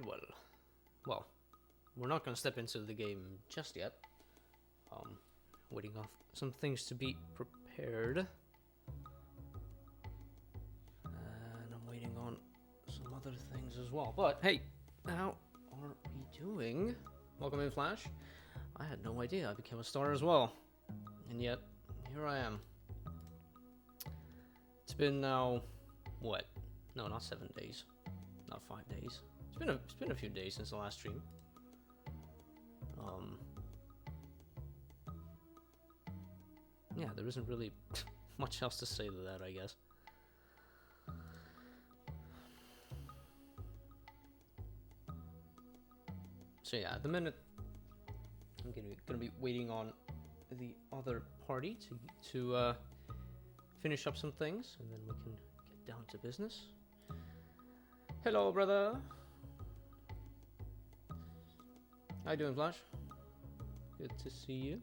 Well. Well, we're not gonna step into the game just yet. Waiting off some things to be prepared. And I'm waiting on some other things as well. But hey, how are we doing? Welcome in, Flash. I had no idea I became a star as well. And yet, here I am. It's been now, what? No, not 7 days. Not 5 days. It's been a few days since the last stream. Yeah, there isn't really much else to say to that, I guess. So yeah, at the minute, I'm gonna be waiting on the other party to finish up some things, and then we can get down to business. Hello, brother. How you doing, Flash? Good to see you.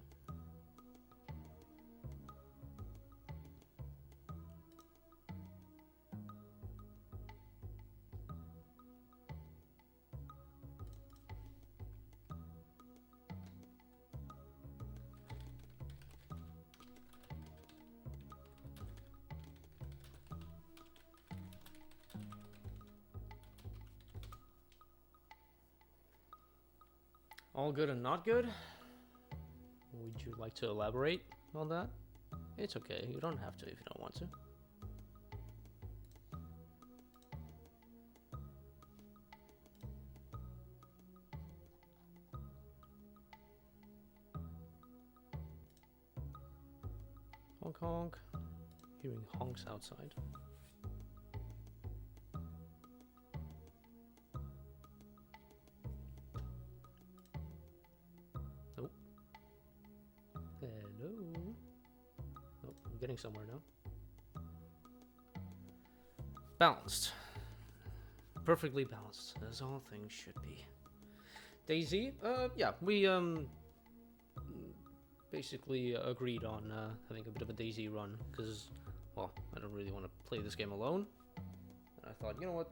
All good and not good? Would you like to elaborate on that? It's okay, you don't have to if you don't want to. Honk honk. Hearing honks outside. Hello. Nope, I'm getting somewhere now. Balanced. Perfectly balanced, as all things should be. Daisy? Yeah, we, basically agreed on, having a bit of a Daisy run, because, well, I don't really want to play this game alone. And I thought, you know what?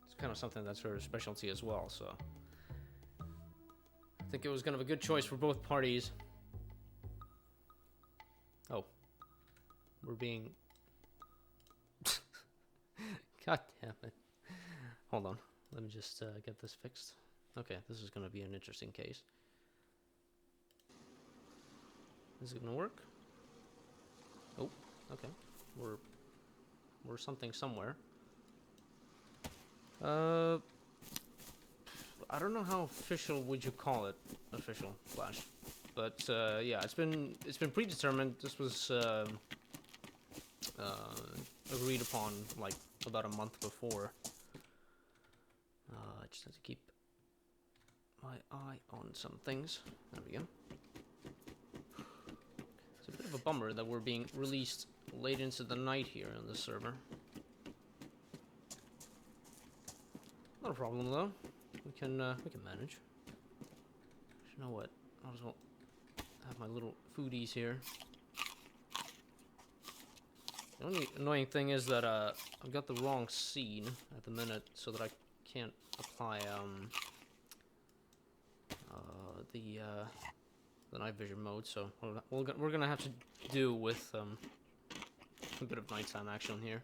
It's kind of something that's her specialty as well, so... I think it was kind of a good choice for both parties. Oh. We're being... God damn it. Hold on. Let me just get this fixed. Okay, this is going to be an interesting case. Is it going to work? Oh, okay. We're something somewhere. I don't know how official would you call it, official Flash, but yeah, it's been predetermined. This was agreed upon like about a month before. I just have to keep my eye on some things. There we go. It's a bit of a bummer that we're being released late into the night here on this server. Not a problem though. We can manage. You know what? Might as well have my little foodies here. The only annoying thing is that I've got the wrong scene at the minute, so that I can't apply the night vision mode. So we're gonna have to do with a bit of nighttime action here.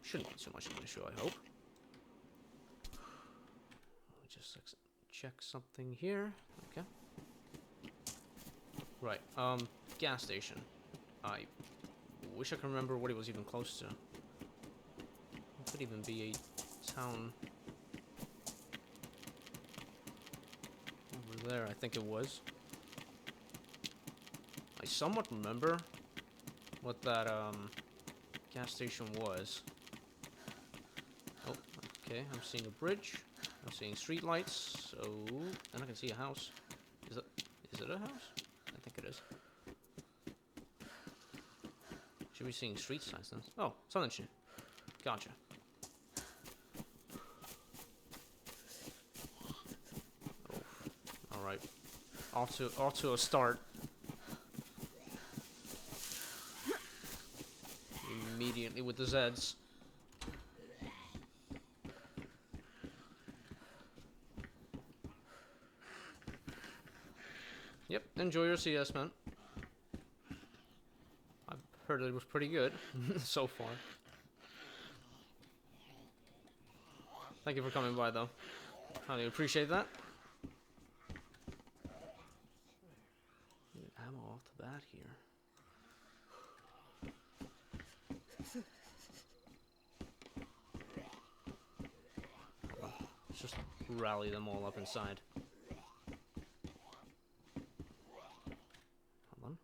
Shouldn't be too much of an issue, I hope. Let me just check something here. Okay. Right, gas station. I wish I could remember what it was even close to. It could even be a town over there, I think it was. I somewhat remember what that, gas station was. Oh, okay, I'm seeing a bridge. I'm seeing street lights, so... and I can see a house. Is it a house? I think it is. Should be seeing street signs then. Oh, something. Gotcha. Oh, alright. Off to a start. immediately with the Zeds. Yep, enjoy your CS, man. I've heard it was pretty good so far. Thank you for coming by, though. Highly appreciate that. Ammo off the bat here. Let's just rally them all up inside. Hold on.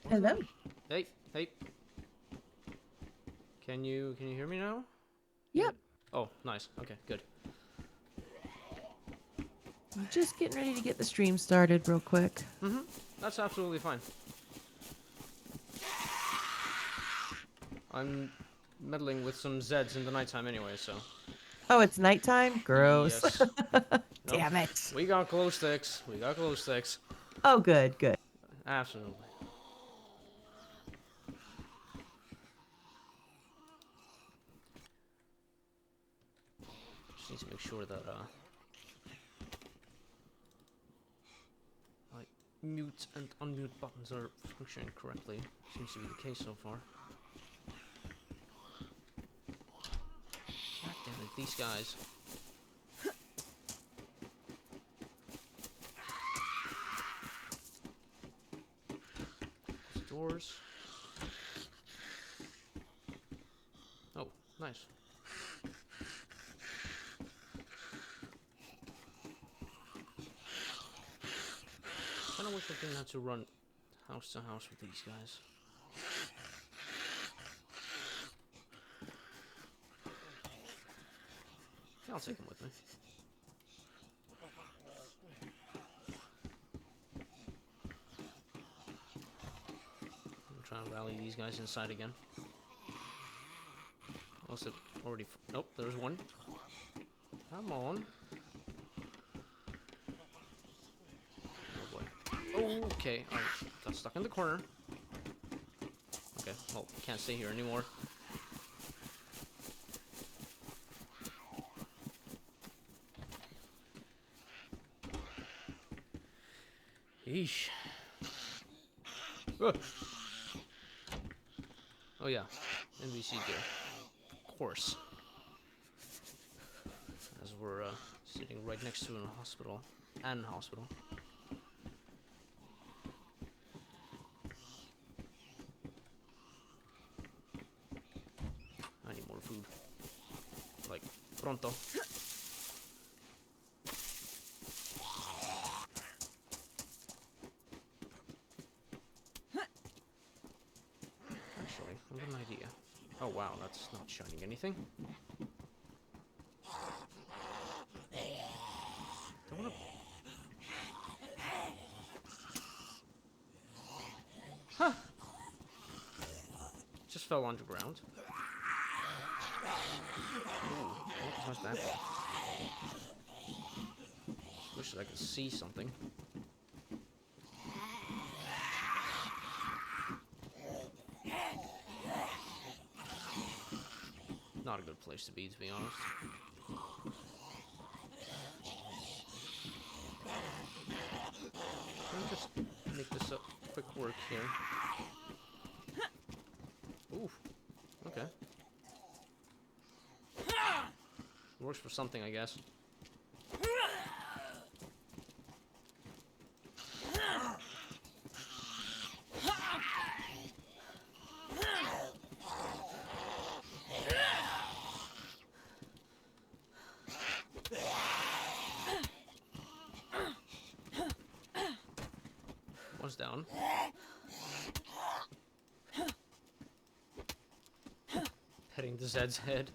Hello. Hey, hey. Can you hear me now? Yep. Oh, nice. Okay, good. I'm just getting ready to get the stream started real quick. Mm-hmm. That's absolutely fine. I'm meddling with some Zeds in the nighttime anyway, so. Oh, it's nighttime? Gross. Yes. Damn it. We got glow sticks. We got glow sticks. Oh, good, good. Absolutely. Just need to make sure that like mute and unmute buttons are functioning correctly. Seems to be the case so far. God damn it, these guys. Doors. Oh, nice. I kinda wish I didn't have to run house to house with these guys. Yeah, I'll take them with me. I'm trying to rally these guys inside again. Also, already. Nope, there's one. Come on. Oh boy. Okay, I got stuck in the corner. Okay, well, can't stay here anymore. Yeesh. Ugh. Oh yeah, NBC gear. Of course. As we're sitting right next to a hospital. And hospital. I need more food. Like, pronto. Actually, I have an idea. Oh wow, that's not shining anything. Don't wanna... Huh! Just fell underground. Ooh, what was that? Wish that I could see something. Not a good place to be honest. Let me just make this a quick work here. Ooh, okay. Works for something, I guess. One's down. Petting the Zed's head.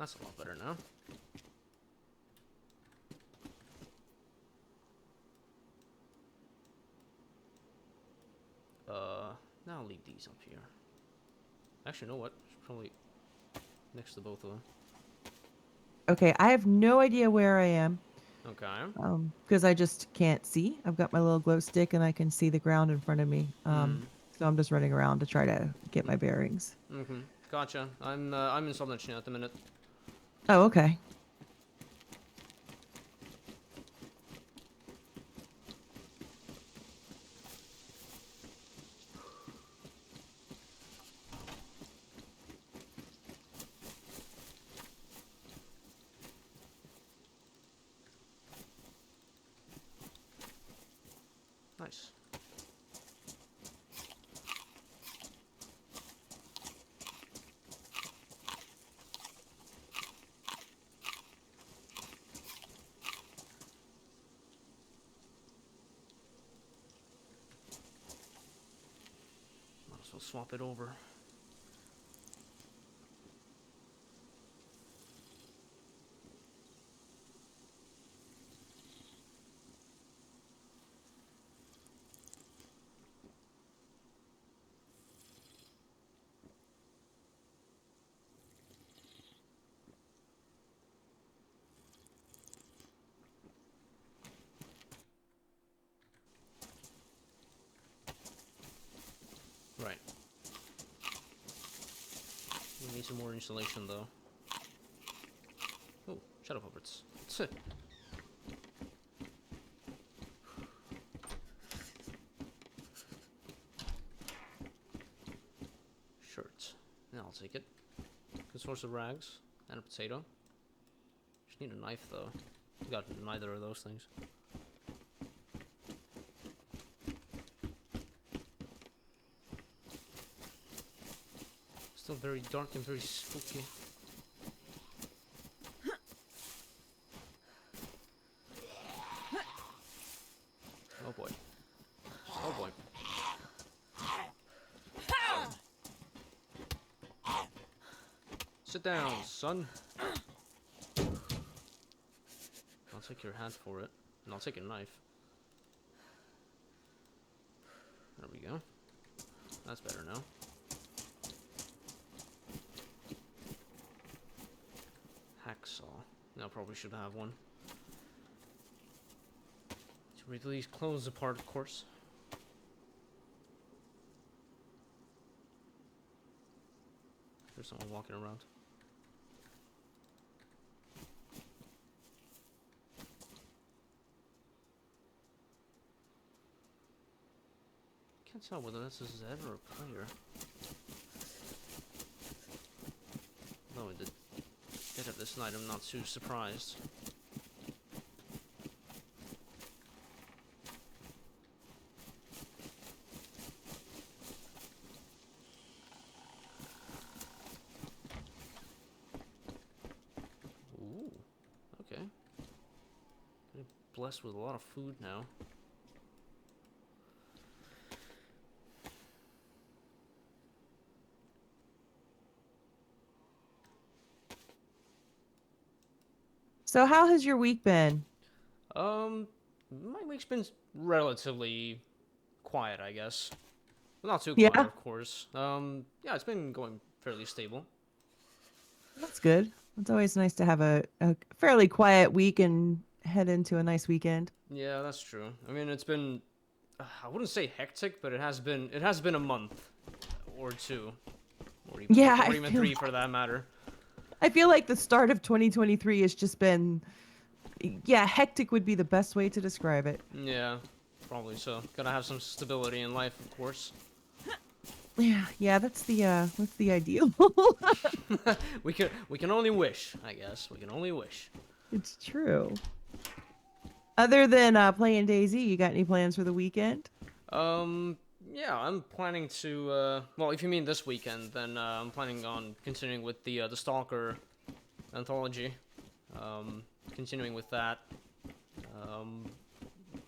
That's a lot better now. Now I'll leave these up here. Actually, you know what? Should probably next to both of them. Okay, I have no idea where I am. Okay. Because I just can't see. I've got my little glow stick and I can see the ground in front of me. So I'm just running around to try to get my bearings. Gotcha. I'm in Solnechny at the minute. Oh, okay. Nice. Might as well swap it over. Right. We need some more insulation, though. Oh, shadow puppets. Shirt. Yeah, I'll take it. Good source of rags and a potato. Just need a knife, though. Got neither of those things. Still very dark and very spooky. Oh boy. Oh boy. Sit down, son. I'll take your hand for it. And I'll take a knife. There we go. That's better now. Hacksaw. No, probably should have one. To rip these clothes apart, of course. There's someone walking around. Can't tell whether this is Zed or a player. Though I did get at this night, I'm not too surprised. Ooh, okay. Getting blessed with a lot of food now. So how has your week been? My week's been relatively quiet, I guess. Well, not too quiet, Yeah, of course. Yeah, it's been going fairly stable. that's good. It's always nice to have a fairly quiet week and head into a nice weekend. Yeah, that's true. I mean, it's been, I wouldn't say hectic, but it has been a month or two, Yeah, or even three for that matter. I feel like the start of 2023 has just been, yeah, hectic would be the best way to describe it. Yeah, probably so. Gotta have some stability in life, of course. Yeah, that's the ideal. We can only wish, I guess. We can only wish. It's true. Other than playing Daisy, you got any plans for the weekend? Yeah, I'm planning to. Well, if you mean this weekend, then I'm planning on continuing with the Stalker anthology. Continuing with that. Um,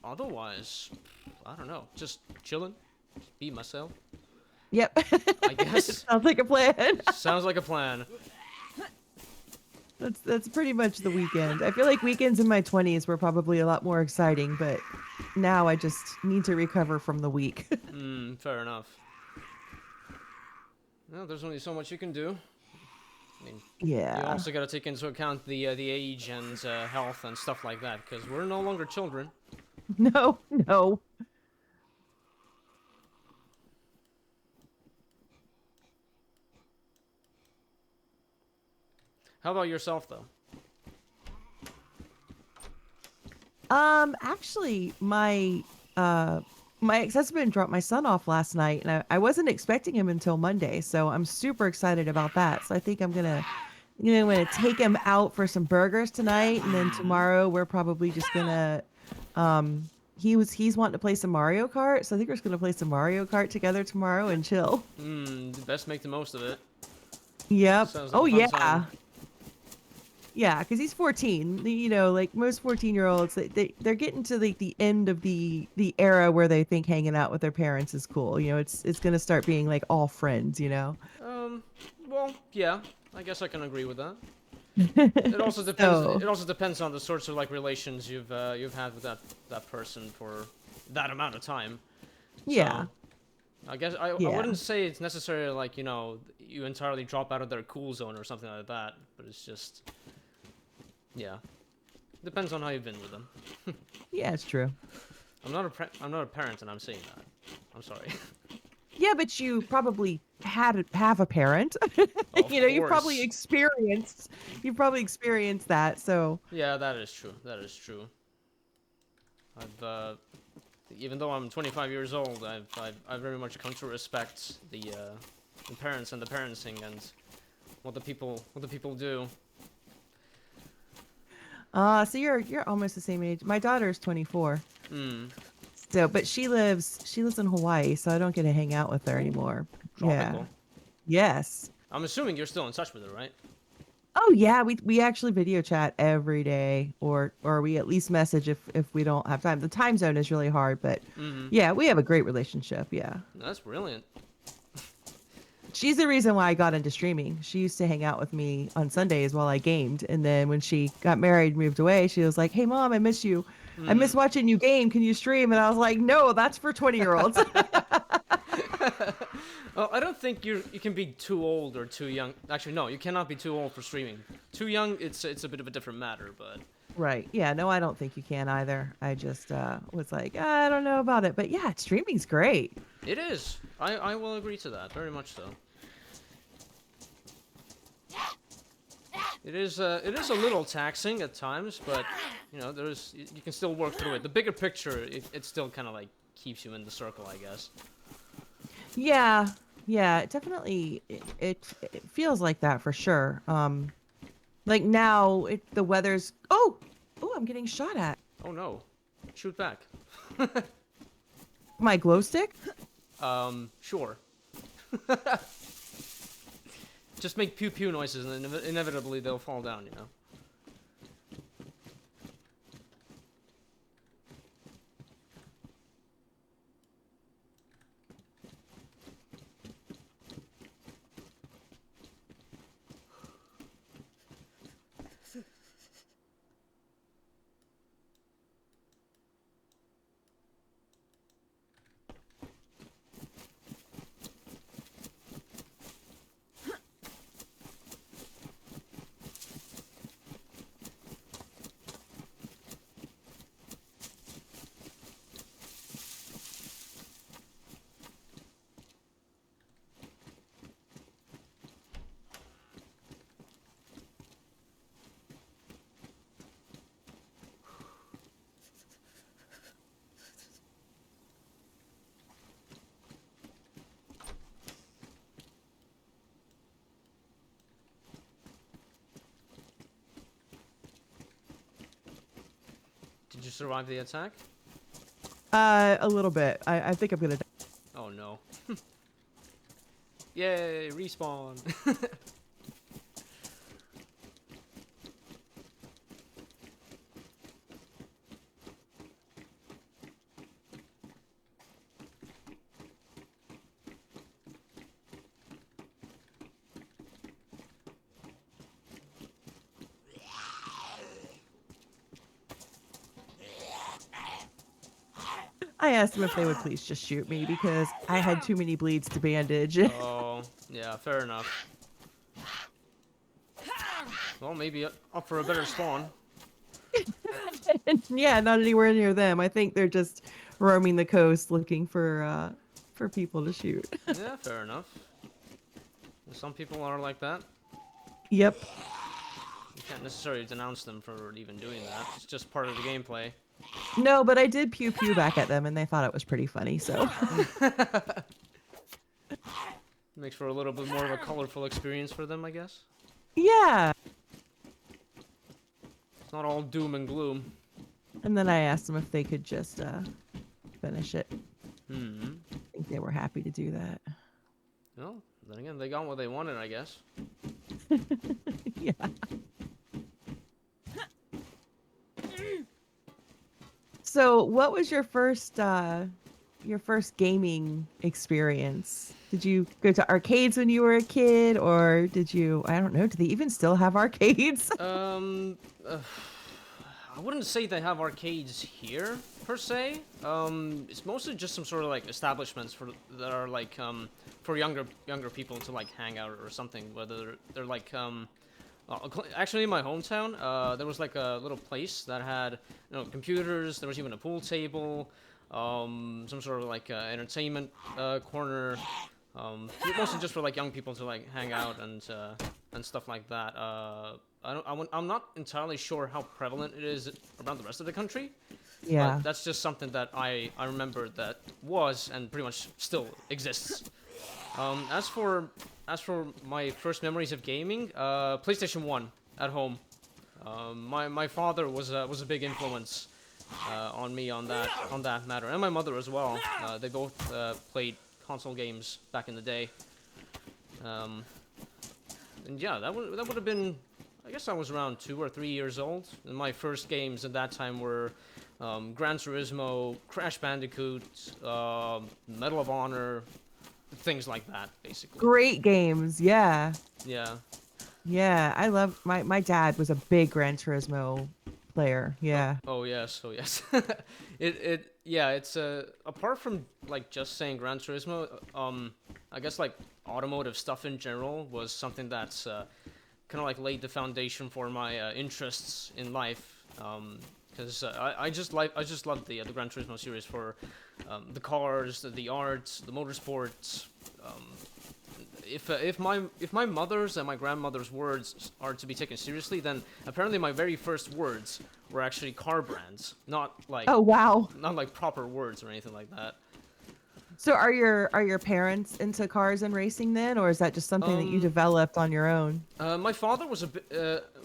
Otherwise, I don't know. Just chilling, just be myself. Yep. I guess. Sounds like a plan. Sounds like a plan. That's pretty much the weekend. I feel like weekends in my 20s were probably a lot more exciting, but now I just need to recover from the week. Fair enough. Well, there's only so much you can do. I mean, you Yeah. also got to take into account the age and health and stuff like that, because we're no longer children. No, no. How about yourself, though? Actually, uh my ex-husband dropped my son off last night and I wasn't expecting him until Monday, so I'm super excited about that. So I think I'm gonna take him out for some burgers tonight, and then tomorrow we're probably just gonna he's wanting to play some Mario Kart, so I think we're just gonna play some Mario Kart together tomorrow and chill. Best make the most of it. Yep. Sounds like Oh a fun time. yeah. Yeah, because he's 14. You know, like most 14-year-olds, they're getting to the end of the era where they think hanging out with their parents is cool. You know, it's gonna start being like all friends, you know. Um, well, yeah, I guess I can agree with that. It also depends. So It also depends on the sorts of like relations you've had with that person for that amount of time. yeah, So I guess I yeah, wouldn't say it's necessarily like you entirely drop out of their cool zone or something like that. But it's just yeah, depends on how you've been with them. yeah, it's true. I'm not a parent, and I'm saying that. I'm sorry. Yeah, but you probably have a parent. Of You know, course. you've probably experienced that. So Yeah, that is true. That is true. I've even though I'm 25 years old, I've very much come to respect the parents and the parenting and what the people do. so you're almost the same age. My daughter's 24. Hmm. So, but she lives in Hawaii, so I don't get to hang out with her Ooh, anymore. Yeah. tropical. Yes. I'm assuming you're still in touch with her, right? Oh yeah, we actually video chat every day, or we at least message if we don't have time. The time zone is really hard, but Mm-hmm. yeah, we have a great relationship. Yeah. That's brilliant. She's the reason why I got into streaming. She used to hang out with me on Sundays while I gamed, and then when she got married, moved away, she was like, "Hey mom, I miss you. I miss watching you game. Can you stream?" And I was like, "No, that's for 20-year-olds." Well, I don't think you can be too old or too young. Actually, no, you cannot be too old for streaming. Too young, it's a bit of a different matter, but Right. Yeah, no, I don't think you can either. I just was like, I don't know about it. But yeah, streaming's great. it is. I will agree to that very much so. It is a little taxing at times, but you can still work through it. The bigger picture, it still kind of like keeps you in the circle, I guess. Yeah. Yeah, it definitely it feels like that for sure. Like now the weather's oh, I'm getting shot at. Oh no, shoot back. My glow stick? Sure. Just make pew pew noises, and inevitably they'll fall down. Did you survive the attack? A little bit. I think I'm gonna die. Oh no. Yay, respawn. I asked them if they would please just shoot me because I had too many bleeds to bandage. Oh, yeah, fair enough. Well, maybe up for a better spawn. And yeah, not anywhere near them. I think they're just roaming the coast looking for people to shoot. Yeah, fair enough. Some people are like that. Yep. You can't necessarily denounce them for even doing that. It's just part of the gameplay. No, but I did pew pew back at them and they thought it was pretty funny, so. Makes for a little bit more of a colorful experience for them, I guess. Yeah. It's not all doom and gloom. And then I asked them if they could just finish it. Hmm. I think they were happy to do that. Well, then again, they got what they wanted, I guess. Yeah. So, what was your first gaming experience? Did you go to arcades when you were a kid, or did you? I don't know. Do they even still have arcades? I wouldn't say they have arcades here per se. It's mostly just some sort of like establishments that are like for younger people to like hang out or something. Whether they're like actually in my hometown, there was like a little place that had computers. There was even a pool table, some sort of like entertainment corner. Mostly just for like young people to like hang out and stuff like that. I'm not entirely sure how prevalent it is around the rest of the country. Yeah. But that's just something that I remember that was and pretty much still exists. As for my first memories of gaming, PlayStation 1 at home. My father was a big influence on me on that matter, and my mother as well. They both played console games back in the day. And yeah, that would have been, I guess I was around 2 or 3 years old. And my first games at that time were Gran Turismo, Crash Bandicoot, Medal of Honor, things like that, basically. Great games. Yeah. Yeah. Yeah. I love my dad was a big Gran Turismo player. Yeah. Oh yes, oh yes. Yeah, it's apart from like just saying Gran Turismo, I guess like automotive stuff in general was something that's kind of like laid the foundation for my interests in life. Because I just love the Gran Turismo series for the cars, the art, the motorsports. If my mother's and my grandmother's words are to be taken seriously, then apparently my very first words were actually car brands, not like Oh wow. proper words or anything like that. So are your parents into cars and racing then, or is that just something that you developed on your own? My father was a bit,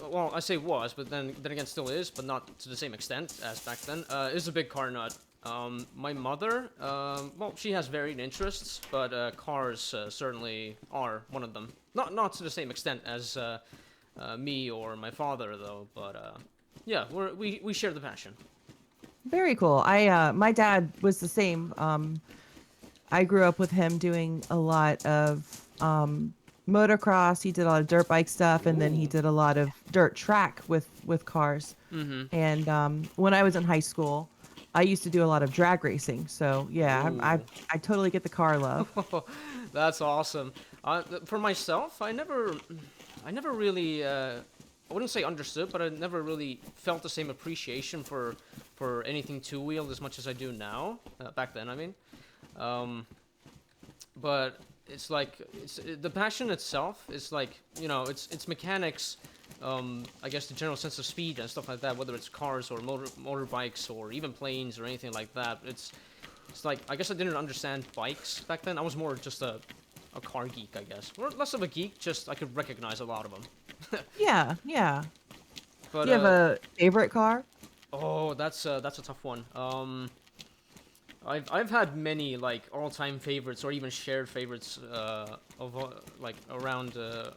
well, I say was, but then again still is, but not to the same extent as back then. Is a big car nut. My mother, well, she has varied interests, but cars certainly are one of them. Not to the same extent as me or my father, though. But yeah, we share the passion. Very cool. My dad was the same. I grew up with him doing a lot of motocross. He did a lot of dirt bike stuff, and then he did a lot of dirt track with cars. Mm-hmm. And when I was in high school, I used to do a lot of drag racing. So yeah, I totally get the car love. That's awesome. For myself, I never really, I wouldn't say understood, but I never really felt the same appreciation for anything two-wheeled as much as I do now. Back then, I mean. But it's like the passion itself is like it's mechanics. I guess the general sense of speed and stuff like that, whether it's cars or motorbikes or even planes or anything like that. It's like I guess I didn't understand bikes back then. I was more just a car geek, I guess, or less of a geek. Just I could recognize a lot of them. Yeah, yeah. But Do you have a favorite car? oh, that's a tough one. I've had many like all-time favorites or even shared favorites of like around the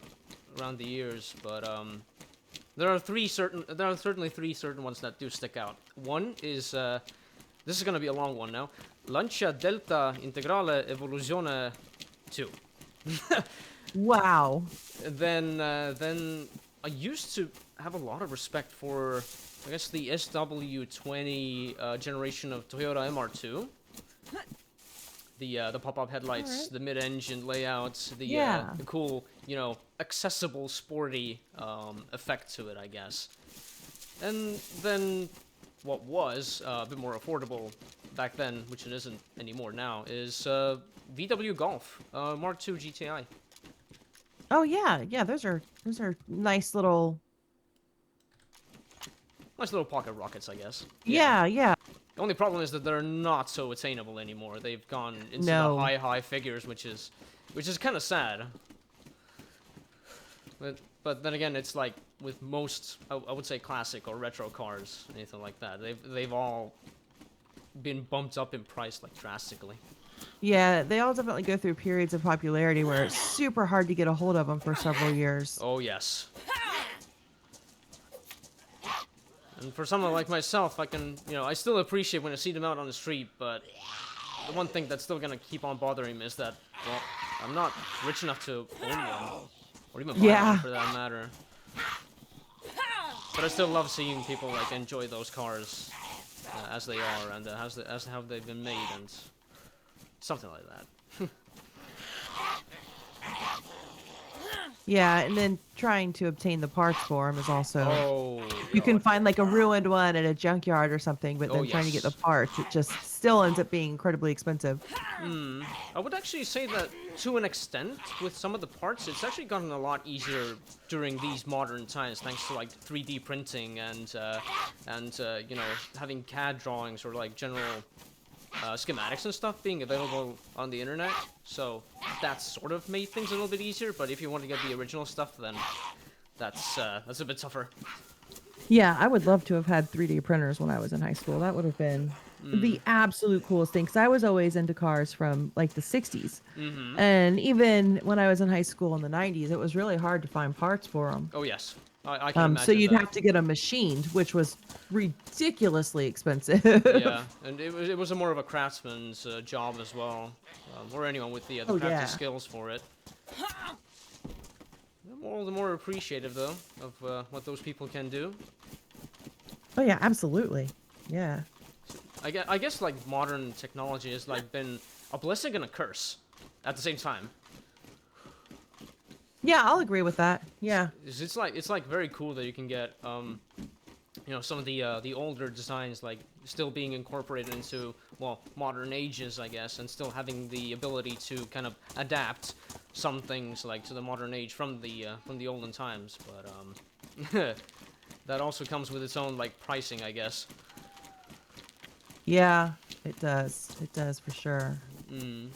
years, but there are certainly three certain ones that do stick out. One is this is gonna be a long one now. Lancia Delta Integrale Evoluzione 2. Wow. Then I used to have a lot of respect for I guess the SW20 generation of Toyota MR2. The pop-up All headlights, right. the mid-engine layouts, Yeah. the cool, accessible, sporty effect to it, I guess. And then what was a bit more affordable back then, which it isn't anymore now, is VW Golf Mark II GTI. Oh yeah, yeah. Those are Nice little pocket rockets, I guess. Yeah. Yeah, yeah. The only problem is that they're not so attainable anymore. They've gone into the No. high figures, which is kind of sad. But then again, it's like with most, I would say, classic or retro cars, anything like that. They've all been bumped up in price like drastically. Yeah, they all definitely go through periods of popularity where it's super hard to get a hold of them for several years. Oh yes. And for someone like myself, I still appreciate when I see them out on the street, but the one thing that's still gonna keep on bothering me is that, well, I'm not rich enough to own one, or even buy one Yeah. for that matter. But I still love seeing people like enjoy those cars as they are and as how they've been made and something like that. Yeah, and then trying to obtain the parts for them is also Oh, you can God. find like a ruined one at a junkyard or something, but Oh, then trying to get the yes. parts, it just still ends up being incredibly expensive. I would actually say that to an extent, with some of the parts, it's actually gotten a lot easier during these modern times, thanks to like 3D printing and having CAD drawings or like general schematics and stuff being available on the internet. So that's sort of made things a little bit easier. But if you want to get the original stuff, then that's a bit tougher. Yeah, I would love to have had 3D printers when I was in high school. That would have been the absolute coolest thing because I was always into cars from like the 60s. And even when I was in high school in the 90s, it was really hard to find parts for them. Oh yes, I can So imagine you'd that. have to get them machined, which was ridiculously expensive. Yeah, and it was a more of a craftsman's job as well, or anyone with the Oh, crafting yeah. skills for it. All the more appreciative though of what those people can do. Oh, yeah, absolutely. Yeah. I guess like modern technology has like been a blessing and a curse at the same time. Yeah, I'll agree with that. Yeah. It's like very cool that you can get some of the older designs like still being incorporated into modern ages, I guess, and still having the ability to kind of adapt some things like to the modern age from the olden times. But that also comes with its own like pricing, I guess. Yeah, it does. It does for sure. Mm.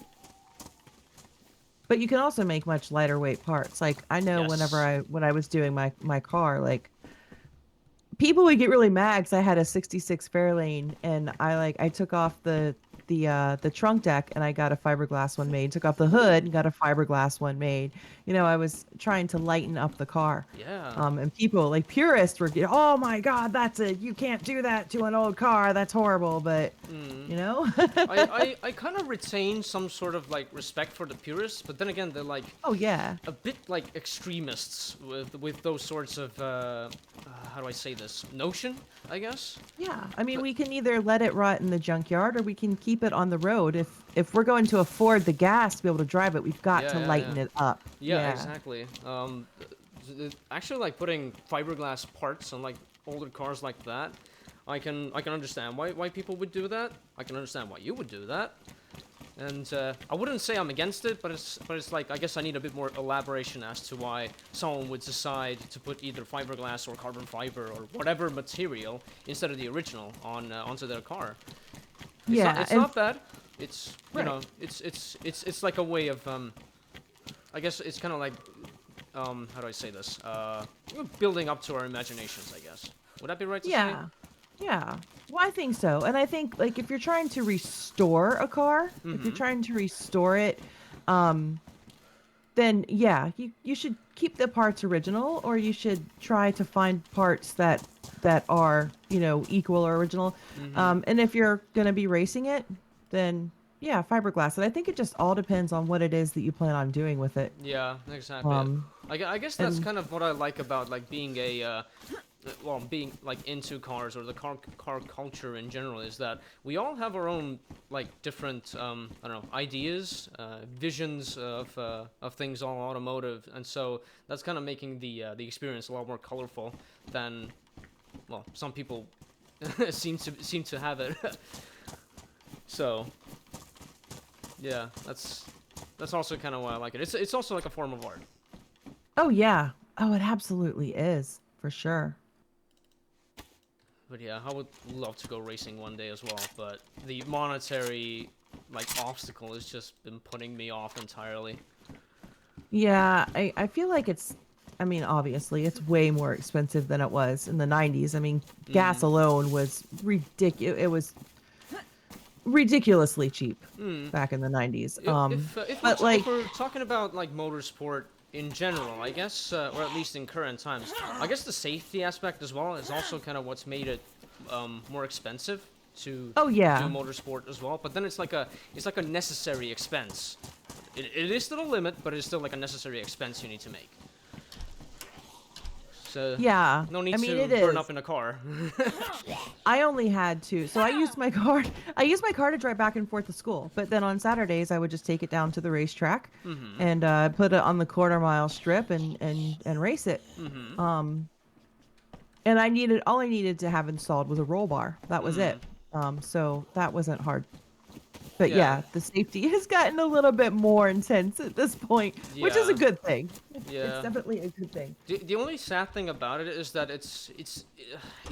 But you can also make much lighter weight parts. Like I know Yes. when I was doing my car, like people would get really mad because I had a 66 Fairlane and I took off the trunk deck and I got a fiberglass one made. Took off the hood and got a fiberglass one made. You know, I was trying to lighten up the car. Yeah. And people like purists were oh my God, you can't do that to an old car. That's horrible. But Mm. you know, I kind of retain some sort of like respect for the purists, but then again, they're like oh yeah. a bit like extremists with those sorts of how do I say this notion, I guess. Yeah, I mean, But we can either let it rot in the junkyard or we can keep it on the road. If we're going to afford the gas to be able to drive it, we've got yeah, to yeah, lighten yeah. it up. Yeah, exactly. Actually, like putting fiberglass parts on like older cars like that, I can understand why people would do that. I can understand why you would do that. And I wouldn't say I'm against it, but it's like I guess I need a bit more elaboration as to why someone would decide to put either fiberglass or carbon fiber or whatever material instead of the original onto their car. Yeah, It's and not bad. It's you right. know it's like a way of I guess it's kind of like how do I say this building up to our imaginations, I guess. Would that be right to say? Yeah, yeah. Well, I think so. And I think like if you're trying to restore a car, if you're Mm-hmm. trying to restore it, um, then yeah, you should keep the parts original, or you should try to find parts that are equal or original. Mm-hmm. And if you're gonna be racing it, then Yeah, fiberglass. And I think it just all depends on what it is that you plan on doing with it. Yeah, exactly. Um, I guess that's and kind of what I like about like being a well, being like into cars or the car culture in general is that we all have our own like different I don't know ideas, visions of things all automotive, and so that's kind of making the experience a lot more colorful than well some people seem to have it. So yeah, that's also kind of why I like it. It's also like a form of art. oh yeah. Oh, it absolutely is, for sure. But yeah, I would love to go racing one day as well, but the monetary like obstacle has just been putting me off entirely. Yeah, I feel like I mean, obviously, it's way more expensive than it was in the 90s. I mean, gas Mm. alone was ridiculous. It was ridiculously cheap Mm. back in the 90s. If But like, we're talking about like motorsport in general, I guess, or at least in current times, I guess the safety aspect as well is also kind of what's made it more expensive to oh do yeah. motorsport as well. But then it's like a necessary expense. It is still a limit, but it's still like a necessary expense you need to make. So Yeah. no I need mean, to it burn is. up in a car. I only had two. So I used my car. I used my car to drive back and forth to school. But then on Saturdays, I would just take it down to the racetrack Mm-hmm. and put it on the quarter mile strip and race it. Mm-hmm. Um, and I needed all I needed to have installed was a roll bar. That was Mm. it. So that wasn't hard. But Yeah. yeah, the safety has gotten a little bit more intense at this point, which is a Yeah. good thing. It's Yeah. definitely a good thing. The only sad thing about it is that it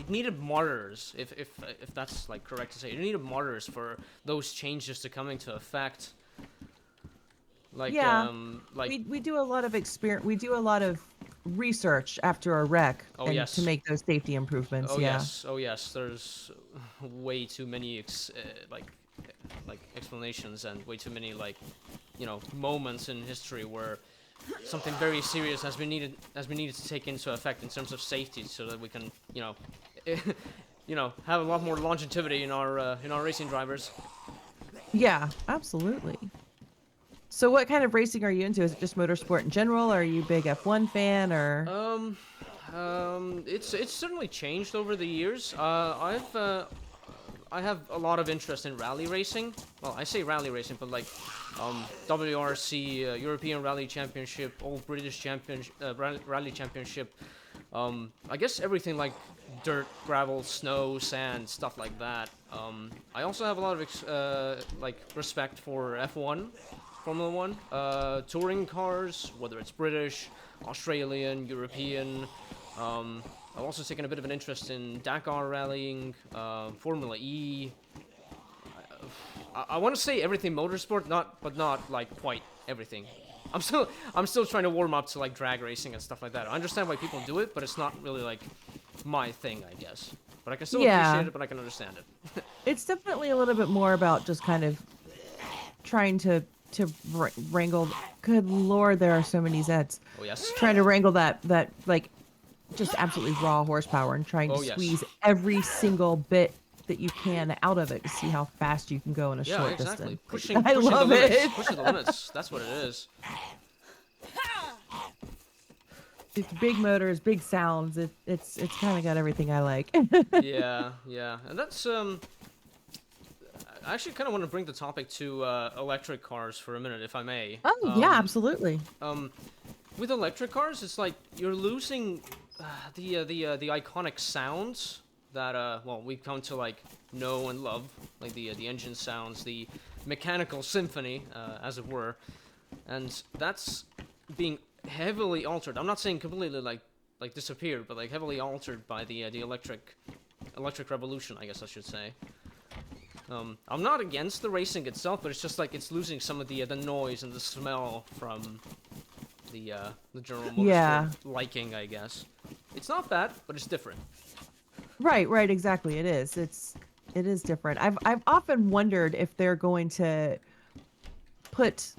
needed monitors if that's like correct to say. It needed monitors for those changes to come into effect. Yeah, Like we do a lot of we do a lot of research after a wreck oh and to yes. make those safety improvements. Oh Yeah. yes. Oh yes. There's way too many like explanations and way too many like moments in history where something very serious has been needed to take into effect in terms of safety so that we can have a lot more longevity in our racing drivers. Yeah, absolutely. So what kind of racing are you into? Is it just motorsport in general? Are you a big F1 fan or Um, it's certainly changed over the years. I have a lot of interest in rally racing. Well, I say rally racing, but like WRC, European Rally Championship, Old British Rally Championship. I guess everything like dirt, gravel, snow, sand, stuff like that. I also have a lot of like respect for F1, Formula One, touring cars, whether it's British, Australian, European. I've also taken a bit of an interest in Dakar rallying, Formula E. I want to say everything motorsport, but not like quite everything. I'm still trying to warm up to like drag racing and stuff like that. I understand why people do it, but it's not really like my thing, I guess. But I can still appreciate yeah, it, but I can understand it. it's definitely a little bit more about just kind of trying to wrangle. Good lord, there are so many Zeds. Oh yes. Trying to wrangle that like just absolutely raw horsepower and trying to Oh yes. squeeze every single bit that you can out of it to see how fast you can go in a Yeah, short exactly. distance. I Pushing the love limits. it. Pushing the limits. That's what it is. It's big motors, big sounds. It's kind of got everything I like. Yeah, yeah, and that's I actually kind of want to bring the topic to electric cars for a minute, if I may. Oh yeah, absolutely. Um, with electric cars, it's like you're losing the iconic sounds that well we've come to like know and love, like the engine sounds, the mechanical symphony, as it were, and that's being heavily altered. I'm not saying completely like disappeared, but like heavily altered by the electric revolution, I guess I should say. I'm not against the racing itself, but it's just like it's losing some of the noise and the smell from the general motorsport Yeah. liking, I guess. It's not bad, but it's different. Right, right, exactly. It is different. I've often wondered if they're going to put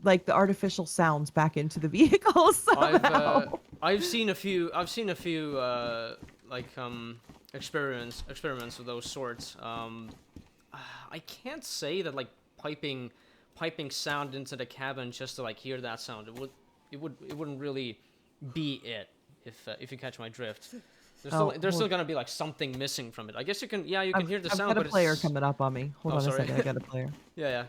like the artificial sounds back into the vehicles somehow. I've seen a few like experiments of those sorts. I can't say that like piping sound into the cabin just to like hear that sound. It wouldn't really be it if you catch my drift. Oh, There's still gonna be like something missing from it. I guess you can hear the I've sound, got a but player it's coming up on me. Hold oh on a sorry second. I got a player. yeah.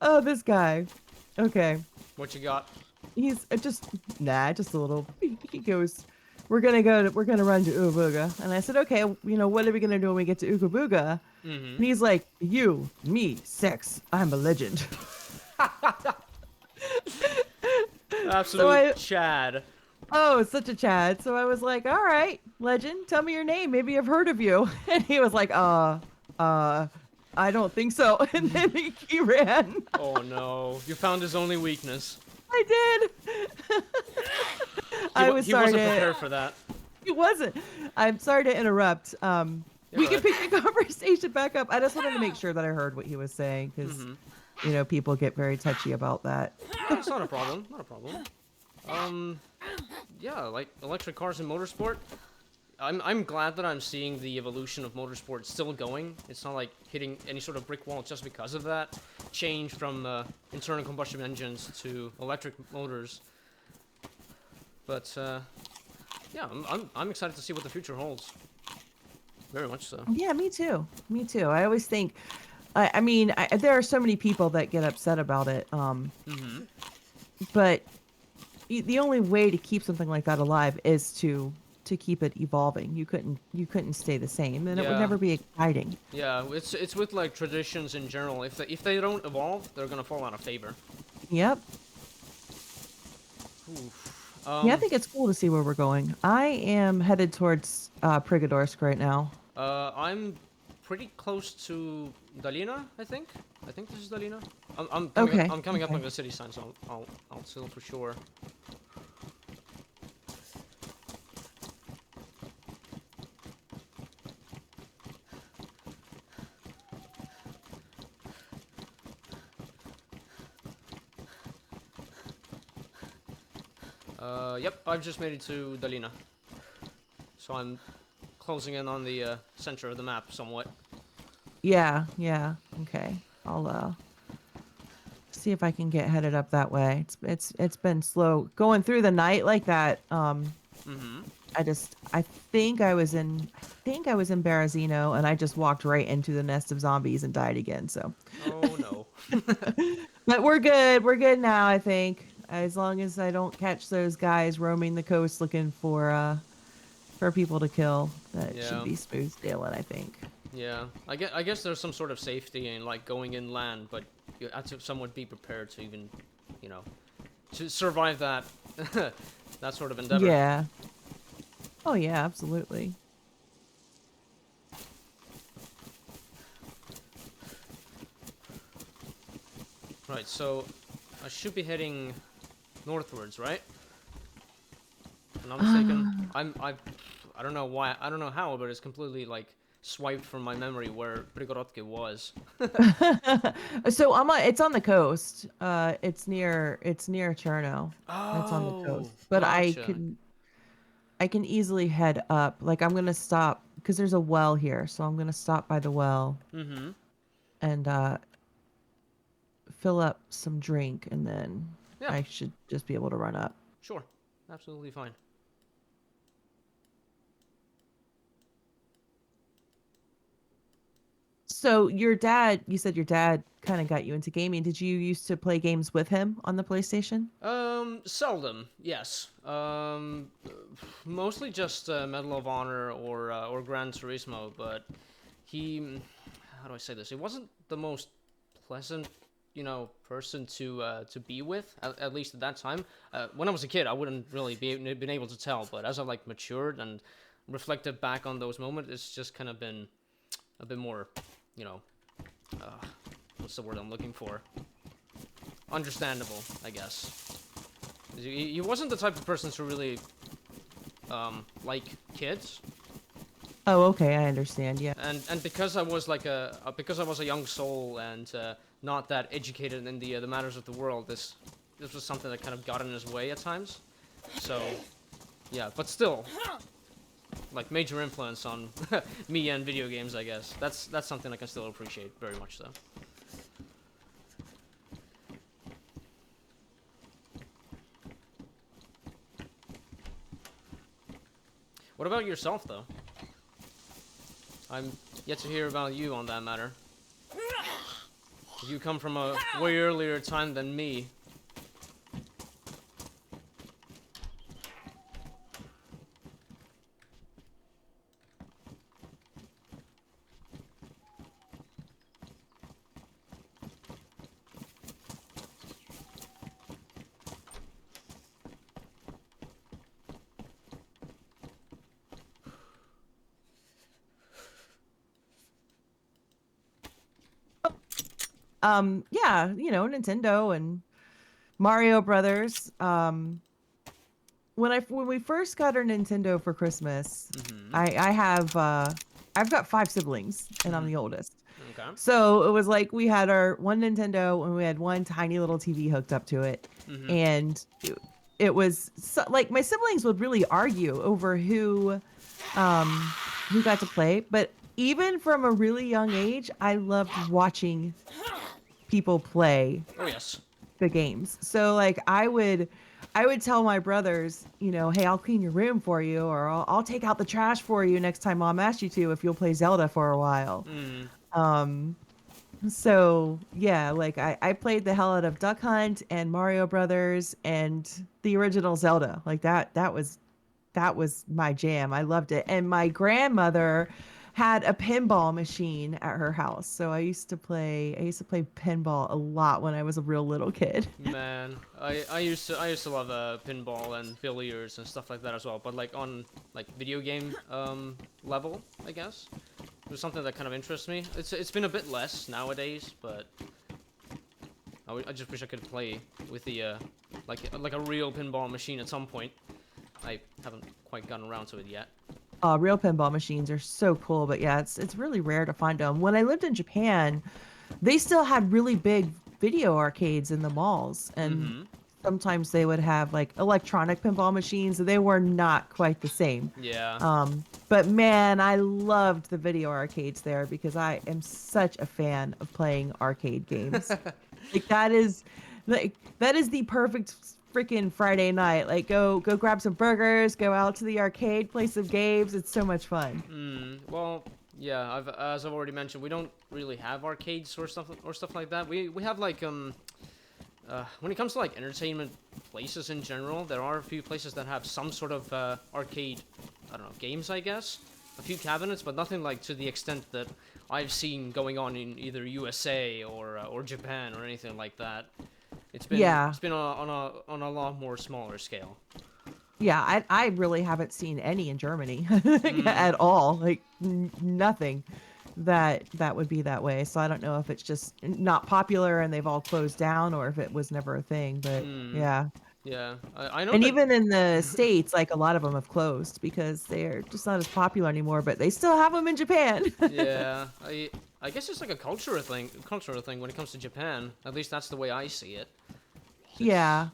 Oh, this guy. Okay. What you got? He's just a little. He goes, we're gonna run to Ugabuga. And I said, okay, what are we gonna do when we get to Ugabuga? Mm-hmm. And he's like, you, me, sex, I'm a legend. So Absolute Chad. oh, it's such a Chad. So I was like, all right, legend, tell me your name. Maybe I've heard of you. And he was like, I don't think so. And then he ran. Oh no, you found his only weakness. I did. I was He sorry wasn't to. prepared for that. He wasn't. I'm sorry to interrupt. Yeah, We go can pick the conversation back up. I just wanted to make sure that I heard what he was saying because, people get very touchy about that. It's not a problem. Not a problem. Yeah, like electric cars and motorsport. I'm glad that I'm seeing the evolution of motorsport still going. It's not like hitting any sort of brick wall just because of that change from internal combustion engines to electric motors. But yeah, I'm excited to see what the future holds. Very much so. Yeah, me too. Me too. I always think, I mean, there are so many people that get upset about it. But the only way to keep something like that alive is to keep it evolving. You couldn't stay the same, and it would Yeah. never be exciting. Yeah, it's with like traditions in general. If they don't evolve, they're gonna fall out of favor. Yep. Oof. Yeah, I think it's cool to see where we're going. I am headed towards Prigogorsk right now. I'm pretty close to Dalina, I think. I think this is Dalina. Okay. I'm coming up Okay. on the city sign, so I'll tell for sure. Yep, I've just made it to Dalina. So I'm closing in on the center of the map somewhat. Yeah, yeah. Okay. I'll see if I can get headed up that way. It's been slow going through the night like that. Mm-hmm. I think I was in Berezino and I just walked right into the nest of zombies and died again. So, Oh no. but we're good. We're good now, I think. As long as I don't catch those guys roaming the coast looking for people to kill, that should Yeah. be smooth sailing, I think. Yeah. I guess there's some sort of safety in like going inland, but you have to somewhat be prepared to even, you know, to survive that that sort of endeavor. Yeah. Oh yeah, absolutely. Right. So I should be heading northwards, right? If I'm not mistaken. I don't know why. I don't know how, but it's completely like swiped from my memory where Prigorodke was. So it's on the coast. It's near Cherno. It's on the Oh, coast. But gotcha. I can easily head up. Like I'm gonna stop because there's a well here, so I'm gonna stop by the well Mm-hmm. and fill up some drink, and then Yeah, I should just be able to run up. sure. Absolutely fine. So you said your dad kind of got you into gaming. Did you used to play games with him on the PlayStation? Seldom, yes. Mostly just Medal of Honor or Gran Turismo, but how do I say this? He wasn't the most pleasant, person to be with, at least at that time. When I was a kid, I wouldn't really been able to tell, but as I've like matured and reflected back on those moments, it's just kind of been a bit more, you know, what's the word I'm looking for? Understandable, I guess. He wasn't the type of person to really like kids, Oh, okay, I understand. Yeah. and because I was like because I was a young soul and not that educated in the matters of the world, this was something that kind of got in his way at times. So yeah, but still, like major influence on me and video games, I guess. That's something I can still appreciate very much so. What about yourself, though? I'm yet to hear about you on that matter. You come from a way earlier time than me. Yeah, Nintendo and Mario Brothers. When we first got our Nintendo for Christmas, Mm-hmm. I've got 5 siblings and I'm Mm-hmm. the oldest. Okay. So it was like we had our one Nintendo and we had one tiny little TV hooked up to it. Mm-hmm. And it was so, like my siblings would really argue over who got to play, but even from a really young age, I loved watching people play Oh yes. the games. So like I would tell my brothers, hey, I'll clean your room for you, or I'll take out the trash for you next time Mom asks you to if you'll play Zelda for a while. Mm. Um, so yeah, like I played the hell out of Duck Hunt and Mario Brothers and the original Zelda. Like that was my jam. I loved it. And my grandmother had a pinball machine at her house. So I used to play pinball a lot when I was a real little kid. Man, I used to love pinball and billiards and stuff like that as well. But like on like video game level, I guess it was something that kind of interests me. It's been a bit less nowadays, but I just wish I could play with the like a real pinball machine at some point. I haven't quite gotten around to it yet. Real pinball machines are so cool, but yeah, it's really rare to find them. When I lived in Japan, they still had really big video arcades in the malls, and Mm-hmm. sometimes they would have like electronic pinball machines. They were not quite the same. Yeah. But man, I loved the video arcades there because I am such a fan of playing arcade games. Like that is the perfect freaking Friday night. Like go grab some burgers, go out to the arcade, play some games. It's so much fun. Well, yeah. As I've already mentioned, we don't really have arcades or stuff like that. We have like when it comes to like entertainment places in general, there are a few places that have some sort of arcade, I don't know, games, I guess. A few cabinets, but nothing like to the extent that I've seen going on in either USA or Japan or anything like that. Yeah. It's been on a lot more smaller scale. Yeah, I really haven't seen any in Germany Mm, at all. Like nothing that would be that way. So I don't know if it's just not popular and they've all closed down or if it was never a thing, but mm, yeah. yeah, I know And that. even in the States, like a lot of them have closed because they're just not as popular anymore, but they still have them in Japan. Yeah, I guess it's like a cultural thing when it comes to Japan. At least that's the way I see it. It's Yeah.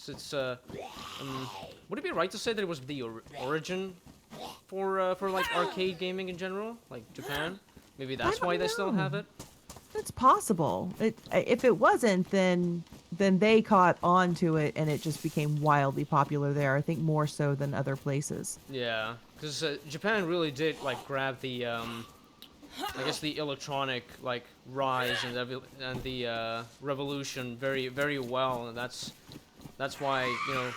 it's would it be right to say that it was the origin for like arcade gaming in general, like Japan? Maybe I that's why don't they still have know. it. It's possible. If it wasn't, then they caught on to it and it just became wildly popular there. I think more so than other places. Yeah, because Japan really did like grab the I guess the electronic like rise and the revolution very well, and That's why, you know,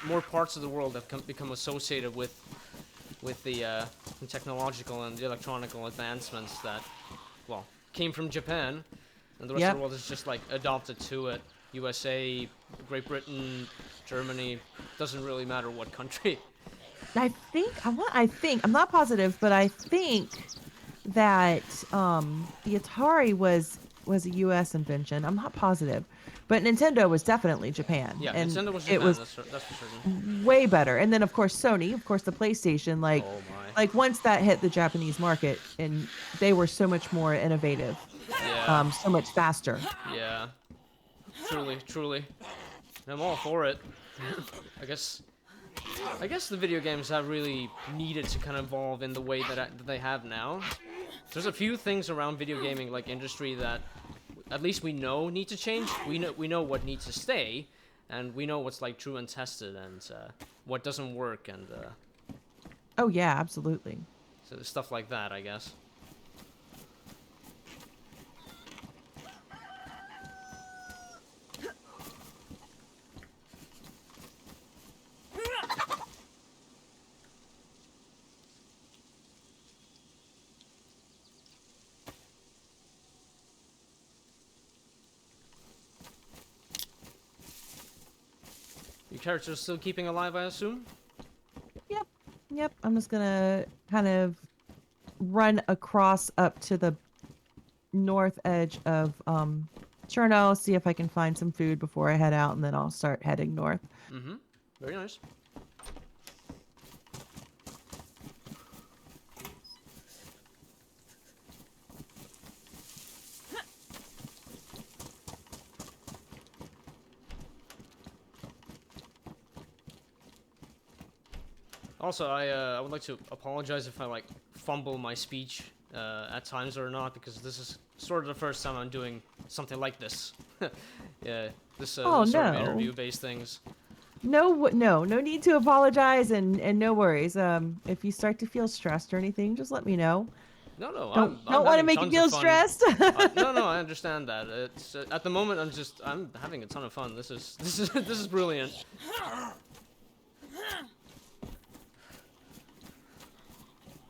more parts of the world have become associated with the technological and the electronical advancements that, well, came from Japan, and the rest of the Yep. world has just like adopted to it. USA, Great Britain, Germany, doesn't really matter what country. I'm not positive, but I think that the Atari was a US invention. I'm not positive. But Nintendo was definitely Japan, Yeah, and Nintendo was it Japan. was That's for certain. way better. And then of course Sony, of course the PlayStation, Oh my. like once that hit the Japanese market, and they were so much more innovative, Yeah, so much faster. yeah. Truly, truly. I'm all for it. I guess I guess the video games have really needed to kind of evolve in the way that they have now. There's a few things around video gaming like industry that at least we know need to change. We know what needs to stay, and we know what's like true and tested, and what doesn't work, and Oh yeah, absolutely. so stuff like that, I guess. Your character's still keeping alive, I assume. Yep. Yep. I'm just gonna kind of run across up to the north edge of Cherno, see if I can find some food before I head out, and then I'll start heading north. Mm-hmm. Very nice. Also, I would like to apologize if I like fumble my speech at times or not, because this is sort of the first time I'm doing something like this. Yeah, this Oh sort of no. interview-based things. No need to apologize, and no worries. If you start to feel stressed or anything, just let me know. No, no, I'm Don't want to having make you tons of feel fun. stressed. No, I understand that. It's at the moment I'm having a ton of fun. This is brilliant.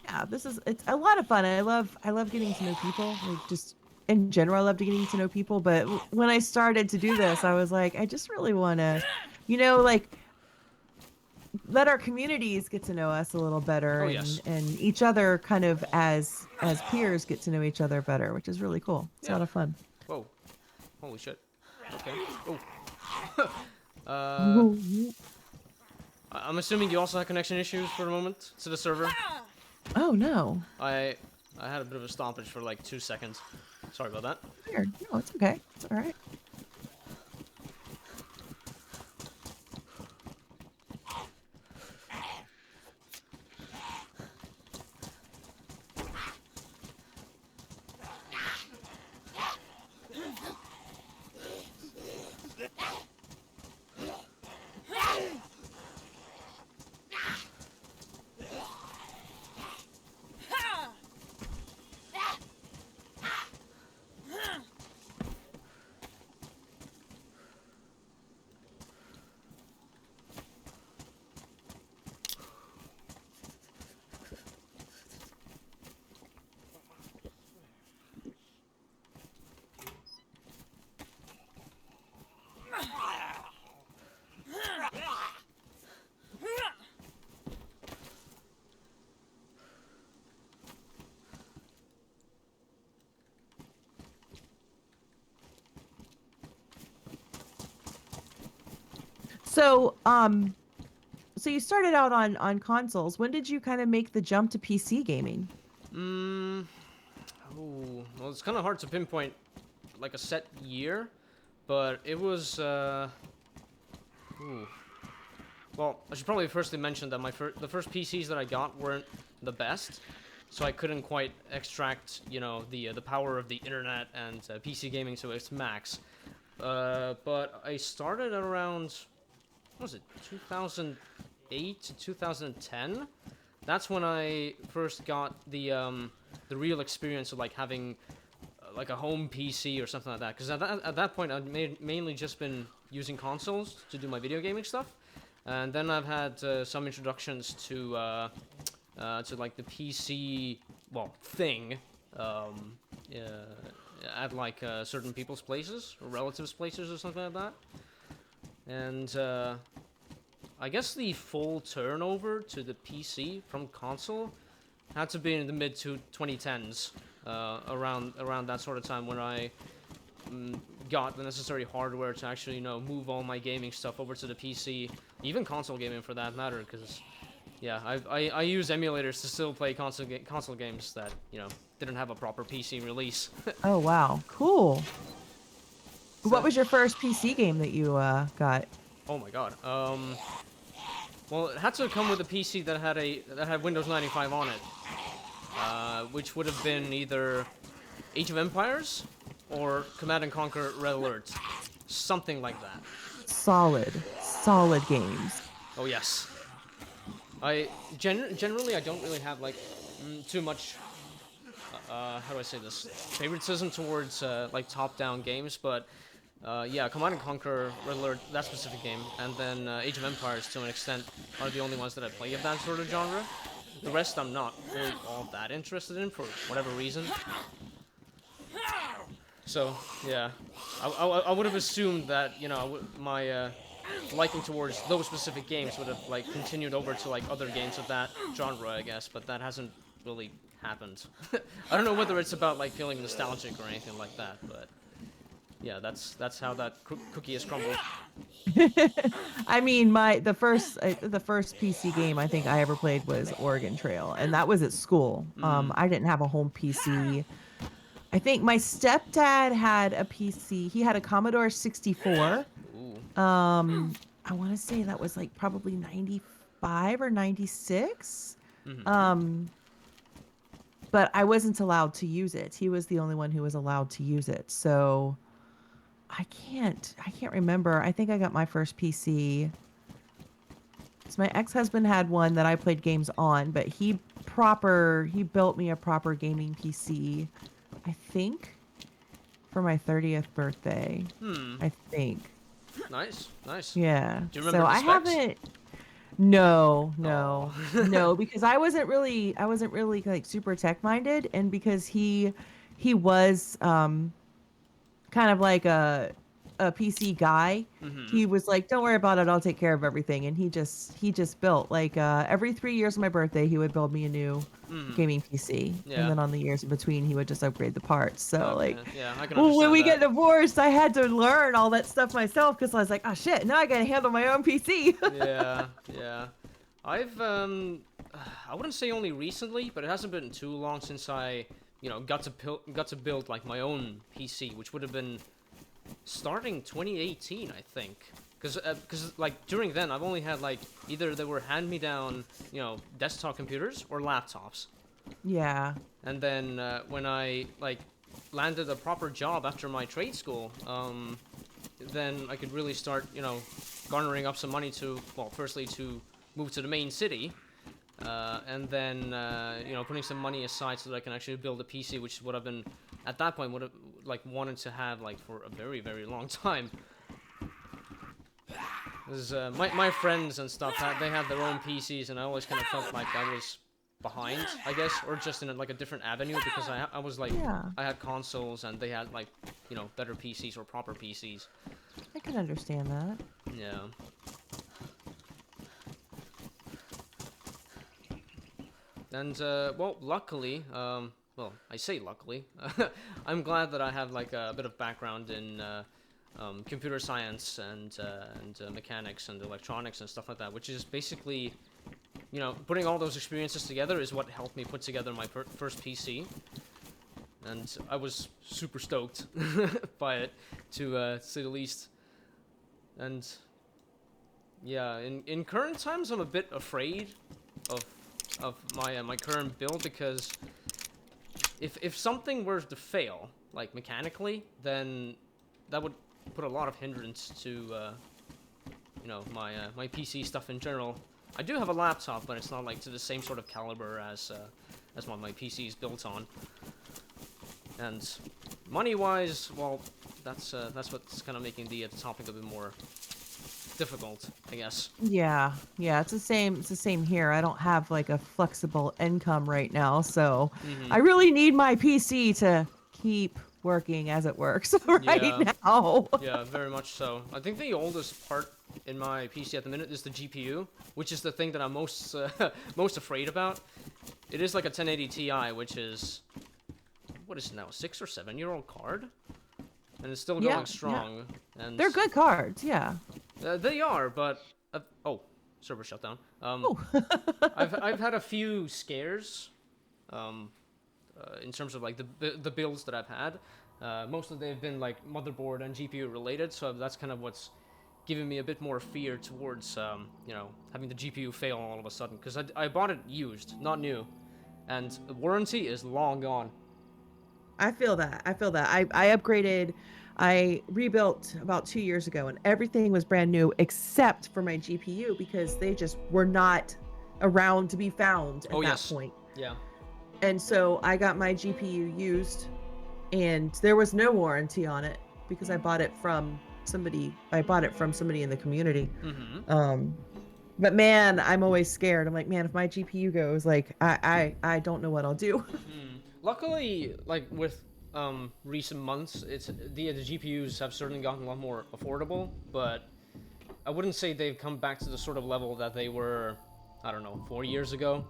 Yeah, it's a lot of fun. I love getting to know people. Like just in general, I love getting to know people. But when I started to do this, I was like, I just really want to, like let our communities get to know us a little better, Oh yes, and each other kind of as peers get to know each other better, which is really cool. It's a yeah. lot of fun. Whoa, holy shit. Okay. Oh. uh, I'm assuming you also had connection issues for the moment to the server. Oh no. I I had a bit of a stoppage for like 2 seconds. Sorry about that. Weird. No, it's okay. It's all right. So, so you started out on consoles. When did you kind of make the jump to PC gaming? Mm, oh, well, it's kind of hard to pinpoint like a set year, but it was ooh. Well, I should probably firstly mention that the first PCs that I got weren't the best, so I couldn't quite extract, you know, the power of the internet and PC gaming to its max. But I started at around, what was it, 2008 to 2010? That's when I first got the real experience of like having like a home PC or something like that. Because at that point, I'd mainly just been using consoles to do my video gaming stuff, and then I've had some introductions to like the PC thing at like certain people's places or relatives' places or something like that, and I guess the full turnover to the PC from console had to be in the mid to 2010s, around that sort of time when I got the necessary hardware to actually, move all my gaming stuff over to the PC, even console gaming for that matter. Because, yeah, I use emulators to still play console games that didn't have a proper PC release. Oh, wow. Cool. What So, was your first PC game that you got? oh my god. Well, it had to come with a PC that had Windows 95 on it, which would have been either Age of Empires or Command and Conquer Red Alert, something like that. Solid games. Oh yes. I generally I don't really have like too much. How do I say this? Favoritism towards like top-down games, but yeah, Command and Conquer, Red Alert, that specific game, and then Age of Empires to an extent are the only ones that I play of that sort of genre. The rest I'm not really all that interested in for whatever reason. So yeah, I would have assumed that my liking towards those specific games would have like continued over to like other games of that genre, I guess, but that hasn't really happened. I don't know whether it's about like feeling nostalgic or anything like that, but yeah, that's how that cookie is crumbled. I mean, the first PC game I think I ever played was Oregon Trail, and that was at school. I didn't have a home PC. I think my stepdad had a PC. He had a Commodore 64. Ooh. I want to say that was like probably 95 or 96. Mm-hmm. But I wasn't allowed to use it. He was the only one who was allowed to use it. So I can't remember. I think I got my first PC. So my ex-husband had one that I played games on, but he built me a proper gaming PC, I think, for my 30th birthday. I think. Nice. Yeah. Do you remember So the I specs? haven't. No, Oh. no, because I wasn't really like super tech minded, and because he was kind of like a PC guy. Mm-hmm. He was like, "Don't worry about it. I'll take care of everything." And he just built like every 3 years of my birthday, he would build me a new Mm. gaming PC, and Yeah. then on the years in between, he would just upgrade the parts. So like, Okay. Yeah, I can well, when understand we that. get divorced, I had to learn all that stuff myself because I was like, "Oh shit, now I gotta handle my own PC." Yeah. I've I wouldn't say only recently, but it hasn't been too long since I, got to build like my own PC, which would have been starting 2018, I think. Because like during then I've only had like either they were hand-me-down, desktop computers or laptops. Yeah. And then when I like landed a proper job after my trade school, then I could really start, garnering up some money to, well, firstly to move to the main city, and then putting some money aside so that I can actually build a PC, which is what I've been at that point would have like wanted to have like for a very very long time. Because my friends and stuff they had their own PCs, and I always kind of felt like I was behind, I guess, or just in like a different avenue because I was like Yeah. I had consoles and they had like better PCs or proper PCs. I can understand that. Yeah. And well, luckily, well, I say luckily, I'm glad that I have like a bit of background in computer science and mechanics and electronics and stuff like that, which is basically, putting all those experiences together is what helped me put together my first PC. And I was super stoked by it, to say the least. And yeah, in current times, I'm a bit afraid of my current build, because if something were to fail, like mechanically, then that would put a lot of hindrance to my PC stuff in general. I do have a laptop, but it's not like to the same sort of caliber as what my PC is built on. And Money-wise, well, that's what's kind of making the topic a bit more difficult, I guess. Yeah, yeah, it's the same. It's the same here. I don't have like a flexible income right now, so Mm-hmm. I really need my PC to keep working as it works right Yeah, now. yeah, very much so. I think the oldest part in my PC at the minute is the GPU, which is the thing that I'm most most afraid about. It is like a 1080 Ti, which is what is it now, a 6 or 7 year old card, and it's still Yeah, going yeah, strong. And they're good cards. Yeah. they are, but oh, server shutdown. Oh, I've had a few scares, um, in terms of like the builds that I've had. Mostly they've been like motherboard and GPU related, so that's kind of what's giving me a bit more fear towards having the GPU fail all of a sudden, because I bought it used, not new, and the warranty is long gone. I feel that. I feel that. I upgraded. I rebuilt about 2 years ago, and everything was brand new except for my GPU because they just were not around to be found Oh at that yes, point. yeah. And so I got my GPU used, and there was no warranty on it because I bought it from somebody. I bought it from somebody in the community. Mm-hmm. Um, but man, I'm always scared. I'm like, man, if my GPU goes, like, I don't know what I'll do. Luckily, like with recent months, it's the GPUs have certainly gotten a lot more affordable, but I wouldn't say they've come back to the sort of level that they were, I don't know, 4 years ago.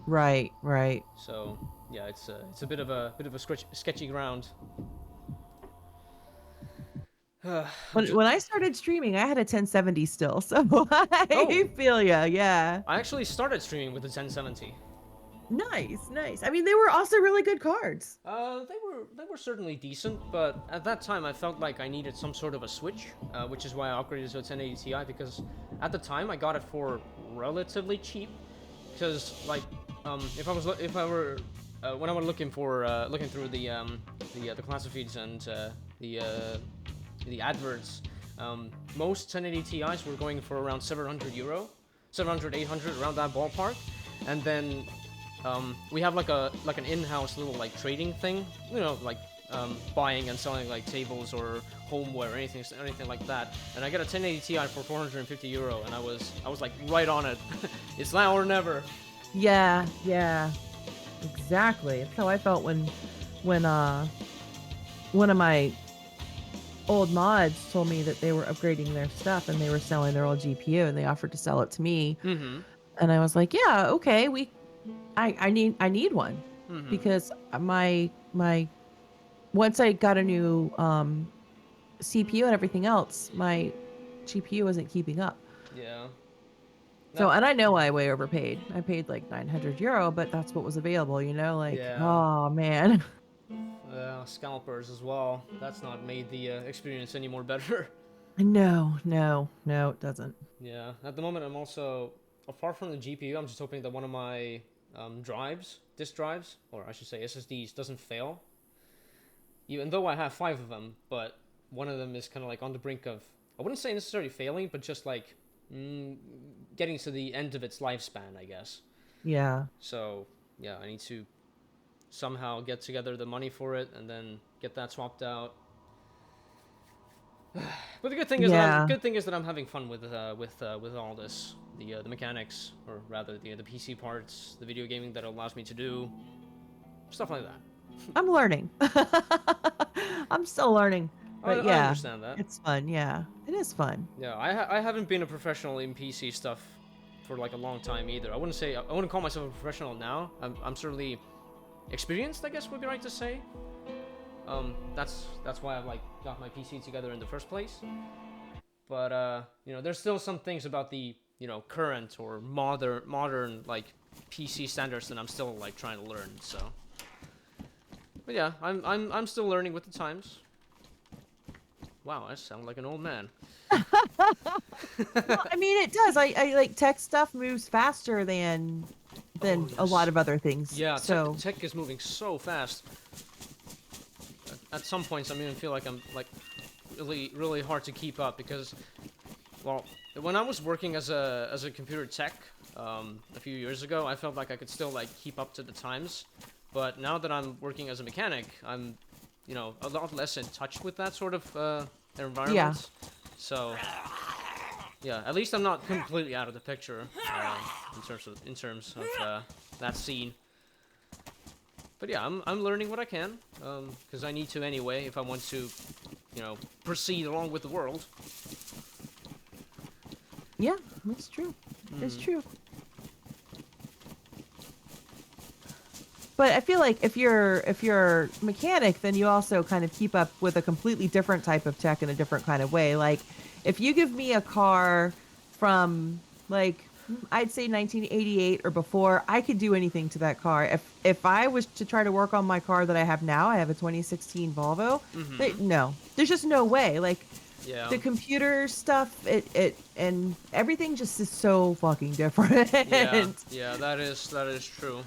Right, right. So yeah, it's a bit of a sketchy ground. I'm just When I started streaming, I had a 1070 still, so oh, I feel ya. Yeah. I actually started streaming with the 1070. Nice, nice. I mean, they were also really good cards. They were certainly decent, but at that time I felt like I needed some sort of a switch, which is why I upgraded to a 1080 Ti, because at the time I got it for relatively cheap. Because like, if I were when I was looking through the classic feeds and the uh, the adverts, most 1080 Ti's were going for around 700 euro, 700, 800, around that ballpark, and then we have like an in-house little like trading thing, like buying and selling like tables or homeware or anything like that. And I got a 1080 Ti for 450 euro, and I was like right on it. It's now or never. Yeah, yeah. Exactly. That's how I felt when one of my old mods told me that they were upgrading their stuff and they were selling their old GPU and they offered to sell it to me. Mm-hmm. And I was like, "Yeah, okay. I need one." Mm-hmm. Because my once I got a new CPU and everything else, my GPU wasn't keeping up. Yeah. So, That. and I know I way overpaid. I paid like 900 euro, but that's what was available, like, Yeah. oh man. Scalpers as well. That's not made the experience any more better. No, no, no, it doesn't. Yeah. At the moment, I'm also, apart from the GPU, I'm just hoping that one of my disk drives, or I should say SSDs, doesn't fail. Even though I have 5 of them, but one of them is kind of like on the brink of, I wouldn't say necessarily failing, but just like getting to the end of its lifespan, I guess. Yeah. So yeah, I need to somehow get together the money for it and then get that swapped out. But the Yeah. good thing is that I'm having fun with all this, the mechanics, or rather the PC parts, the video gaming that it allows me to do, stuff like that. I'm learning. I'm still learning. But I yeah, understand that. it's fun. Yeah. It is fun. Yeah, I haven't been a professional in PC stuff for like a long time either. I wouldn't call myself a professional now. I'm certainly experienced, I guess would be right to say. That's why I've like got my PC together in the first place. But there's still some things about the current or modern like PC standards that I'm still like trying to learn. So, but yeah, I'm still learning with the times. Wow, I sound like an old man. Well, I mean, it does. I like tech stuff moves faster than Oh a lot yes. of other things. Yeah, So, tech is moving so fast. At some points, I even feel like I'm like really hard to keep up because, well, when I was working as a computer tech a few years ago, I felt like I could still like keep up to the times. But now that I'm working as a mechanic, I'm you know, a lot less in touch with that sort of their Yeah. environments. So yeah, at least I'm not completely out of the picture in terms of that scene. But yeah, I'm learning what I can because I need to anyway if I want to, you know, proceed along with the world. Yeah, that's true. It's true. But I feel like if you're mechanic, then you also kind of keep up with a completely different type of tech in a different kind of way. Like if you give me a car from like I'd say 1988 or before, I could do anything to that car. If I was to try to work on my car that I have now, I have a 2016 Volvo. No, there's just no way. Like Yeah. the computer stuff, it and everything just is so fucking different. Yeah, yeah, that is true.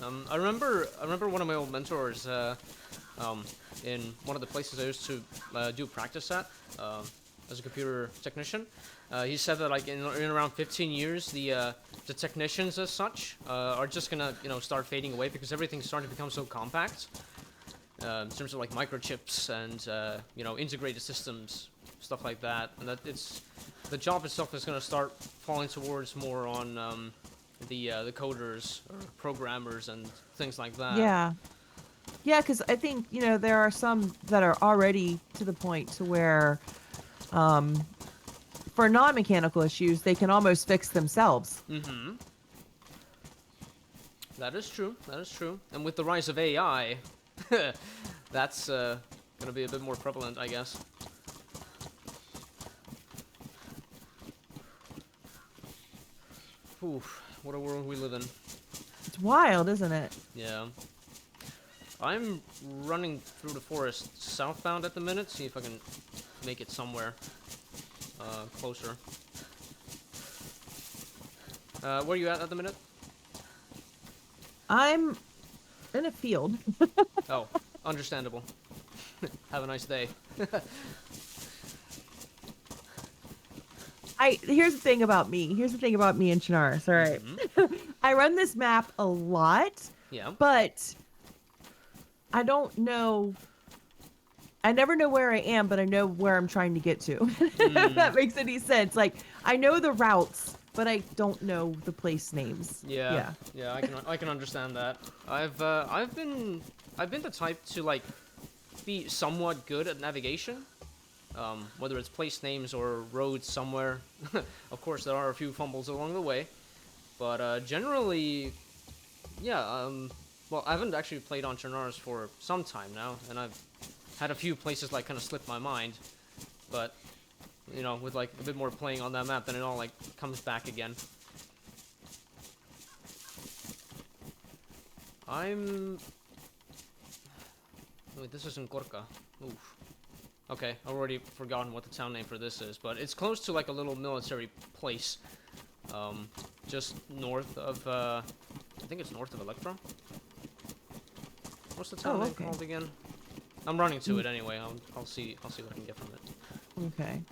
I remember one of my old mentors um, in one of the places I used to do practice at as a computer technician. He said that like in around 15 years, the technicians as such are just gonna start fading away because everything's starting to become so compact in terms of like microchips and integrated systems, stuff like that, and that the job itself is gonna start falling towards more on the coders or programmers and things like that. Yeah. Yeah, because I think, there are some that are already to the point to where um, for non-mechanical issues, they can almost fix themselves. Mm-hmm. That is true. That is true. And with the rise of AI, that's gonna be a bit more prevalent, I guess. Oof, what a world we live in. It's wild, isn't it? Yeah. I'm running through the forest southbound at the minute, see if I can make it somewhere closer. Where are you at the minute? I'm in a field. Oh, understandable. Have a nice day. Here's the thing about me. Here's the thing about me and Chinaris. All right. I run this map a lot, Yeah. but I don't know. I never know where I am, but I know where I'm trying to get to. If that makes any sense. Like I know the routes, but I don't know the place names. Yeah. Yeah, I can understand that. I've been the type to like be somewhat good at navigation. Whether it's place names or roads somewhere. Of course, there are a few fumbles along the way, but generally, yeah. Well, I haven't actually played on Chernarus for some time now, and I've had a few places like kind of slip my mind, but with like a bit more playing on that map, then it all like comes back again. Wait, this isn't Gorka. Oof. Okay, I've already forgotten what the town name for this is, but it's close to like a little military place. Just north of, I think it's north of Electra. What's the town name called again? I'm running to it anyway. I'll see what I can get from it. Okay.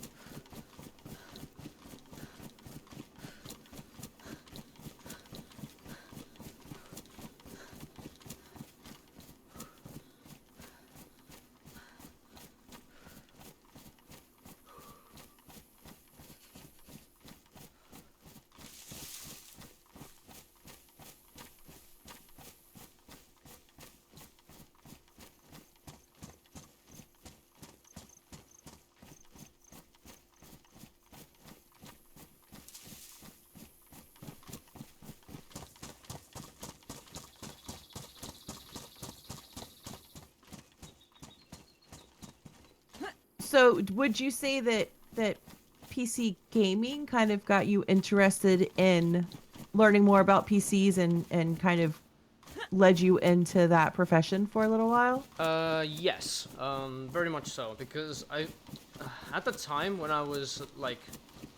So, would you say that PC gaming kind of got you interested in learning more about PCs and kind of led you into that profession for a little while? Yes, very much so, because at the time when I was like,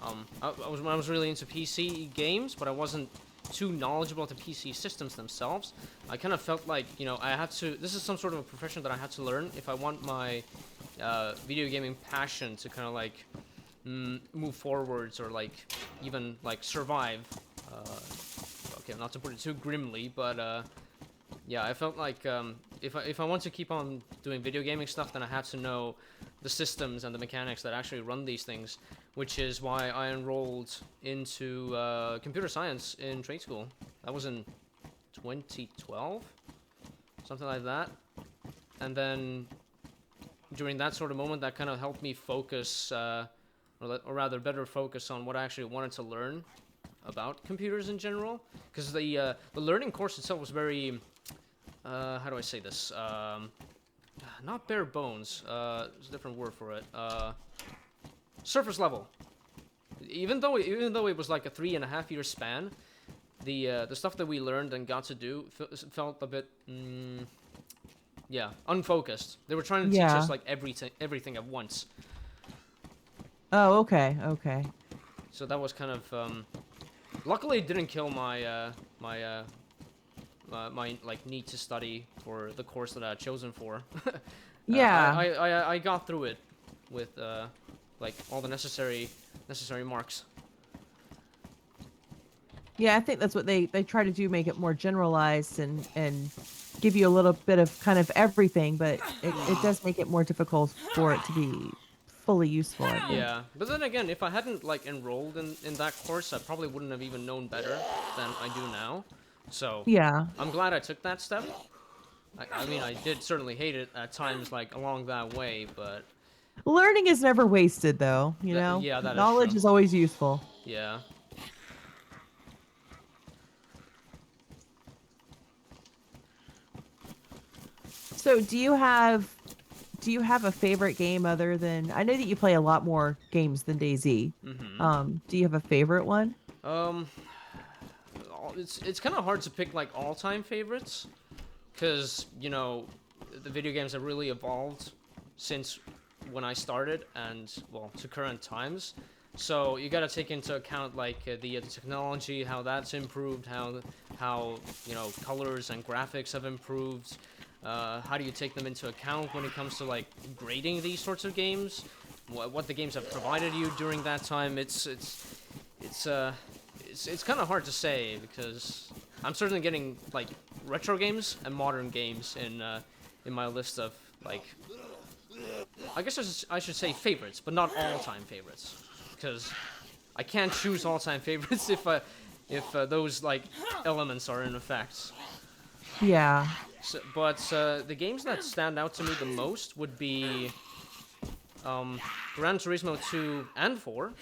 when I was really into PC games, but I wasn't too knowledgeable about the PC systems themselves, I kind of felt like, this is some sort of a profession that I had to learn if I want my video gaming passion to kind of like move forwards or like even like survive. Okay, not to put it too grimly, but Yeah, I felt like if I want to keep on doing video gaming stuff, then I have to know the systems and the mechanics that actually run these things, which is why I enrolled into computer science in trade school. That was in 2012, something like that. And then during that sort of moment, that kind of helped me focus, or rather, better focus on what I actually wanted to learn about computers in general. Because the learning course itself was very, how do I say this? Not bare bones. There's a different word for it. Surface level. Even though it was like a 3.5 year span, the stuff that we learned and got to do felt a bit. Yeah, unfocused. They were trying to teach Yeah. us like everything at once. Oh, okay, okay. So that was kind of luckily it didn't kill my like need to study for the course that I had chosen for. Yeah. I got through it with like all the necessary marks. Yeah, I think that's what they try to do, make it more generalized and give you a little bit of kind of everything, but it does make it more difficult for it to be fully useful, I think. Yeah, but then again, if I hadn't like enrolled in that course, I probably wouldn't have even known better than I do now. So Yeah. I'm glad I took that step. I mean, I did certainly hate it at times, like along that way, but Learning is never wasted though, you know? yeah, that is Knowledge true. is always useful. Yeah. So, do you have a favorite game other than I know that you play a lot more games than DayZ. Mm-hmm. Do you have a favorite one? Um, it's kind of hard to pick like all-time favorites, because the video games have really evolved since when I started and well to current times. So you got to take into account like the technology, how that's improved, how colors and graphics have improved. How do you take them into account when it comes to like grading these sorts of games? What the games have provided you during that time? It's kind of hard to say because I'm certainly getting like retro games and modern games in my list of like I guess I should say favorites, but not all-time favorites, because I can't choose all-time favorites if those like elements are in effect. Yeah. So, but the games that stand out to me the most would be Gran Turismo 2 and 4, Ooh,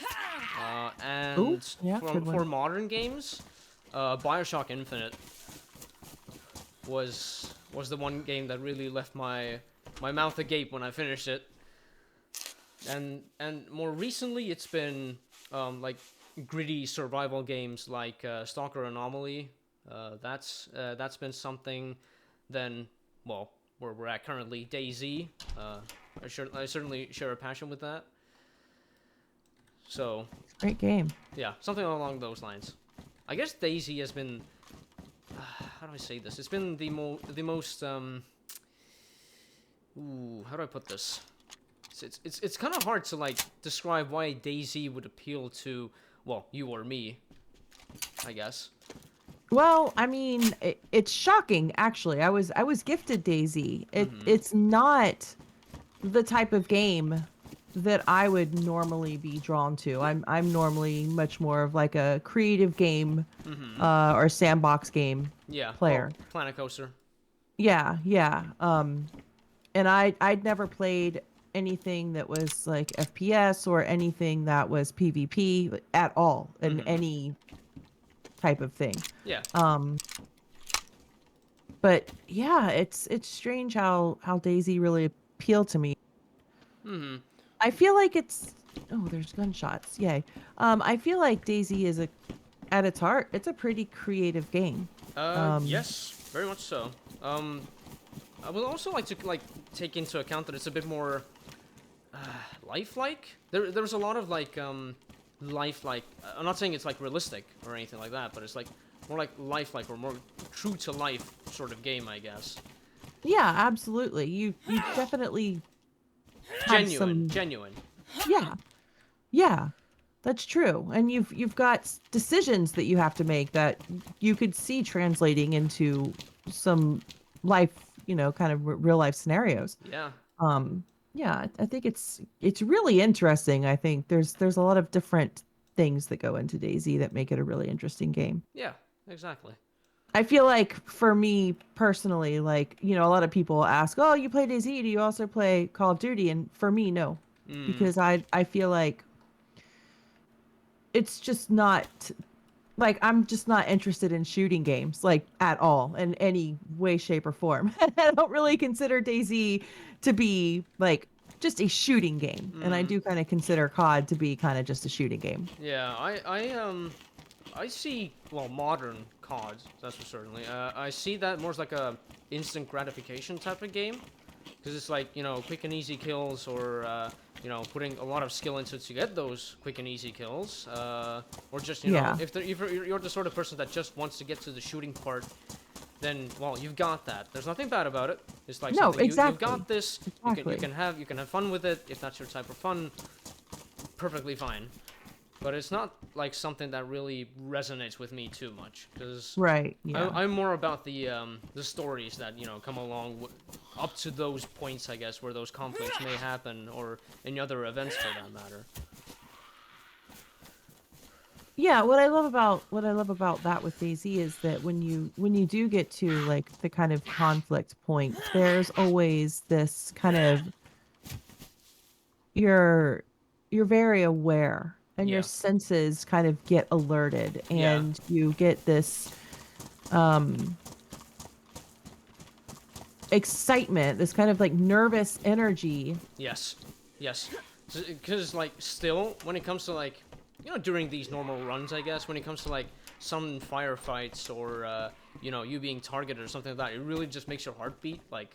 and yeah, good for one. modern games, Bioshock Infinite was the one game that really left my mouth agape when I finished it. And more recently, it's been like gritty survival games like Stalker Anomaly. That's been something. Then, well, where we're at currently, DayZ. I certainly share a passion with that. So Great game. yeah, something along those lines. I guess DayZ has been. How do I say this? It's been the most Ooh, how do I put this? It's kind of hard to like describe why DayZ would appeal to, well, you or me, I guess. Well, I mean, it's shocking actually. I was gifted Daisy. Mm-hmm. It's not the type of game that I would normally be drawn to. I'm normally much more of like a creative game Mm-hmm. or sandbox game Yeah. Well, player. Planet Coaster. Yeah, yeah. And I'd never played anything that was like FPS or anything that was PvP at all in Mm-hmm. any type of thing. Yeah. Um, but yeah, it's strange how Daisy really appealed to me. Mm-hmm. I feel like it's oh, there's gunshots. Yay. I feel like Daisy is a at its heart, it's a pretty creative game. Um, Yes, very much so. I would also like to like take into account that it's a bit more uh, lifelike. There's a lot of like lifelike. I'm not saying it's like realistic or anything like that, but it's like more like lifelike or more true to life sort of game, I guess. yeah, absolutely. You definitely have Genuine, some genuine. yeah. Yeah. That's true. And you've got decisions that you have to make that you could see translating into some life, kind of real life scenarios. Yeah. Um, yeah, I think it's really interesting. I think there's a lot of different things that go into DayZ that make it a really interesting game. Yeah. Exactly. I feel like for me personally, like, a lot of people ask, "Oh, you play DayZ, do you also play Call of Duty?" And for me, no. Mm. Because I feel like it's just not like I'm just not interested in shooting games like at all in any way, shape, or form. I don't really consider DayZ to be like just a shooting game, and I Mm. do kind of consider COD to be kind of just a shooting game. Yeah. I see, well, modern CODs, that's for certainly. I see that more as like a instant gratification type of game, because it's like, quick and easy kills, or putting a lot of skill into it to get those quick and easy kills, or just, Yeah. if you're the sort of person that just wants to get to the shooting part, then, well, you've got that. There's nothing bad about it. It's like No, something you've exactly. got this. Exactly. You can have fun with it if that's your type of fun. Perfectly fine. But it's not like something that really resonates with me too much, because Right. Yeah. I'm more about the stories that come along up to those points, I guess, where those conflicts may happen, or any other events for that matter. Yeah, what I love about that with DayZ is that when you do get to like the kind of conflict point, there's always this kind of you're you're very aware and your Yeah, senses kind of get alerted yeah, and you get this um excitement, this kind of like nervous energy. yes, yes. Because like still, when it comes to like during these normal runs, I guess when it comes to like some firefights, or you being targeted or something like that, it really just makes your heart beat like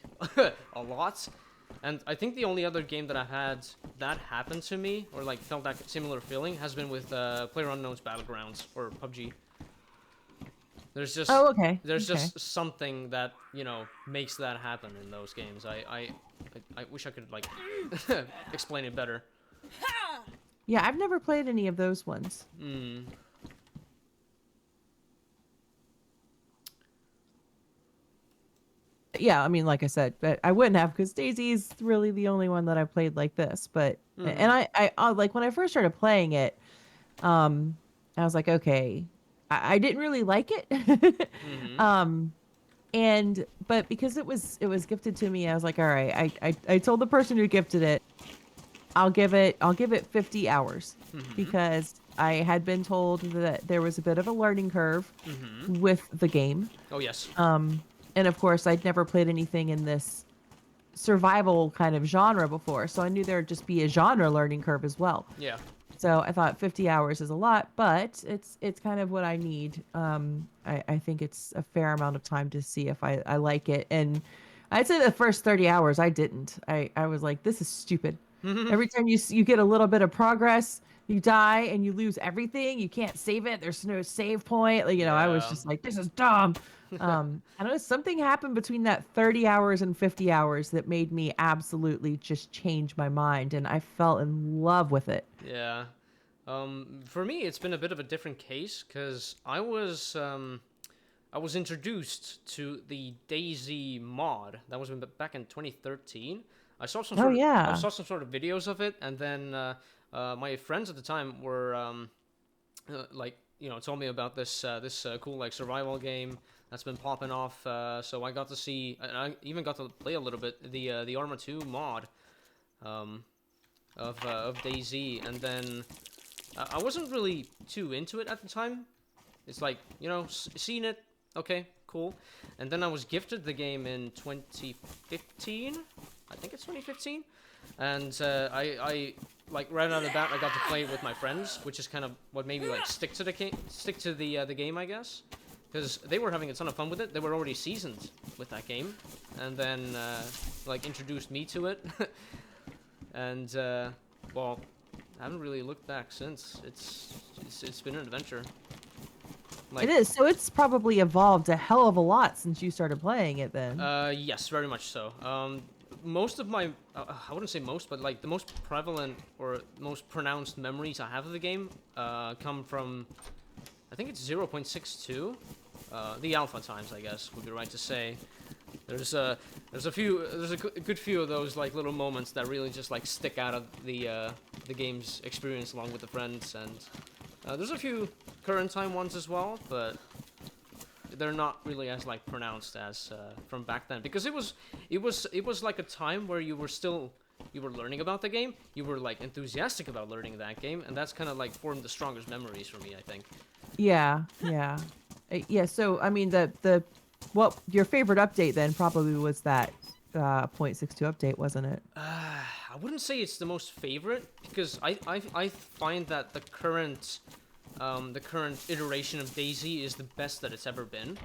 a lot. And I think the only other game that I've had that happen to me, or like felt that similar feeling, has been with PlayerUnknown's Battlegrounds, or PUBG. There's just Oh, okay. there's Okay. just something that makes that happen in those games. I wish I could like explain it better. Yeah, I've never played any of those ones. Hmm. Yeah, I mean, like I said, but I wouldn't have because Daisy's really the only one that I played like this. But Hmm. and I like when I first started playing it, um, I was like, okay, I didn't really like it. Hmm. um, and but because it was gifted to me, I was like, all right, I told the person who gifted it, I'll give it 50 hours Hmm. because I had been told that there was a bit of a learning curve Hmm. with the game. Oh yes. Um, and of course, I'd never played anything in this survival kind of genre before, so I knew there'd just be a genre learning curve as well. Yeah. So I thought 50 hours is a lot, but it's kind of what I need. I think it's a fair amount of time to see if I like it. And I'd say the first 30 hours I didn't. I was like, this is stupid. Every time you get a little bit of progress, you die and you lose everything. You can't save it. There's no save point. Like, I was Yeah. just like, this is dumb. I know something happened between that 30 hours and 50 hours that made me absolutely just change my mind, and I fell in love with it. Yeah. For me, it's been a bit of a different case, because I was introduced to the Daisy mod. That was back in 2013. Oh I yeah. saw some sort of videos of it, and then my friends at the time were like told me about this cool like survival game that's been popping off. So I got to see, and I even got to play a little bit the Arma 2 mod um, of DayZ, and then I wasn't really too into it at the time. It's like, seen it, okay, cool. And then I was gifted the game in 2015. I think it's 2015. And like right out of the bat, I got to play it with my friends, which is kind of what made me like stick to the game, I guess, because they were having a ton of fun with it. They were already seasoned with that game, and then like introduced me to it, and well, I haven't really looked back since. It's been an adventure. It Like, is. So it's probably evolved a hell of a lot since you started playing it then. yes, very much so. Most of my, I wouldn't say most, but like the most prevalent or most pronounced memories I have of the game come from, I think it's 0.62. the alpha times, I guess would be right to say. There's a good few of those like little moments that really just like stick out of the game's experience along with the friends, and there's a few current time ones as well, but they're not really as like pronounced as from back then, because it was like a time where you were learning about the game, you were like enthusiastic about learning that game, and that's kind of like formed the strongest memories for me, I think. Yeah, yeah. Yeah, so I mean well, your favorite update then probably was that .62 update, wasn't it? I wouldn't say it's the most favorite, because I find that the current iteration of Daisy is the best that it's ever been.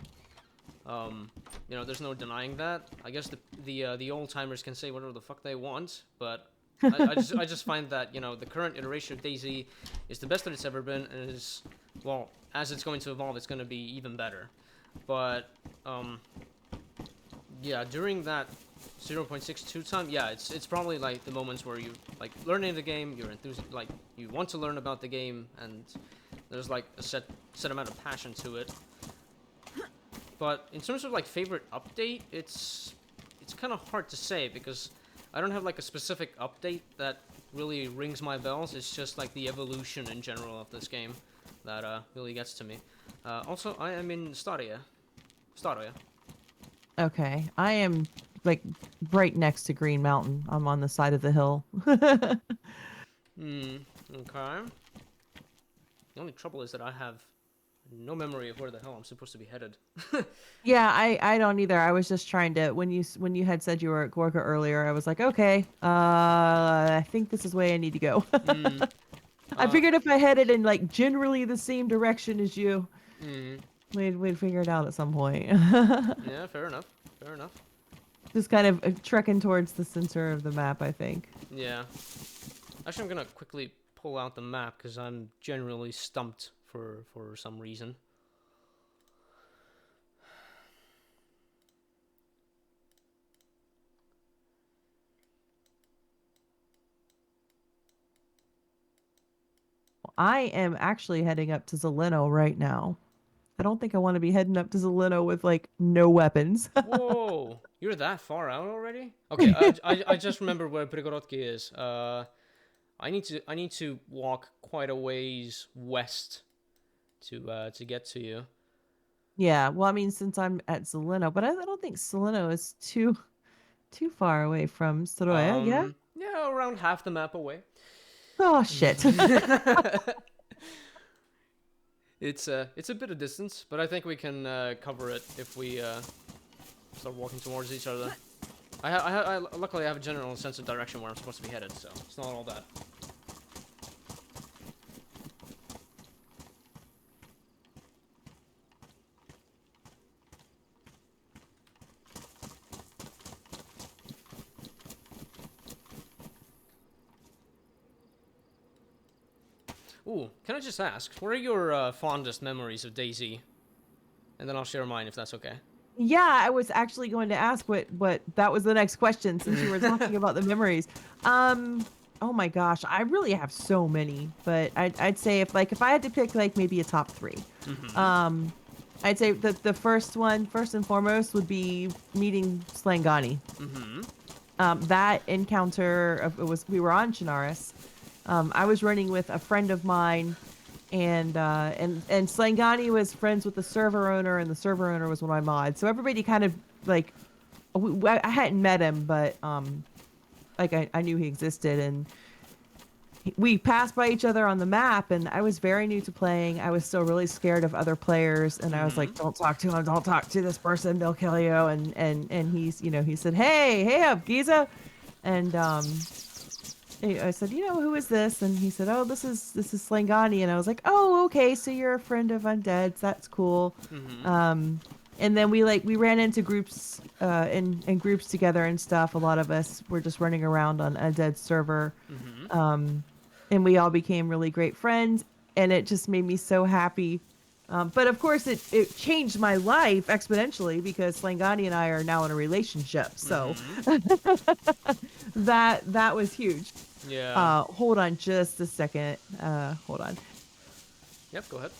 You know, there's no denying that. I guess the old timers can say whatever the fuck they want, but I just find that, you know, the current iteration of Daisy is the best that it's ever been, and is, well, as it's going to evolve, it's going to be even better. But yeah, during that 0.62 time, yeah, it's probably like the moments where you like learning the game, you're enthusiastic, like you want to learn about the game, and there's like a set amount of passion to it. But in terms of like favorite update, it's kind of hard to say, because I don't have like a specific update that really rings my bells. It's just like the evolution in general of this game that really gets to me. Also, I am in Stadia. Okay. I am like right next to Green Mountain. I'm on the side of the hill. Okay. The only trouble is that I have no memory of where the hell I'm supposed to be headed. Yeah, I don't either. I was just trying to, when you had said you were at Gorka earlier, I was like, okay, I think this is the way I need to go. I figured if I headed in like generally the same direction as you, we'd figure it out at some point. Yeah, fair enough. Fair enough. Just kind of trekking towards the center of the map, I think. Yeah. Actually, I'm gonna quickly pull out the map, because I'm generally stumped for some reason. I am actually heading up to Zeleno right now. I don't think I want to be heading up to Zeleno with like no weapons. Whoa, you're that far out already? Okay, I just remembered where Prigorodki is. I need to walk quite a ways west to get to you. Yeah, well, I mean, since I'm at Zeleno, but I don't think Zeleno is too far away from Soroya, yeah? Yeah, around half the map away. Oh, shit. It's a bit of distance, but I think we can cover it if we start walking towards each other. I luckily I have a general sense of direction where I'm supposed to be headed, so it's not all that. Ooh, can I just ask, what are your fondest memories of Daisy? And then I'll share mine if that's okay. Yeah, I was actually going to ask what that was the next question, since you were talking about the memories. Oh my gosh, I really have so many, but I'd say if I had to pick like maybe a top 3. I'd say the first and foremost, would be meeting Slangani. That encounter, we were on Chinaris. I was running with a friend of mine, and Slangani was friends with the server owner, and the server owner was one of my mods. So everybody kind of like, I hadn't met him, but like I knew he existed, and we passed by each other on the map, and I was very new to playing. I was still really scared of other players, and I was like, don't talk to him, don't talk to this person, they'll kill you. And he's, he said, hey up, Giza. And I said, who is this? And he said, oh, this is Slangani. And I was like, oh, okay, so you're a friend of Undead's, that's cool. And then we ran into groups in groups together and stuff. A lot of us were just running around on Undead's server. And we all became really great friends, and it just made me so happy. But of course, it changed my life exponentially, because Slangani and I are now in a relationship. So that was huge. Yeah. Hold on just a second. Hold on. Yep, go ahead.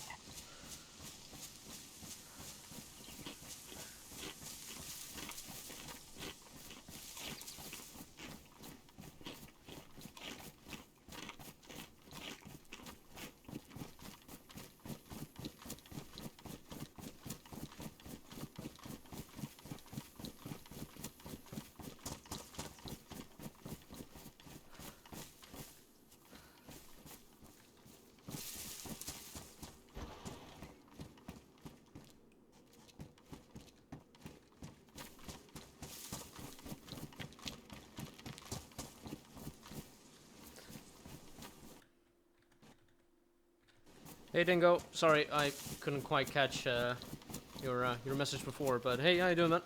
Hey Dingo, sorry I couldn't quite catch your message before, but hey, how you doing, man?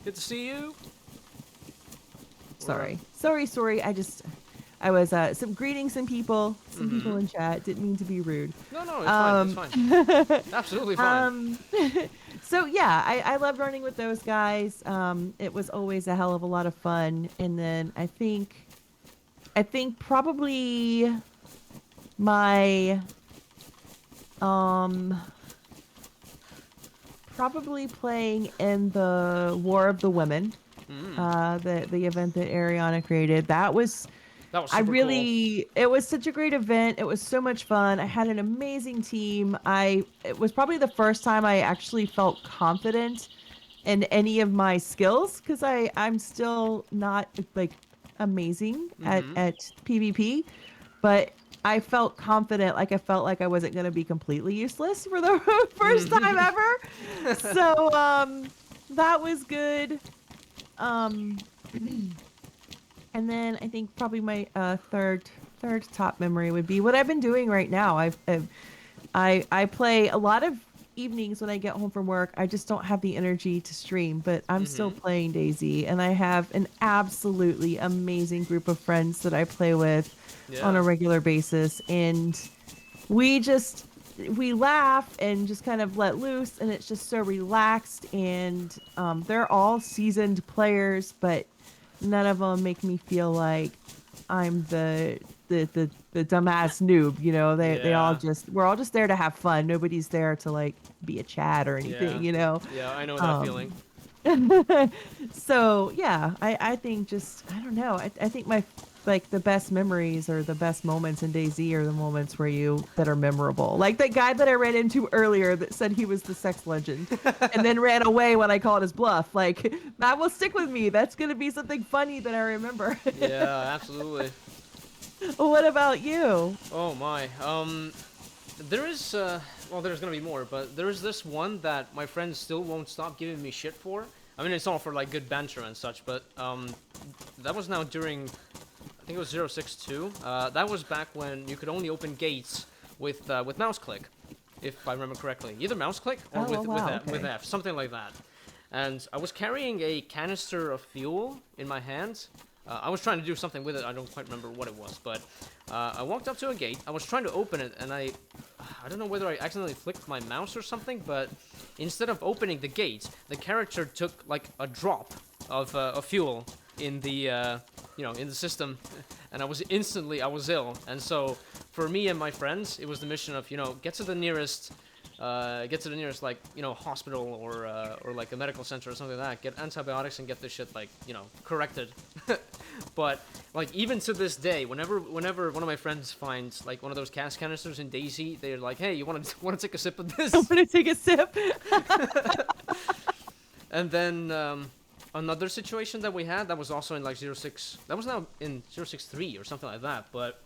Good to see you. We're Sorry. Sorry. I was greeting some people mm-hmm. in chat. Didn't mean to be rude. No, no, it's fine. It's Um fine. Absolutely fine. um so yeah, I loved running with those guys. It was always a hell of a lot of fun. And then I think probably my um probably playing in the War of the Women, Mm, the event that Ariana created. that was super cool. It was such a great event. It was so much fun. I had an amazing team. It was probably the first time I actually felt confident in any of my skills because I'm still not like amazing Mm-hmm. at PvP, but I felt confident. Like I felt like I wasn't going to be completely useless for the first time Mm-hmm. ever. So that was good. Um, and then I think probably my third top memory would be what I've been doing right now. I play a lot of evenings when I get home from work. I just don't have the energy to stream, but I'm still Mm-hmm. playing Daisy, and I have an absolutely amazing group of friends that I play with on Yeah. a regular basis, and we just we laugh and just kind of let loose, and it's just so relaxed. And they're all seasoned players, but none of them make me feel like I'm the dumbass noob. You know, they all Yeah. just we're all just there to have fun. Nobody's there to like be a Chad or Yeah. anything. You know. Yeah. I know that feeling. Um, so yeah, I think just I don't know. I think my like the best memories or the best moments in DayZ are the moments where you that are memorable. Like that guy that I ran into earlier that said he was the sex legend and then ran away when I called his bluff. Like that will stick with me. That's gonna be something funny that I remember. Yeah. Absolutely. What about you? Oh my. There is well, there's gonna be more, but there is this one that my friends still won't stop giving me shit for. I mean, it's all for like good banter and such, but that was now during I think it was 062. That was back when you could only open gates with mouse click, if I remember correctly. Either mouse click or Oh, wow, with okay. F, something like that. And I was carrying a canister of fuel in my hand. I was trying to do something with it. I don't quite remember what it was, but I walked up to a gate. I was trying to open it, and I don't know whether I accidentally flicked my mouse or something, but instead of opening the gate, the character took like a drop of fuel in the in the system, and I was ill. And so for me and my friends, it was the mission of get to the nearest like hospital or like a medical center or something like that. Get antibiotics and get this shit like corrected. But like even to this day, whenever one of my friends finds like one of those gas canisters in Daisy, they're like, "Hey, you want to take a sip of I this?" want to take a sip. And then another situation that we had that was also in like 06. That was now in 063 or something like that. But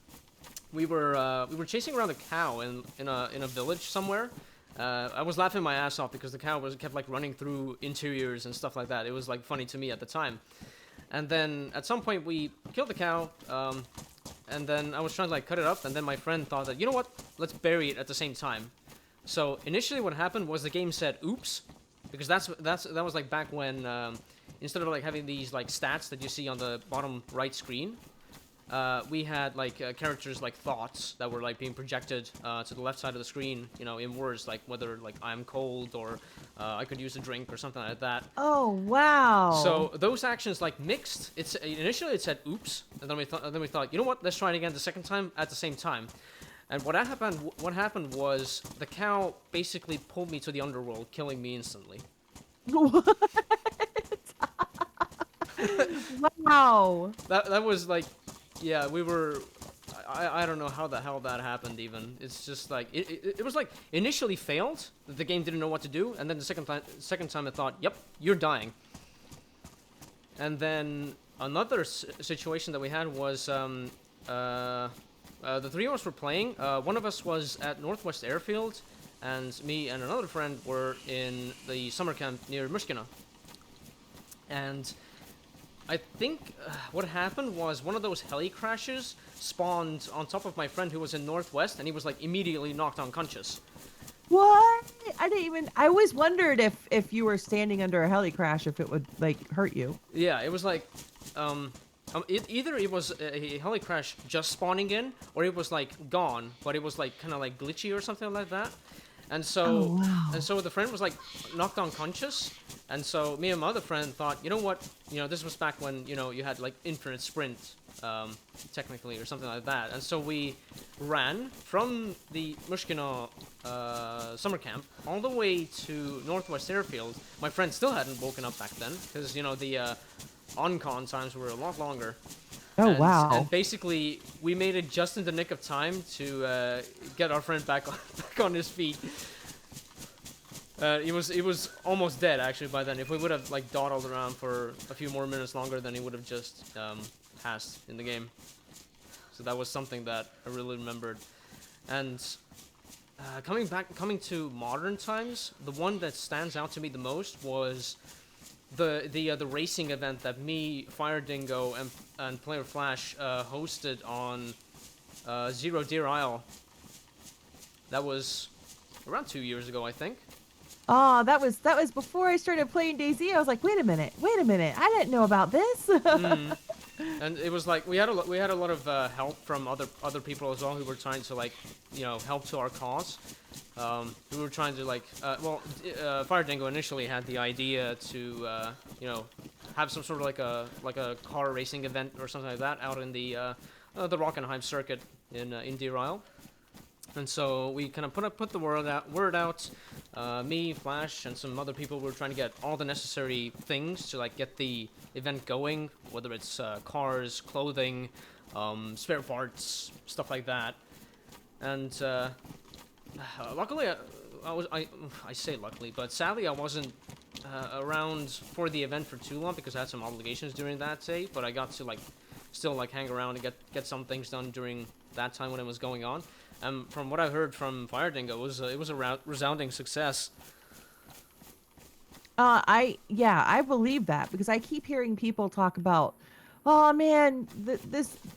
we were chasing around a cow in a village somewhere. I was laughing my ass off because the cow kept like running through interiors and stuff like that. It was like funny to me at the time. And then at some point we killed the cow, and then I was trying to like cut it up, and then my friend thought that, you know what, let's bury it at the same time. So initially what happened was the game said oops, because that was like back when instead of like having these like stats that you see on the bottom right screen, we had like characters like thoughts that were like being projected to the left side of the screen, in words like whether like I'm cold or I could use a drink or something like that. Oh, wow. So those actions like mixed. Initially it said oops, and then we thought, you know what? Let's try it again the second time at the same time. And what happened was the cow basically pulled me to the underworld, killing me instantly. What? Wow. That was like, yeah, we were. I don't know how the hell that happened even. It's just like it was like initially failed. The game didn't know what to do, and then the second time it thought, yep, you're dying. And then another situation that we had was the three of us were playing. One of us was at Northwest Airfield, and me and another friend were in the summer camp near Mushkina. And I think what happened was one of those heli crashes spawned on top of my friend who was in Northwest, and he was like immediately knocked unconscious. What? I didn't even. I always wondered if you were standing under a heli crash, if it would like hurt you. Yeah, it was like, either it was a heli crash just spawning in, or it was like gone, but it was like kind of like glitchy or something like that. And Oh so, wow. and so the friend was like knocked unconscious, and so me and my other friend thought, you know what, this was back when you had like infinite sprint, technically or something like that, and so we ran from the Mushkina summer camp all the way to Northwest Airfield. My friend still hadn't woken up back then because the on-con times were a lot longer. Oh And wow. basically, we made it just in the nick of time to get our friend back on his feet. He was almost dead actually by then. If we would have like dawdled around for a few more minutes longer, then he would have just passed in the game. So that was something that I really remembered. And coming to modern times, the one that stands out to me the most was the racing event that me, Fire Dingo, and Player Flash hosted on Zero Deer Isle. That was around 2 years ago, I think. Oh, that was before I started playing DayZ. I was like, wait a minute, wait a minute. I didn't know about this. And it was like we had a lot of help from other people as well who were trying to like help to our cause. We were trying to like Fire Dingo initially had the idea to have some sort of like a car racing event or something like that out in the Rockenheim circuit in Deer Isle. And so we kind of put the word out. Me, Flash, and some other people were trying to get all the necessary things to like get the event going, whether it's cars, clothing, spare parts, stuff like that. And luckily, I say luckily, but sadly I wasn't around for the event for too long because I had some obligations during that day. But I got to like still like hang around and get some things done during that time when it was going on. And from what I heard from Fire Dingo, it was a resounding success. I believe that because I keep hearing people talk about, oh man,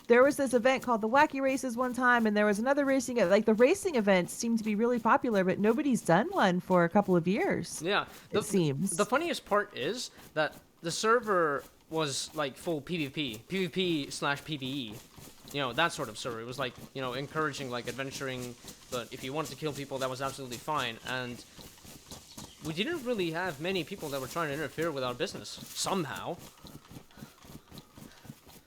there was this event called the Wacky Races one time, and there was another like the racing events seem to be really popular, but nobody's done one for a couple of years. Yeah, It the seems. funniest part is that the server was like full PvP slash PvE. That sort of server. It was like, encouraging like adventuring, but if you wanted to kill people, that was absolutely fine. And we didn't really have many people that were trying to interfere with our business somehow.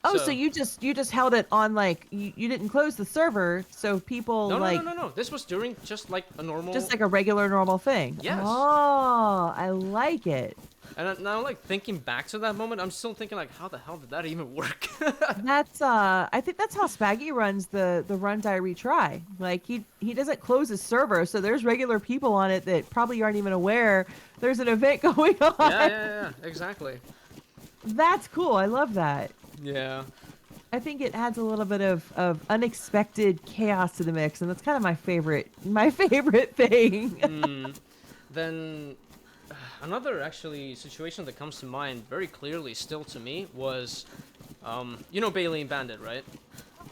Oh, so So you just held it on like you didn't close the server, so people like no. This was during just like a normal. just like a regular normal thing. Yes. Oh, I like it. And now, like thinking back to that moment, I'm still thinking like, how the hell did that even work? That's I think that's how Spaggy runs the run die retry. Like he doesn't close his server, so there's regular people on it that probably aren't even aware there's an event going on. Yeah, exactly. That's cool. I love that. Yeah. I think it adds a little bit of unexpected chaos to the mix, and that's kind of my favorite thing. Then another actually situation that comes to mind very clearly still to me was, Baleen Bandit, right?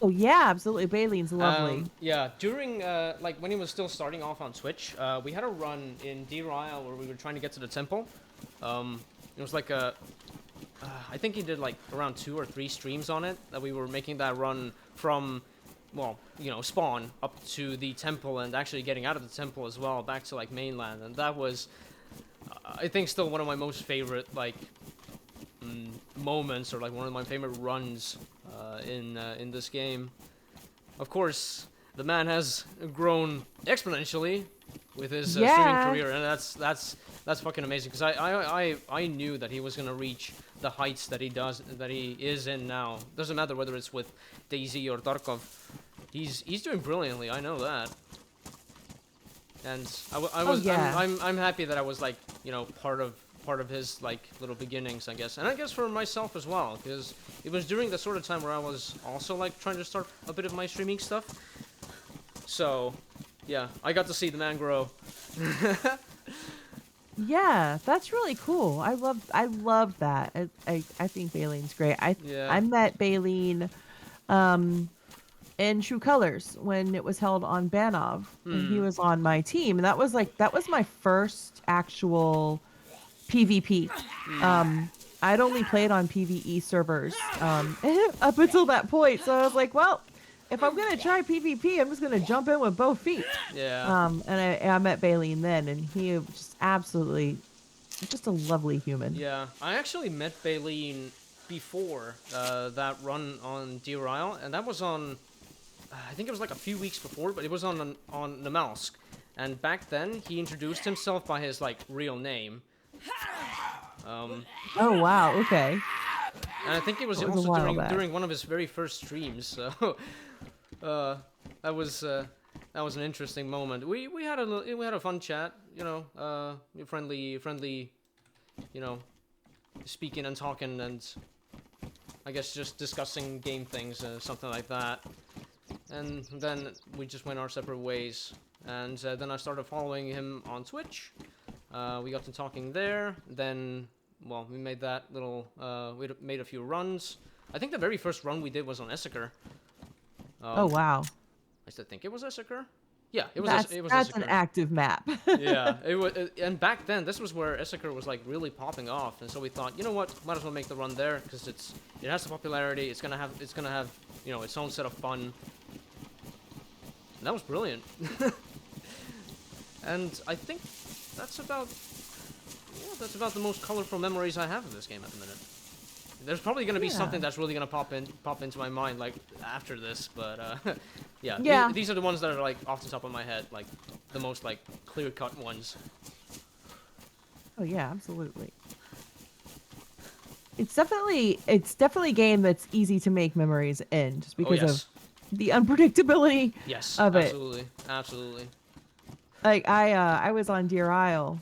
Oh yeah, absolutely. Baleen's lovely. Yeah, during like when he was still starting off on Twitch, we had a run in Deer Isle where we were trying to get to the temple. It was like I think he did like around 2 or 3 streams on it that we were making that run from, well, spawn up to the temple and actually getting out of the temple as well back to like mainland, and that was, I think, still one of my most favorite like moments, or like one of my favorite runs in this game. Of course, the man has grown exponentially with his streaming Yeah. career, and that's fucking amazing. Because I knew that he was gonna reach the heights that he is in now. Doesn't matter whether it's with DayZ or Tarkov. He's doing brilliantly. I know that. And Oh yeah. I'm happy that I was like part of his like little beginnings, I guess, and I guess for myself as well, because it was during the sort of time where I was also like trying to start a bit of my streaming stuff. So yeah, I got to see the man grow. Yeah, that's really cool. I love that. I think Baylene's great. Yeah. I met Baylene um in True Colors when it was held on Banov, and he Hmm. was on my team, and that was my first actual PvP. Um I'd only played on PvE servers up until that point. So I was like, well, if I'm gonna try PvP, I'm just gonna jump in with both feet. Yeah. And I met Baleen then, and he was just absolutely just a lovely human. Yeah. I actually met Baleen before that run on Deer Isle, and that was on. I think it was like a few weeks before, but it was on Namalsk. And back then, he introduced himself by his like real name. Um, Oh wow, okay. and I think it was That was a also while during back. during one of his very first streams. So uh, that was uh, that was an interesting moment. We had a fun chat. Friendly. You know, speaking and talking, and I guess just discussing game things, something like that. And then we just went our separate ways. And then I started following him on Twitch. We got to talking there. Then, well, we made that little. We made a few runs. I think the very first run we did was on Essaker. Oh Um, wow. I still think it was Essaker. Yeah, it was. That's It was that's an Essaker. active map. Yeah, it was. And back then, this was where Essaker was like really popping off, and so we thought, you know what, might as well make the run there because it has the popularity. It's gonna have its own set of fun. And that was brilliant. And I think that's about the most colorful memories I have of this game at the minute. There's probably gonna be Yeah. something that's really gonna pop into my mind like after this, but yeah, Yeah. these are the ones that are like off the top of my head, like the most like clear cut ones. Oh yeah, absolutely. It's definitely a game that's easy to make memories in just Oh because of yes, the unpredictability yes, of it. absolutely, absolutely. Like I was on Deer Isle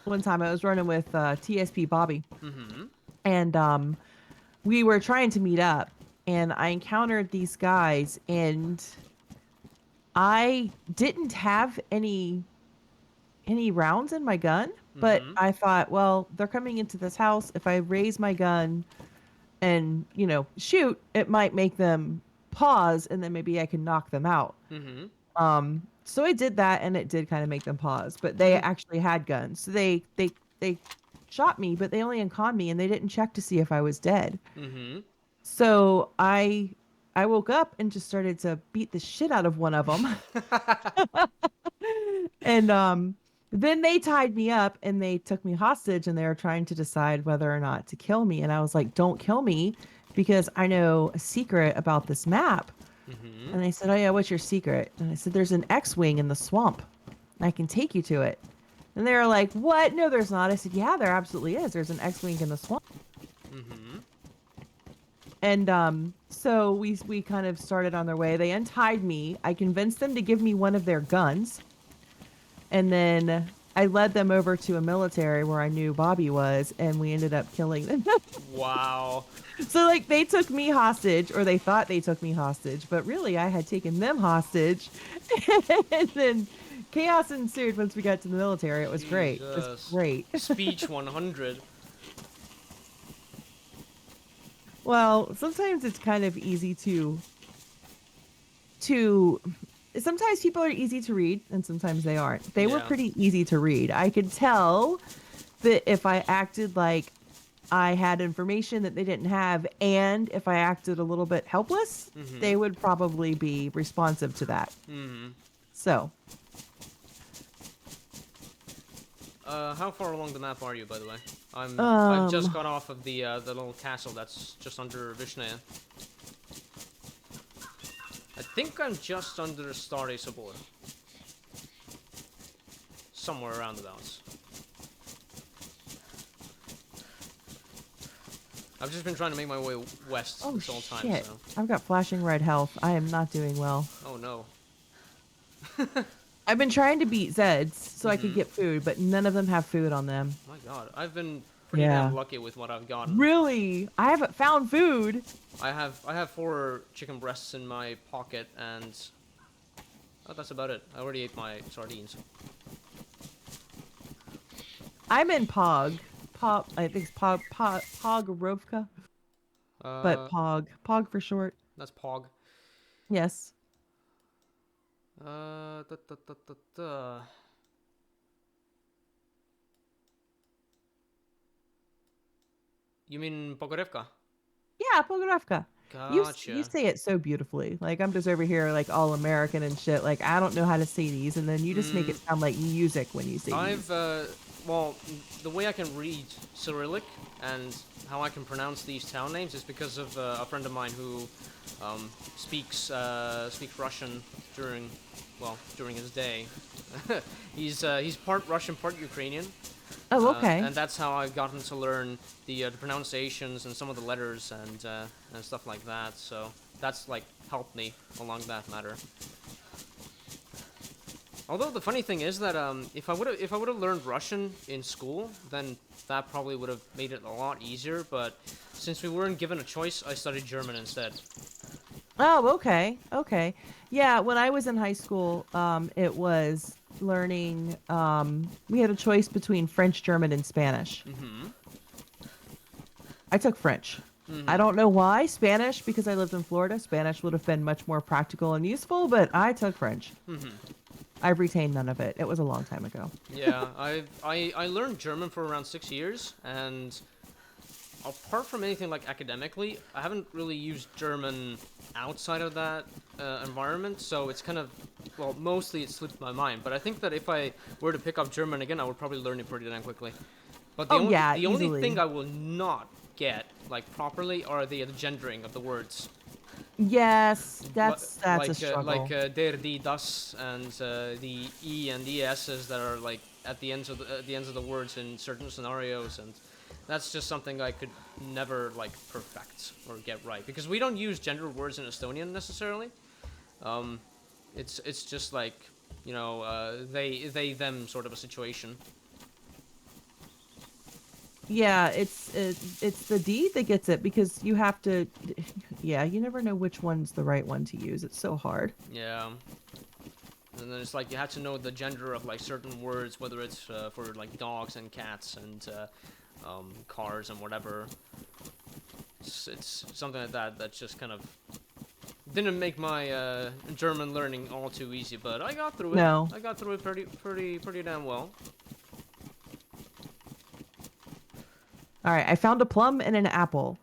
one time. I was running with TSP Bobby, Mm-hmm. and we were trying to meet up, and I encountered these guys, and I didn't have any rounds in my gun, but Mm-hmm. I thought, well, they're coming into this house. If I raise my gun and, shoot, it might make them pause and then maybe I can knock them out. Mm-hmm. So I did that and it did kind of make them pause, but they actually had guns. So they shot me, but they only unconned me and they didn't check to see if I was dead. Mm-hmm. So I woke up and just started to beat the shit out of one of them. And then they tied me up and they took me hostage and they were trying to decide whether or not to kill me. And I was like, don't kill me because I know a secret about this map. Mm-hmm. And they said, oh, yeah, what's your secret? And I said, there's an X-Wing in the swamp. And I can take you to it. And they were like, what? No, there's not. I said, yeah, there absolutely is. There's an X-Wing in the swamp. Mm-hmm. And so we kind of started on their way. They untied me. I convinced them to give me one of their guns. And then I led them over to a military where I knew Bobby was, and we ended up killing them. Wow. So, like, they took me hostage, or they thought they took me hostage, but really I had taken them hostage. And then chaos ensued once we got to the military. It was great. It was Jesus. great. Speech 100. Well, sometimes it's kind of easy to sometimes people are easy to read and sometimes they aren't. They were Yeah. pretty easy to read. I could tell that if I acted like I had information that they didn't have, and if I acted a little bit helpless, Mm-hmm. they would probably be responsive to that. Mm-hmm. So, How far along the map are you, by the way? I've just um, got off of the little castle that's just under Vishnaya. I think I'm just under Stare Sabor. Somewhere around the bounds. I've just been trying to make my way west oh this whole time, shit. so. I've got flashing red health. I am not doing well. Oh no. I've been trying to beat Zeds so I could Mm-hmm. get food, but none of them have food on them. My god, I've been pretty Yeah. damn lucky with what I've gotten. Really? I haven't found food. I have 4 chicken breasts in my pocket, and oh, that's about it. I already ate my sardines. I'm in Pog. Pog. I think it's Pogorovka, but Uh, Pog for short. that's Pog. Yes. Da, da, da, da, da. You mean Pogorevka? Yeah, Pogorovka. You Gotcha. say it so beautifully. Like I'm just over here like all American and shit. Like I don't know how to say these, and then you just make Mm, it sound like music when you say I've these. well, the way I can read Cyrillic and how I can pronounce these town names is because of a friend of mine who speaks Russian during during his day. He's part Russian, part Ukrainian, Oh, okay. and that's how I've gotten to learn the pronunciations and some of the letters and stuff like that. So that's like helped me along that matter. Although the funny thing is that if I would have learned Russian in school, then that probably would have made it a lot easier. But since we weren't given a choice, I studied German instead. Oh, okay. Okay. Yeah, when I was in high school, it was learning we had a choice between French, German, and Spanish. Mm-hmm. I took French. I Mm-hmm. don't know why. Spanish, because I lived in Florida. Spanish would have been much more practical and useful, but I took French. Mm-hmm. I've retained none of it. It was a long time ago. Yeah, I learned German for around 6 years, and apart from anything like academically, I haven't really used German outside of that environment. So it's kind of mostly it slipped my mind. But I think that if I were to pick up German again, I would probably learn it pretty damn quickly. But Oh yeah, the only thing easily. I will not get like properly are the gendering of the words. Yes, Li- that's a struggle. der, die, das, and the e and es's that are like at the ends of the words in certain scenarios, and that's just something I could never like perfect or get right because we don't use gendered words in Estonian necessarily. Um, it's just like they them sort of a situation. Yeah, it's the deed that gets it because you have to yeah, you never know which one's the right one to use. It's so hard. Yeah. And then it's like you have to know the gender of like certain words, whether it's for like dogs and cats and cars and whatever. It's something like that that just kind of didn't make my German learning all too easy, but I got through it. No. I got through it pretty damn well. All right, I found a plum and an apple.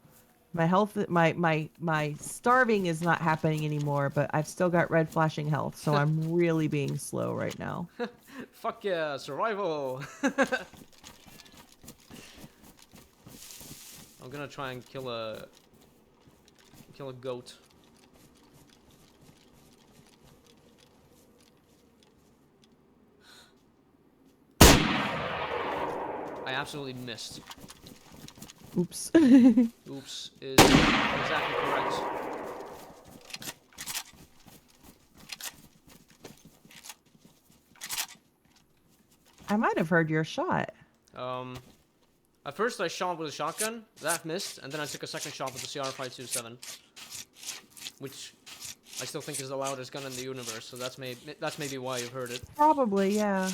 My starving is not happening anymore, but I've still got red flashing health, so I'm really being slow right now. Fuck yeah, survival! I'm gonna try and kill a goat. I absolutely missed. Oops. Oops is exactly correct. I might have heard your shot. Um, at first I shot with a shotgun, that missed, and then I took a second shot with the CR-527, which I still think is the loudest gun in the universe. So that's maybe why you've heard it. Probably, yeah.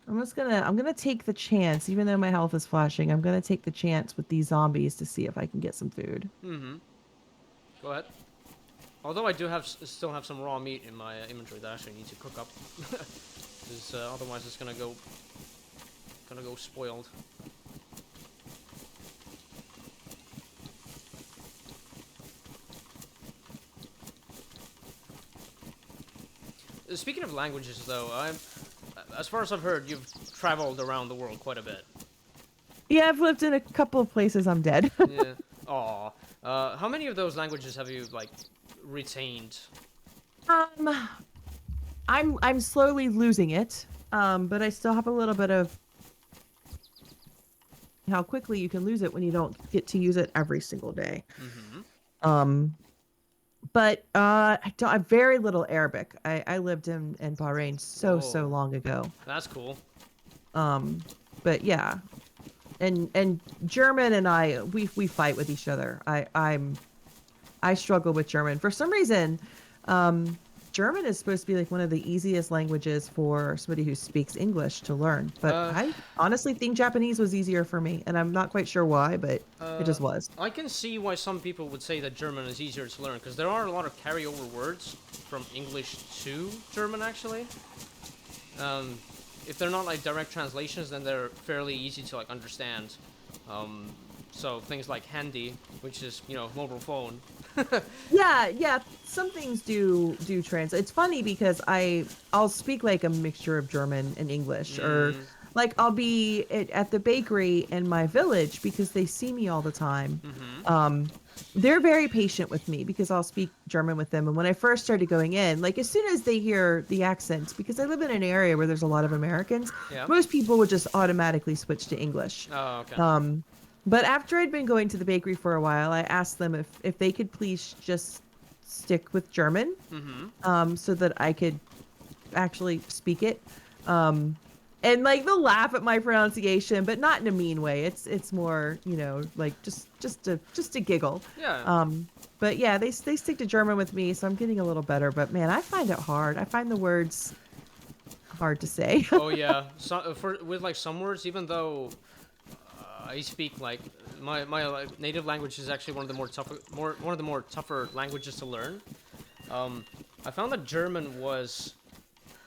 I'm gonna take the chance, even though my health is flashing. I'm gonna take the chance with these zombies to see if I can get some food. Mm-hmm. Go ahead. Although I do still have some raw meat in my inventory that I actually need to cook up, because otherwise it's gonna go spoiled. Speaking of languages, though, as far as I've heard, you've traveled around the world quite a bit. Yeah, I've lived in a couple of places. I'm dead. Yeah. Aw. How many of those languages have you like retained? um, I'm slowly losing it. But I still have a little bit of how quickly you can lose it when you don't get to use it every single day. Mm-hmm. Um, but I have very little Arabic. I lived in Bahrain so Whoa. long ago. That's cool. Um, but yeah, and German and we fight with each other. I struggle with German for some reason. Um, German is supposed to be like one of the easiest languages for somebody who speaks English to learn, but Uh, I honestly think Japanese was easier for me, and I'm not quite sure why, but it uh, just was. I can see why some people would say that German is easier to learn, because there are a lot of carryover words from English to German, actually. Um, if they're not like direct translations, then they're fairly easy to like understand. Um, so things like handy, which is mobile phone. Yeah, yeah, some things do translate. It's funny because I'll speak like a mixture of German and English, or Mm, like I'll be at the bakery in my village because they see me all the time. mm-hmm. Um, they're very patient with me because I'll speak German with them. And when I first started going in, like as soon as they hear the accent, because I live in an area where there's a lot of Americans, Yeah. most people would just automatically switch to English. Oh, okay. Um, but after I'd been going to the bakery for a while, I asked them if they could please just stick with German, Mm-hmm. so that I could actually speak it. Um, and like they'll laugh at my pronunciation, but not in a mean way. It's more, like just to giggle. Yeah. But yeah, they stick to German with me, so I'm getting a little better. But man, I find it hard. I find the words hard to say. Oh yeah. So with like some words, even though I speak like my like, native language is actually one of the more tougher languages to learn. I found that German was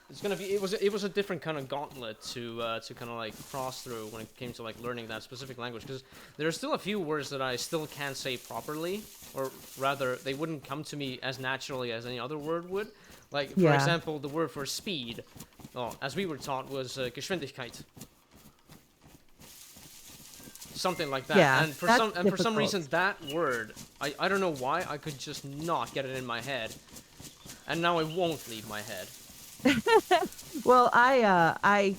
it was a different kind of gauntlet to kind of like cross through when it came to like learning that specific language, because there are still a few words that I still can't say properly, or rather they wouldn't come to me as naturally as any other word would. Like for Yeah. example, the word for speed, as we were taught, was Geschwindigkeit. Something like that. Yeah, And that's for some difficult. reason that word, I don't know why, I could just not get it in my head. And now it won't leave my head. Well, I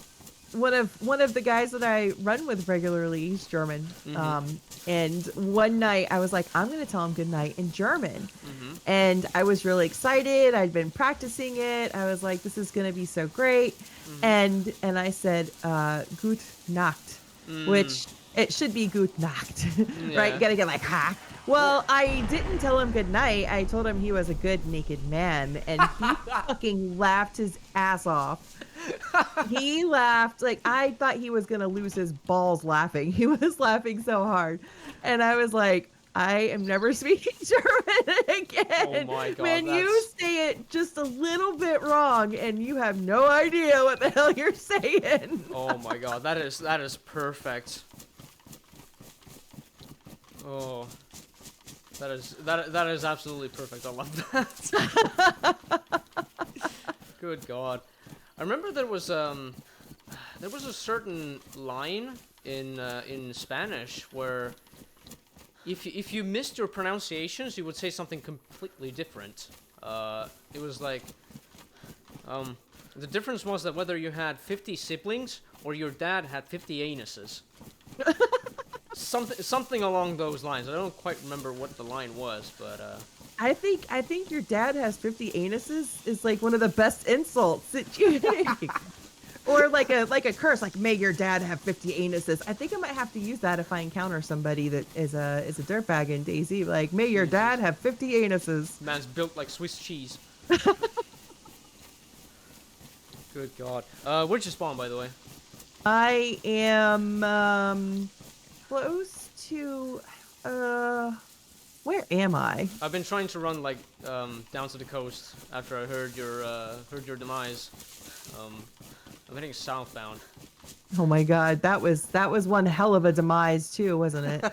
one of the guys that I run with regularly, he's German. Mm-hmm. And one night I was like, I'm gonna tell him good night in German. Mm-hmm. And I was really excited. I'd been practicing it. I was like, this is gonna be so great. Mm-hmm. And I said, Gut Nacht, Mm. which it should be Gut Nacht, right? You Yeah. gotta get like ha. Well, I didn't tell him good night. I told him he was a good naked man, and he fucking laughed his ass off. He laughed like I thought he was gonna lose his balls laughing. He was laughing so hard, and I was like, I am never speaking German Oh again. my god, Man, you that's... say it just a little bit wrong, and you have no idea what the hell you're saying. Oh my god, that is perfect. Oh, that is absolutely perfect. I love that. Good god. I remember there was a certain line in Spanish where if you missed your pronunciations, you would say something completely different. It was like the difference was that whether you had 50 siblings or your dad had 50 anuses. Something along those lines. I don't quite remember what the line was, but I think your dad has 50 anuses is like one of the best insults that you or like a curse, like may your dad have 50 anuses. I think I might have to use that if I encounter somebody that is a dirtbag in DayZ. Like, may your dad Jesus. have 50 anuses. Man's built like Swiss cheese. Good god. Where'd you spawn, by the way? I am close to where am I? I've been trying to run like down to the coast after I heard your demise. I'm heading southbound. Oh my god, that was one hell of a demise too, wasn't it?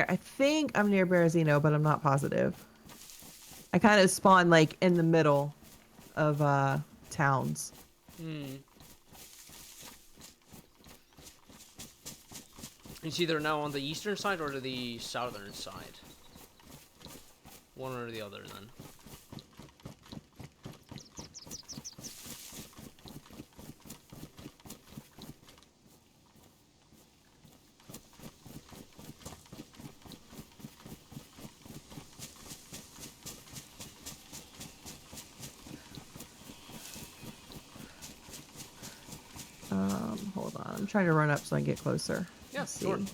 I think I'm near Berezino, but I'm not positive. I kind of spawn like in the middle of towns. Hmm. It's either now on the eastern side or the southern side. One or the other, then. Hold on. I'm trying to run up so I can get closer. Yeah, Let's sure. see.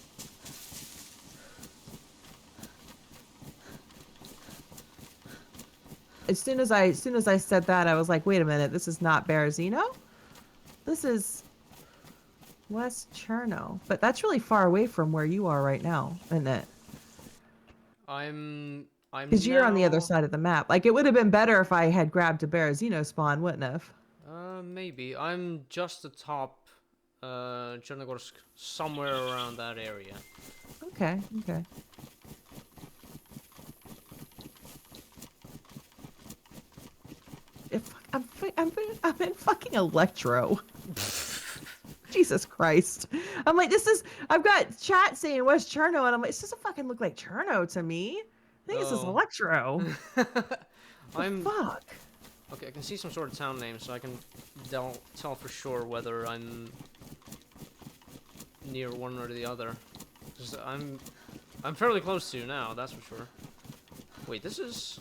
as soon as I said that, I was like, wait a minute, this is not Berezino. This is West Cherno. But that's really far away from where you are right now, isn't it? I'm Because you're on the other now. side of the map. Like it would have been better if I had grabbed a Berezino spawn, wouldn't have? Maybe I'm just atop Chernogorsk, somewhere around that area. Okay, okay. I'm in fucking Electro. Jesus Christ. I'm like, I've got chat saying West Cherno, and I'm like, this doesn't fucking look like Cherno to me. I think this is Oh. Electro. The I'm fuck? okay. I can see some sort of town name, so I can tell for sure whether I'm near one or the other. 'Cause I'm fairly close to you now, that's for sure. Wait, this is.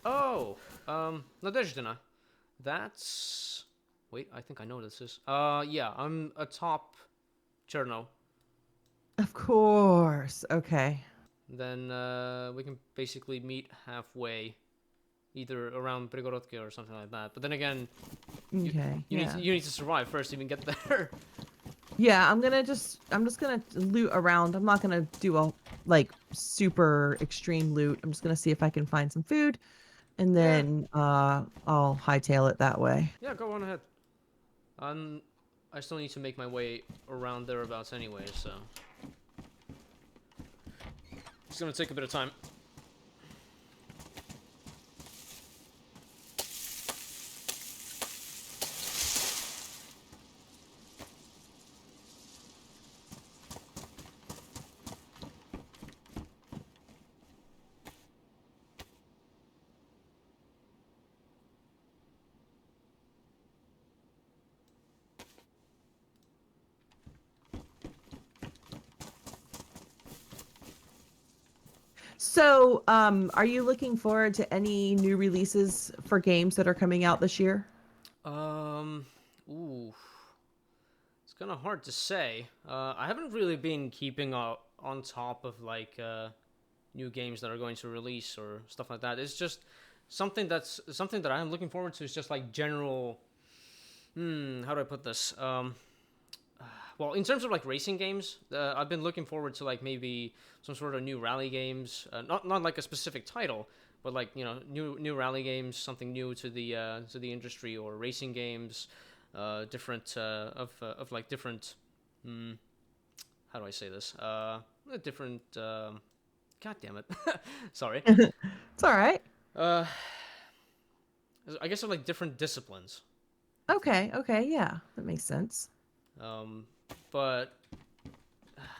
Oh, Nadezhdina. That's. Wait, I think I know what this is. Yeah, I'm atop Cherno. Of course. Okay. Then we can basically meet halfway, either around Prigorodka or something like that. But then again, you Okay. Yeah. you need to survive first to even get there. Yeah, I'm just gonna loot around. I'm not gonna do a like super extreme loot. I'm just gonna see if I can find some food and Yeah, then I'll hightail it that way. yeah, go on ahead. Um, I still need to make my way around thereabouts anyway, so it's gonna take a bit of time. So, are you looking forward to any new releases for games that are coming out this year? Um, ooh, it's kind of hard to say. I haven't really been keeping on top of like new games that are going to release or stuff like that. It's just something that I'm looking forward to. Is just like general. How do I put this? Well, in terms of like racing games, I've been looking forward to like maybe some sort of new rally games. Not like a specific title, but like new rally games, something new to the industry, or racing games, different of like different. Hmm, how do I say this? Different. God damn it! Sorry. It's all right. Uh, I guess of like different disciplines. Okay, okay, yeah, that makes sense. Um, but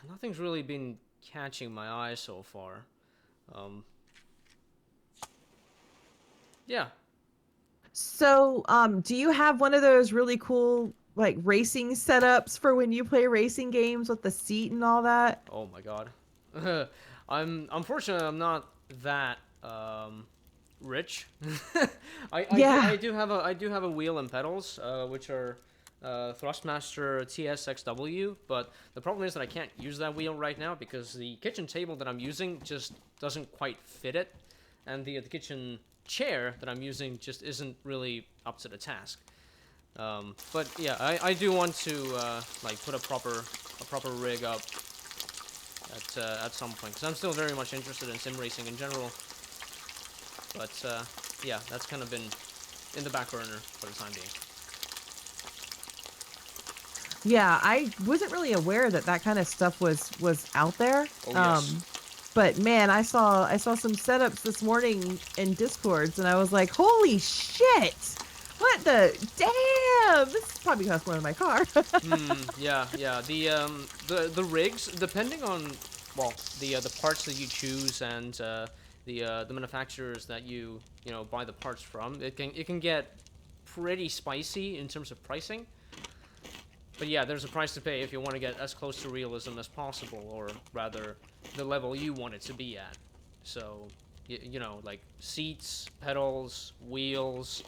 nothing's really been catching my eye so far. Um, yeah. So, do you have one of those really cool like racing setups for when you play racing games with the seat and all that? Oh my god. I'm unfortunately I'm not that rich. Yeah. I do have a wheel and pedals, which are Thrustmaster TSXW, but the problem is that I can't use that wheel right now because the kitchen table that I'm using just doesn't quite fit it, and the kitchen chair that I'm using just isn't really up to the task. But yeah, I do want to like put a proper rig up at some point because I'm still very much interested in sim racing in general. But yeah, that's kind of been in the back burner for the time being. Yeah, I wasn't really aware that that kind of stuff was out there. Oh yes. But man, I saw some setups this morning in Discords, and I was like, "Holy shit! What the damn? This probably costs more than my car." Yeah, yeah. The rigs, depending on well the parts that you choose and the manufacturers that you buy the parts from, it can get pretty spicy in terms of pricing. But yeah, there's a price to pay if you want to get as close to realism as possible, or rather, the level you want it to be at. So, like seats, pedals, wheels,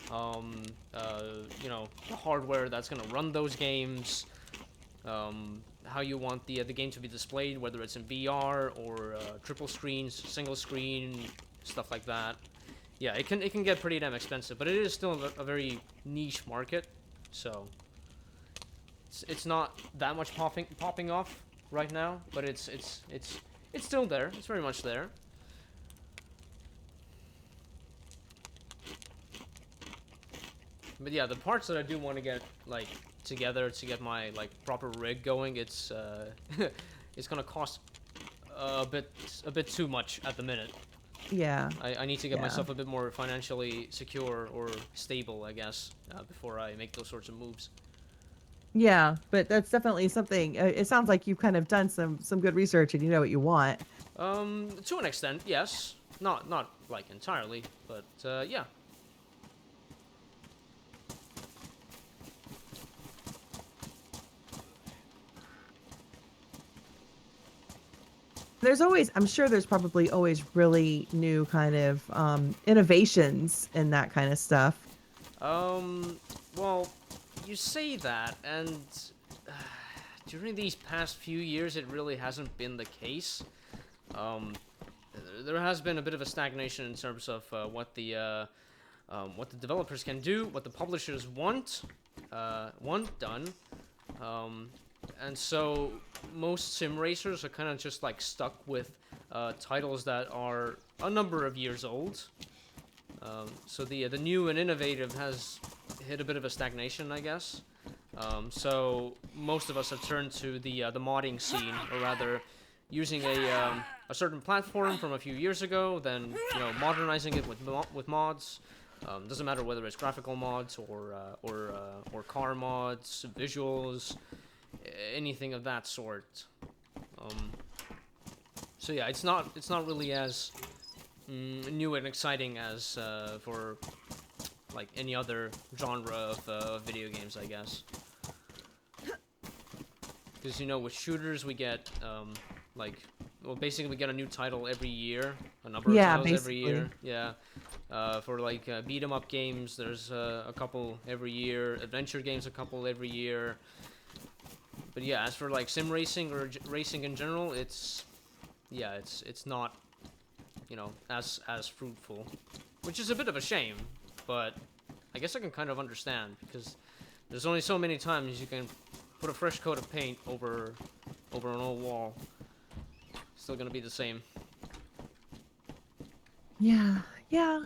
the hardware that's gonna run those games, how you want the game to be displayed, whether it's in VR or triple screens, single screen, stuff like that. Yeah, it can get pretty damn expensive, but it is still a very niche market, so it's not that much popping off right now, but it's still there. It's very much there. But yeah, the parts that I do want to get like together to get my like proper rig going, it's it's gonna cost a bit too much at the minute. Yeah. I need to get Yeah. myself a bit more financially secure or stable, I guess, before I make those sorts of moves. Yeah, but that's definitely something. It sounds like you've kind of done some good research and you know what you want. To an extent, yes. Not like entirely, but yeah. There's always, I'm sure there's probably always really new kind of innovations in that kind of stuff. Well, you say that, and during these past few years, it really hasn't been the case. Um, there has been a bit of a stagnation in terms of what the developers can do, what the publishers want done, um, and so most sim racers are kind of just like stuck with titles that are a number of years old. So the new and innovative has hit a bit of a stagnation, I guess. So most of us have turned to the modding scene, or rather, using a certain platform from a few years ago, then modernizing it with mods. Doesn't matter whether it's graphical mods or car mods, visuals, anything of that sort. Um, so yeah, it's not really as new and exciting as for like any other genre of video games, I guess. Because with shooters we get like, well, basically we get a new title every year, a number of Yeah, titles every basically. year. Yeah. For like beat 'em up games, there's a couple every year. Adventure games, a couple every year. But yeah, as for like sim racing or racing in general, it's not as fruitful, which is a bit of a shame. But I guess I can kind of understand, because there's only so many times you can put a fresh coat of paint over an old wall. Still gonna be the same. Yeah. Yeah.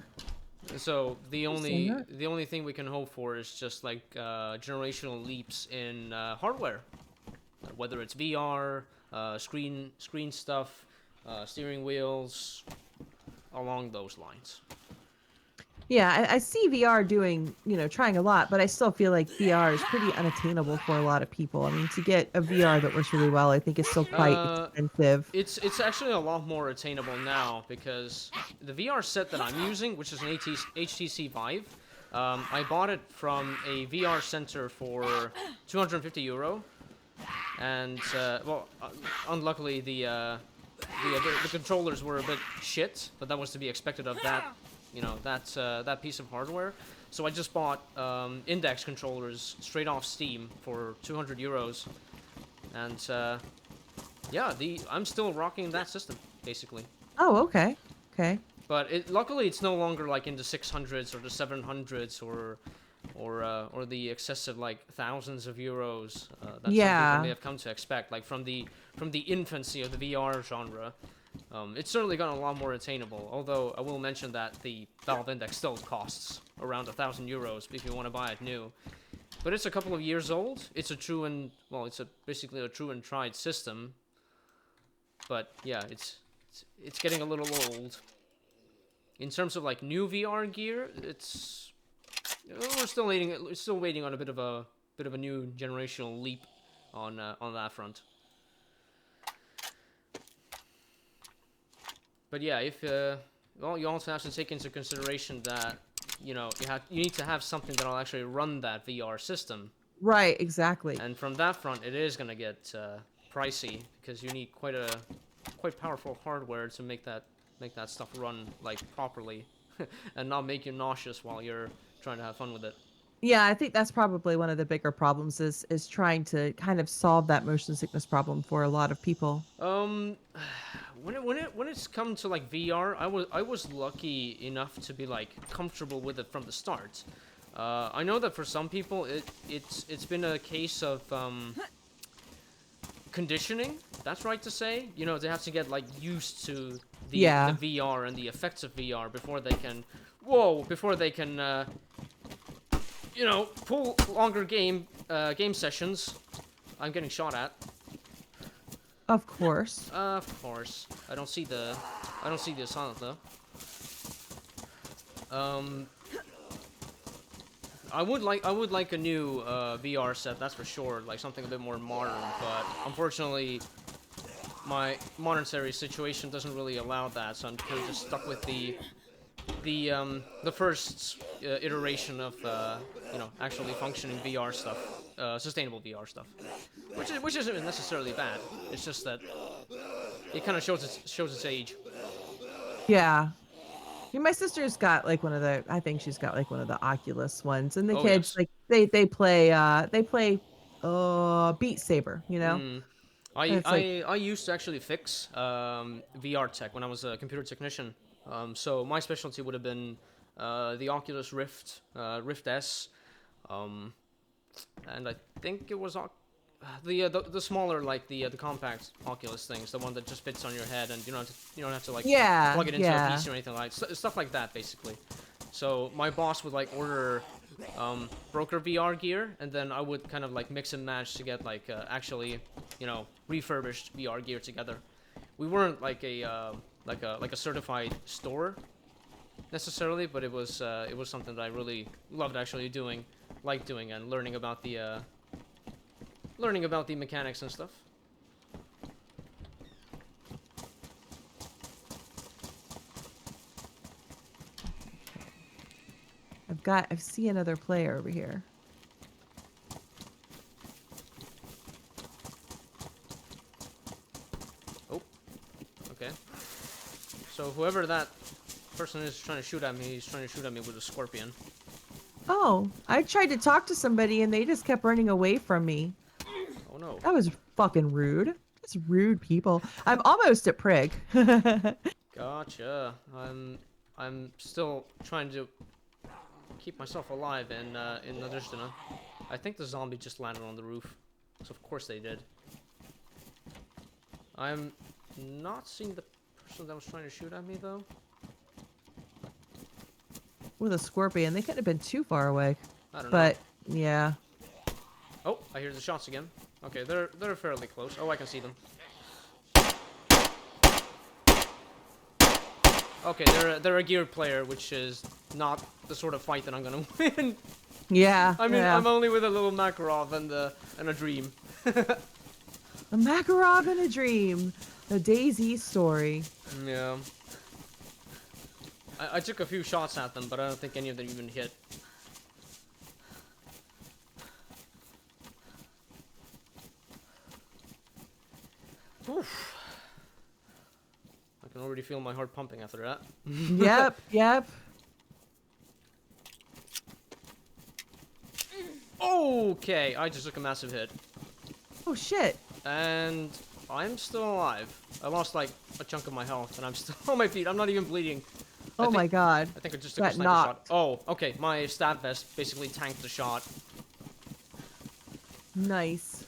So the Understand only that. the only thing we can hope for is just like generational leaps in hardware, whether it's VR, screen stuff, steering wheels, along those lines. Yeah, I see VR doing, trying a lot, but I still feel like VR is pretty unattainable for a lot of people. I mean, to get a VR that works really well, I think is still quite Uh, expensive. it's actually a lot more attainable now, because the VR set that I'm using, which is an HTC Vive, I bought it from a VR center for 250 euro, and unluckily the controllers were a bit shit, but that was to be expected of that piece of hardware. So I just bought index controllers straight off Steam for 200 euros, and yeah, I'm still rocking that system basically. Oh, okay. Okay. But luckily it's no longer like in the 600s or the 700s or the excessive like thousands of euros that some people may Yeah. have come to expect, like from the infancy of the VR genre. It's certainly gotten a lot more attainable, although I will mention that the Valve Index still costs around 1,000 euros if you want to buy it new. But it's a couple of years old. It's basically a true and tried system. But yeah, it's getting a little old. In terms of like new VR gear, we're still waiting on a bit of a new generational leap on that front. But yeah, if well, you also have to take into consideration that you need to have something that'll actually run that VR system, Right, exactly. and from that front, it is gonna get pricey, because you need quite powerful hardware to make that stuff run like properly, and not make you nauseous while you're trying to have fun with it. Yeah, I think that's probably one of the bigger problems is trying to kind of solve that motion sickness problem for a lot of people. Um, when it's come to like VR, I was lucky enough to be like comfortable with it from the start. I know that for some people it's been a case of conditioning. That's right to say. You know, they have to get like used to the Yeah. VR and the effects of VR before they can, whoa, before they can pull longer game sessions. I'm getting shot at. Of course. Of course. I don't see the assailant though. Um, I would like a new VR set, that's for sure, like something a bit more modern. But unfortunately, my monetary situation doesn't really allow that, so I'm kind of just stuck with the first iteration of actually functioning VR stuff, sustainable VR stuff, which isn't necessarily bad. It's just that it kind of shows its age. Yeah. Yeah, my sister's got like one of the I think she's got like one of the Oculus ones and the Oh kids yes. like they play Beat Saber, you know? Mm. And I, it's like, I I used to actually fix VR tech when I was a computer technician. So my specialty would have been the Oculus Rift, Rift S, um, and I think it was the smaller, like the compact Oculus things, the one that just fits on your head and you don't have to like yeah, plug it into a yeah. PC or anything like stuff like that basically. So my boss would like order broker VR gear, and then I would kind of like mix and match to get like actually refurbished VR gear together. We weren't like a certified store necessarily, but it was something that I really loved actually doing, like doing and learning about the mechanics and stuff. I see another player over here. Oh, okay. So whoever that person is trying to shoot at me, he's trying to shoot at me with a scorpion. Oh, I tried to talk to somebody and they just kept running away from me. Oh no. That was fucking rude. That's rude people. I'm almost at Prig. Gotcha. I'm still trying to keep myself alive in Nadezhdina. I think the zombie just landed on the roof, so of course they did. I'm not seeing the person that was trying to shoot at me though. With a scorpion. They couldn't have been too far away. I don't know. But yeah. Oh, I hear the shots again. Okay, they're fairly close. Oh, I can see them. Okay, they're a geared player, which is not the sort of fight that I'm gonna win. Yeah. I mean, Yeah. I'm only with a little Makarov and a dream. A Makarov in a dream. The Daisy story. Yeah. I took a few shots at them, but I don't think any of them even hit. Oof. I can already feel my heart pumping after that. Yep. Yep. Okay, I just took a massive hit. Oh shit. And I'm still alive. I lost like a chunk of my health, and I'm still on my feet. I'm not even bleeding. Oh my god. I think I just took a Got sniper shot. knocked. Oh, okay. My stab vest basically tanked the shot. Nice.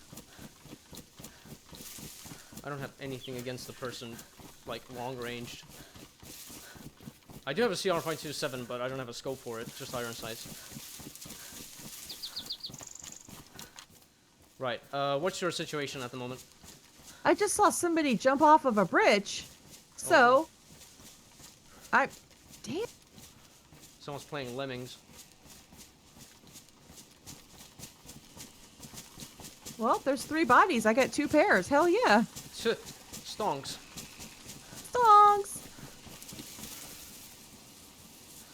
I don't have anything against the person, like, long-ranged. I do have a CR-527, but I don't have a scope for it, just iron sights. Right, what's your situation at the moment? I just saw somebody jump off of a bridge. So, damn. Someone's playing Lemmings. Well, there's 3 bodies. I got 2 pairs. Hell yeah. Stonks. Songs.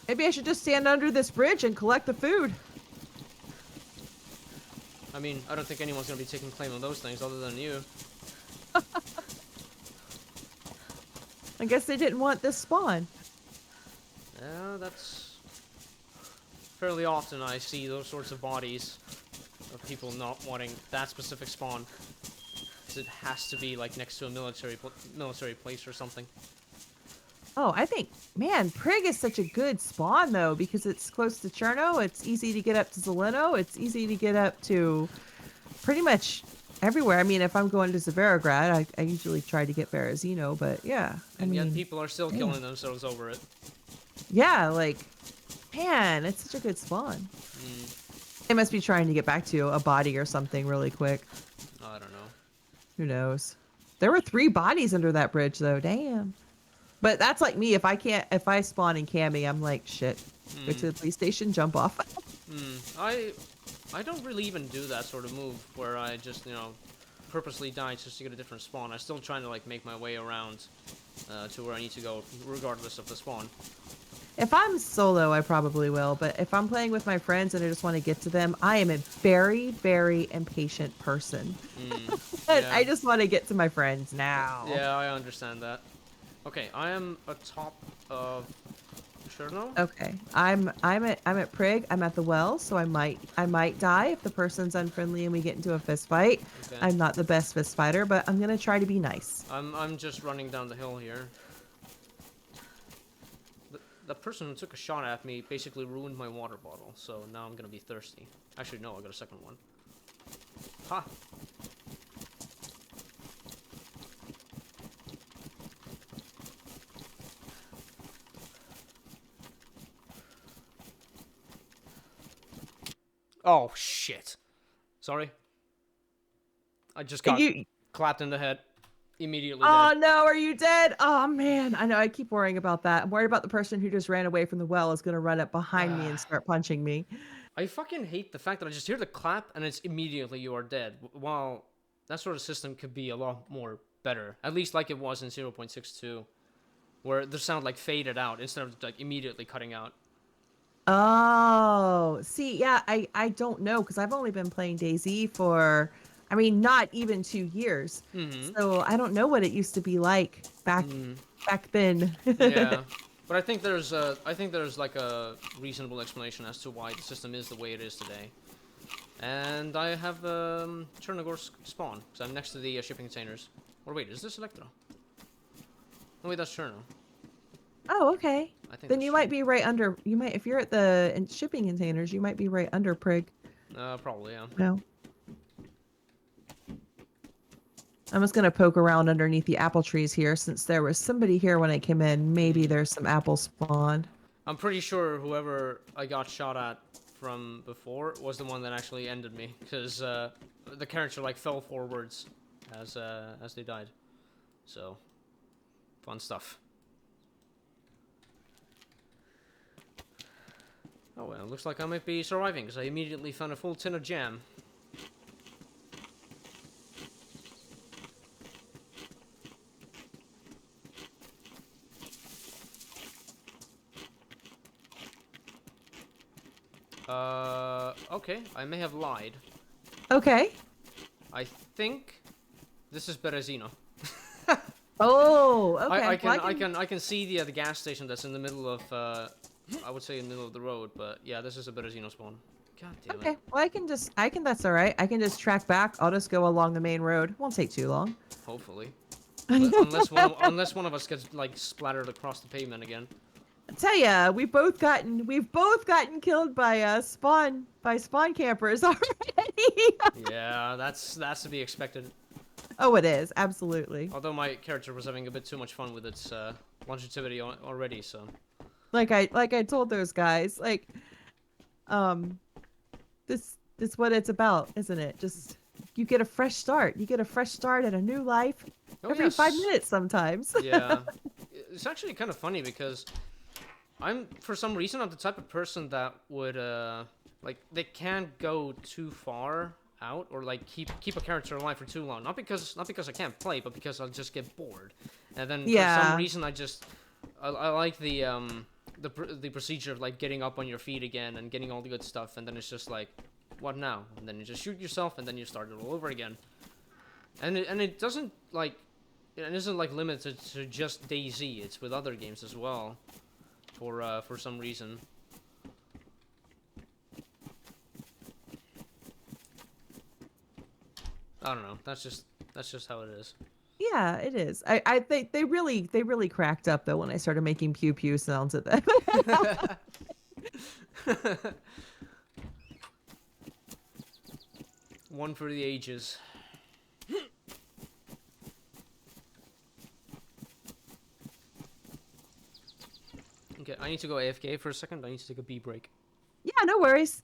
Maybe I should just stand under this bridge and collect the food. I mean, I don't think anyone's gonna be taking claim on those things other than you. I guess they didn't want this spawn. Yeah, that's fairly often I see those sorts of bodies of people not wanting that specific spawn. 'Cause it has to be like next to a military place or something. Oh, I think, man, Prig is such a good spawn though because it's close to Cherno. It's easy to get up to Zeleno. It's easy to get up to pretty much everywhere. I mean, if I'm going to Severograd, I usually try to get Berezino, but yeah, I And yet mean, people are still damn. killing themselves over it. Yeah, like, man, it's such a good spawn. They must be trying to get back to a body or something really quick. I don't know. Who knows? There were 3 bodies under that bridge though. Damn. But that's like me. If I spawn in Cammy, I'm like, shit. Go to the police station, jump off. I don't really even do that sort of move where I just, you know, purposely die just to get a different spawn. I'm still trying to like make my way around to where I need to go, regardless of the spawn. If I'm solo, I probably will. But if I'm playing with my friends and I just want to get to them, I am a very, very impatient person. And Yeah. I just want to get to my friends now. Yeah, I understand that. Okay, I am atop of Cherno. Okay, I'm at Prig. I'm at the well, so I might die if the person's unfriendly and we get into a fist fight. Okay. I'm not the best fist fighter, but I'm gonna try to be nice. I'm just running down the hill here. The person who took a shot at me basically ruined my water bottle, so now I'm gonna be thirsty. Actually, no, I got a second one. Ha! Oh, shit. Sorry. I just got clapped in the head. Immediately Oh dead. no, are you dead? Oh man, I know. I keep worrying about that. I'm worried about the person who just ran away from the well is gonna run up behind me and start punching me. I fucking hate the fact that I just hear the clap and it's immediately you are dead. While that sort of system could be a lot more better. At least like it was in 0.62. Where the sound like faded out instead of like immediately cutting out. Oh, see, yeah, I don't know because I've only been playing DayZ for, I mean, not even 2 years. So I don't know what it used to be like back then. Yeah. But I think there's like a reasonable explanation as to why the system is the way it is today. And I have Chernogorsk spawn, because I'm next to the shipping containers. Or wait, is this Electro? Oh wait, that's Cherno. Oh, okay. I think Then that's you might be right under. You might, if you're at the shipping containers, you might be right under Prig. Probably, yeah. No. I'm just gonna poke around underneath the apple trees here, since there was somebody here when I came in. Maybe there's some apples spawned. I'm pretty sure whoever I got shot at from before was the one that actually ended me, because the character like fell forwards as they died. So, fun stuff. Oh well, looks like I might be surviving, because I immediately found a full tin of jam. Okay, I may have lied. Okay. I think this is Berezino. Oh, okay. I can see the gas station that's in the middle of I would say in the middle of the road, but yeah, this is a Berezino spawn. God damn it. Okay. Well, that's all right. I can just track back. I'll just go along the main road. Won't take too long. Hopefully. But unless one of us gets like splattered across the pavement again. I tell ya, we've both gotten killed by spawn campers already. Yeah, that's to be expected. Oh, it is absolutely. Although my character was having a bit too much fun with its longevity already, so. Like I told those guys, like, this what it's about, isn't it? Just you get a fresh start. You get a fresh start at a new life every 5 minutes sometimes. Yeah, it's actually kind of funny because for some reason I'm the type of person that would like they can't go too far out or like keep a character alive for too long. Not because I can't play, but because I'll just get bored. And then for some reason I like the procedure of like getting up on your feet again and getting all the good stuff, and then it's just like, what now? And then you just shoot yourself and then you start it all over again. And it doesn't like it isn't like limited to just DayZ. It's with other games as well. For some reason. I don't know. That's just how it is. Yeah, it is. I think they really cracked up though when I started making pew pew sounds at them. One for the ages. Okay, I need to go AFK for a second. I need to take a pee break. Yeah, no worries.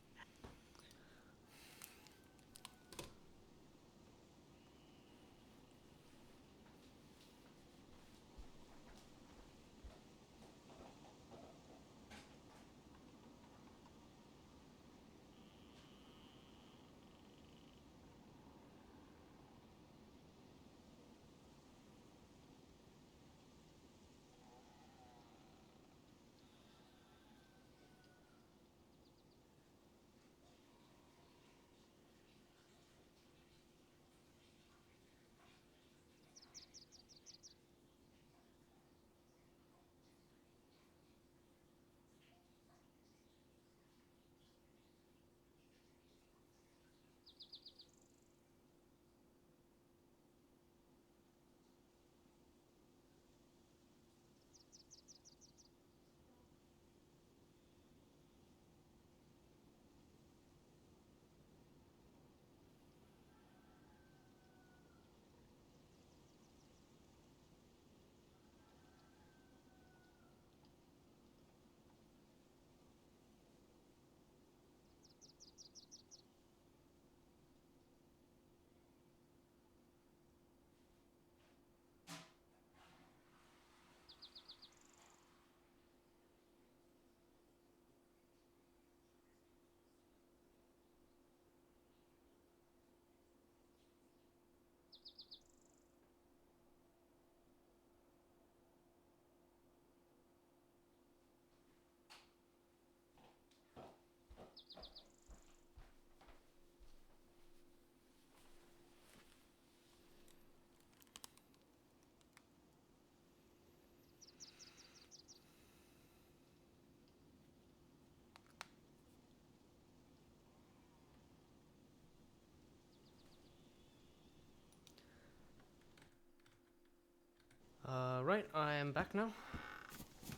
Right, I am back now.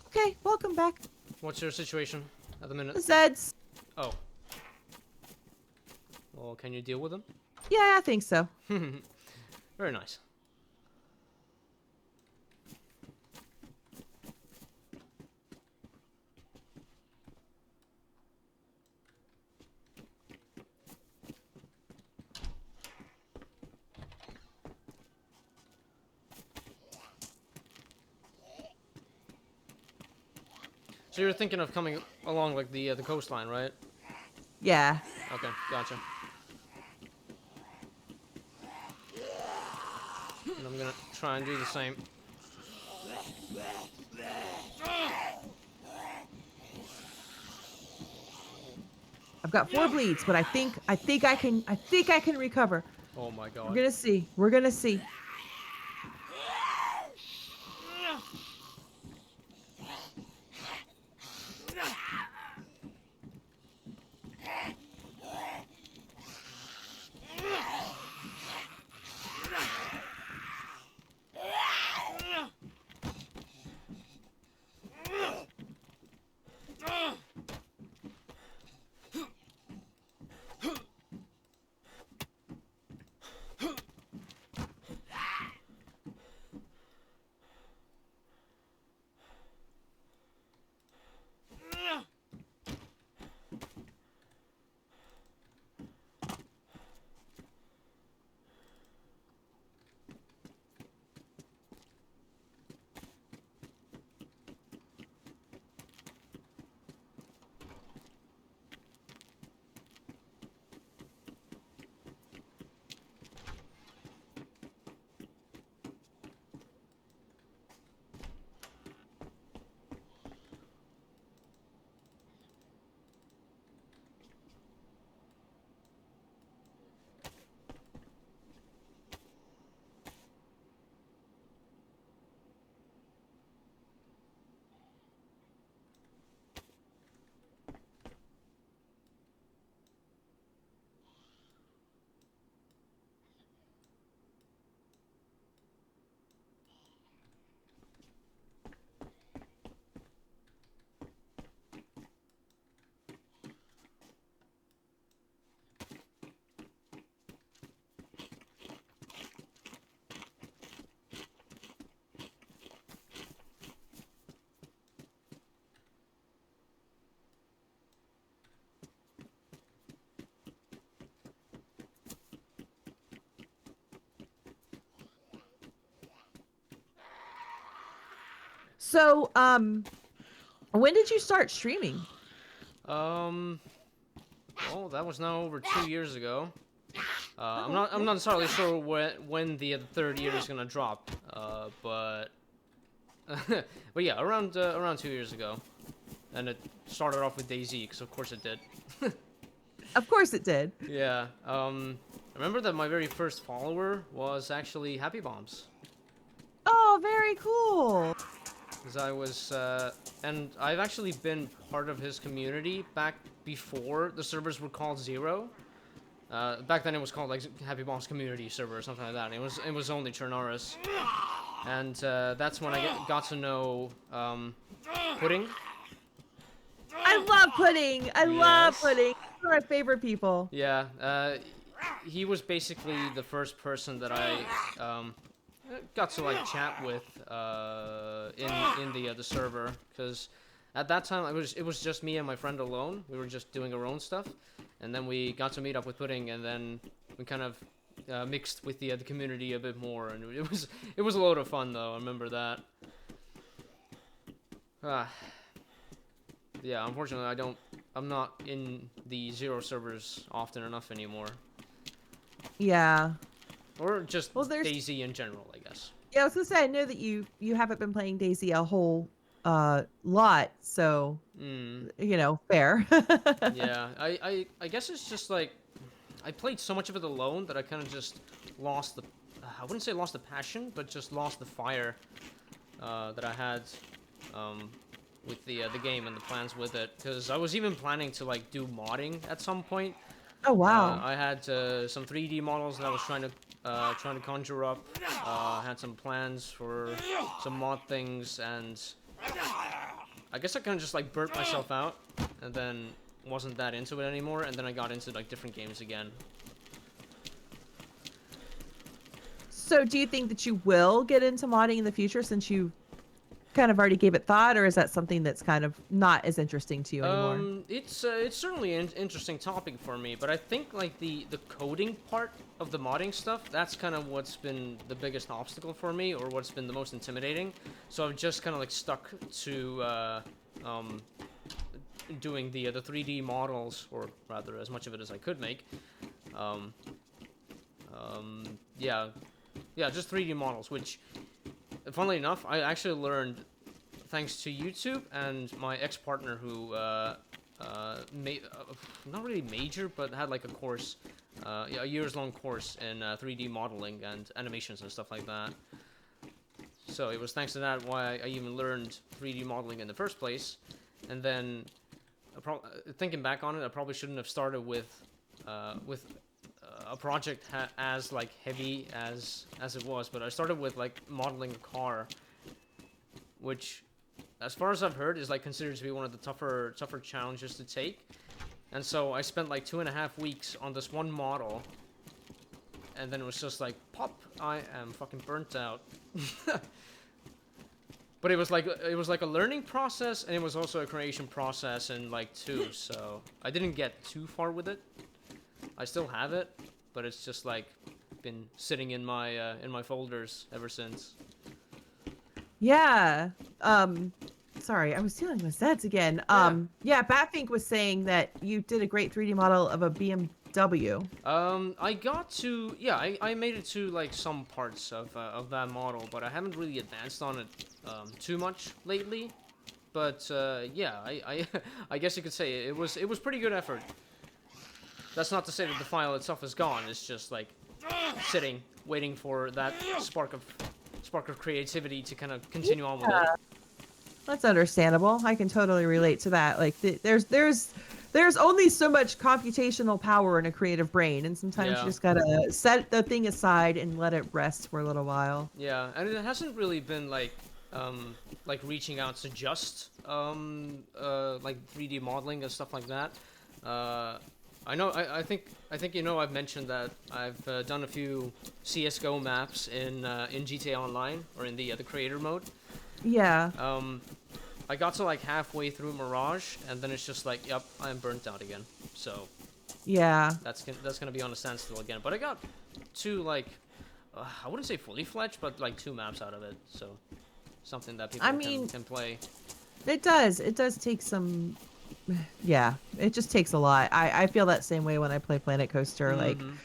Okay, welcome back. What's your situation at the minute? The Zeds. Oh. Well, can you deal with them? Yeah, I think so. Very nice. So you're thinking of coming along like the coastline, right? Yeah. Okay, gotcha. And I'm gonna try and do the same. I've got 4 bleeds, but I think I can recover. Oh my We're god. gonna see. We're gonna see. So, when did you start streaming? Um, well, that was now over 2 years ago. Oh, I'm okay. not entirely sure when the third year is gonna drop. But but yeah, around 2 years ago, and it started off with DayZ, because of course it did. Of course it did. Yeah. I remember that my very first follower was actually Happy Bombs, Oh, very cool. because and I've actually been part of his community back before the servers were called Zero. Back then it was called like Happy Bombs Community Server or something like that. And it was only Chernaris, and that's when I got to know Pudding. I love pudding. I love Yes. pudding. One of my favorite people. Yeah. He was basically the first person that I got to like chat with in the server, because at that time it was just me and my friend alone. We were just doing our own stuff, and then we got to meet up with Pudding, and then we kind of mixed with the community a bit more, and it was a load of fun though. I remember that. Ah, yeah. Unfortunately, I'm not in the Zero servers often enough anymore, Yeah. or just Well, there's DayZ in general, I guess. yeah, I was gonna say I know that you haven't been playing Daisy a whole lot, so Mm. fair. Yeah, I guess it's just like I played so much of it alone that I kind of just lost the I wouldn't say lost the passion, but just lost the fire that I had um, with the game and the plans with it. Because I was even planning to like do modding at some point. Oh wow. I had some 3D models that I was trying to conjure up. Had some plans for some mod things, and I guess I kind of just like burnt myself out, and then wasn't that into it anymore, and then I got into like different games again. So do you think that you will get into modding in the future since you kind of already gave it thought, or is that something that's kind of not as interesting to you anymore? It's certainly an interesting topic for me, but I think like the coding part of the modding stuff, that's kind of what's been the biggest obstacle for me, or what's been the most intimidating. So I've just kind of like stuck to doing the 3D models, or rather as much of it as I could make. Um, yeah, yeah, just 3D models, which, funnily enough, I actually learned thanks to YouTube and my ex-partner who made not really major, but had like a course, yeah, a years-long course in 3D modeling and animations and stuff like that. So it was thanks to that why I even learned 3D modeling in the first place. And then, thinking back on it, I probably shouldn't have started with a project as like heavy as it was, but I started with like modeling a car, which, as far as I've heard, is like considered to be one of the tougher challenges to take. And so I spent like 2.5 weeks on this one model, and then it was just like, pop, I am fucking burnt out. But it was like a learning process, and it was also a creation process in like two. So I didn't get too far with it. I still have it, but it's just like been sitting in my folders ever since. Yeah. Sorry, I was dealing with Zeds again. Yeah. Yeah, Batfink was saying that you did a great 3D model of a BMW. I got to, yeah, I made it to like some parts of that model, but I haven't really advanced on it too much lately. But yeah, I guess you could say it was pretty good effort. That's not to say that the file itself is gone. It's just like sitting, waiting for that spark of creativity to kind of continue on with it. Yeah, that's understandable. I can totally relate to that. Like there's only so much computational power in a creative brain, and sometimes you Yeah. just gotta set the thing aside and let it rest for a little while. Yeah, and it hasn't really been like reaching out to just like 3D modeling and stuff like that. I know. I think I've mentioned that I've done a few CS:GO maps in GTA Online, or in the creator mode. Yeah. I got to like halfway through Mirage, and then it's just like, yep, I'm burnt out again. So Yeah. that's gonna be on a standstill again. But I got two like I wouldn't say fully fledged, but like two maps out of it. So something that I people mean, can play. it does. It does take some. Yeah, it just takes a lot. I feel that same way when I play Planet Coaster. Like, Mm-hmm.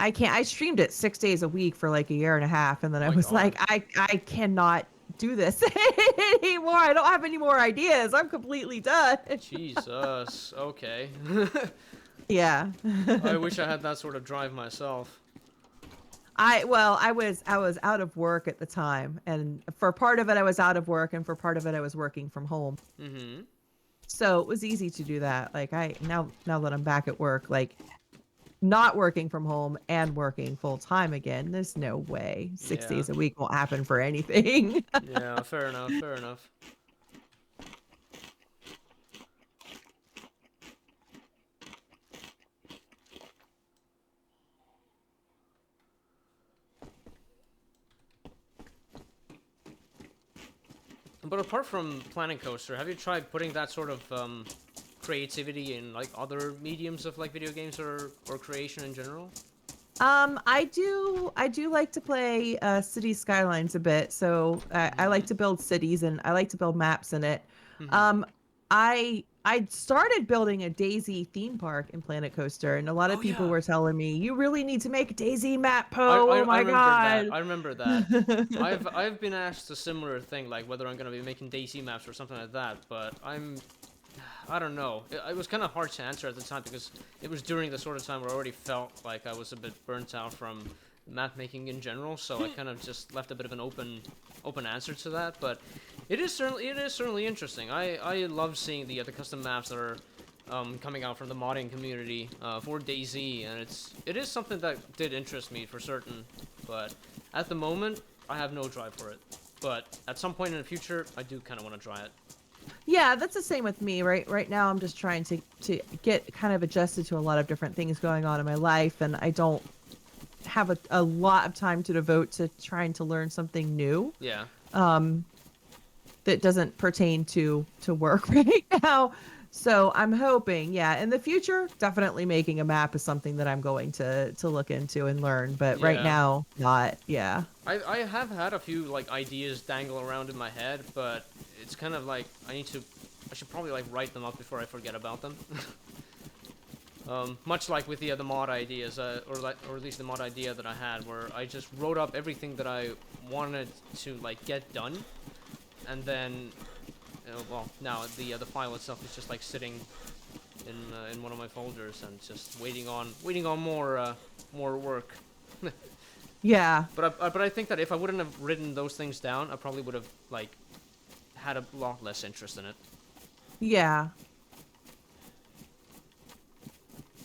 I can't. I streamed it 6 days a week for like a year and a half, and then I My was like, God. I cannot do this anymore. I don't have any more ideas. I'm completely done. Jesus. Okay. Yeah. I wish I had that sort of drive myself. I was out of work at the time, and for part of it I was out of work, and for part of it I was working from home. Mm-hmm. So it was easy to do that. Like I now that I'm back at work, like not working from home and working full time again, there's no way six Yeah. days a week won't happen for anything. Yeah. Fair enough. Fair enough. But apart from Planet Coaster, have you tried putting that sort of creativity in like other mediums of like video games or creation in general? I do like to play City Skylines a bit. So I like Mm-hmm. to build cities and I like to build maps in it. Mm-hmm. I started building a Daisy theme park in Planet Coaster, and a lot of Oh people yeah. were telling me, you really need to make a Daisy map, Poe. Oh I my remember that. God. I remember that. I've been asked a similar thing, like whether I'm gonna be making Daisy maps or something like that, but I don't know. It was kind of hard to answer at the time because it was during the sort of time where I already felt like I was a bit burnt out from map making in general, so I kind of just left a bit of an open answer to that. But it is certainly interesting. I love seeing the custom maps that are coming out from the modding community for DayZ, and it is something that did interest me for certain. But at the moment, I have no drive for it. But at some point in the future, I do kind of want to try it. Yeah, that's the same with me. Right now I'm just trying to get kind of adjusted to a lot of different things going on in my life, and I don't have a lot of time to devote to trying to learn something new. Yeah. Um, that doesn't pertain to work right now. So I'm hoping, yeah, in the future, definitely making a map is something that I'm going to look into and learn. But right Yeah. now, not. Yeah. I have had a few like ideas dangle around in my head, but it's kind of like I should probably like write them up before I forget about them. Much like with the mod ideas, or at least the mod idea that I had, where I just wrote up everything that I wanted to like get done, and then, well, now the file itself is just like sitting in one of my folders and just waiting on more work. Yeah. But I think that if I wouldn't have written those things down, I probably would have like had a lot less interest in it. Yeah.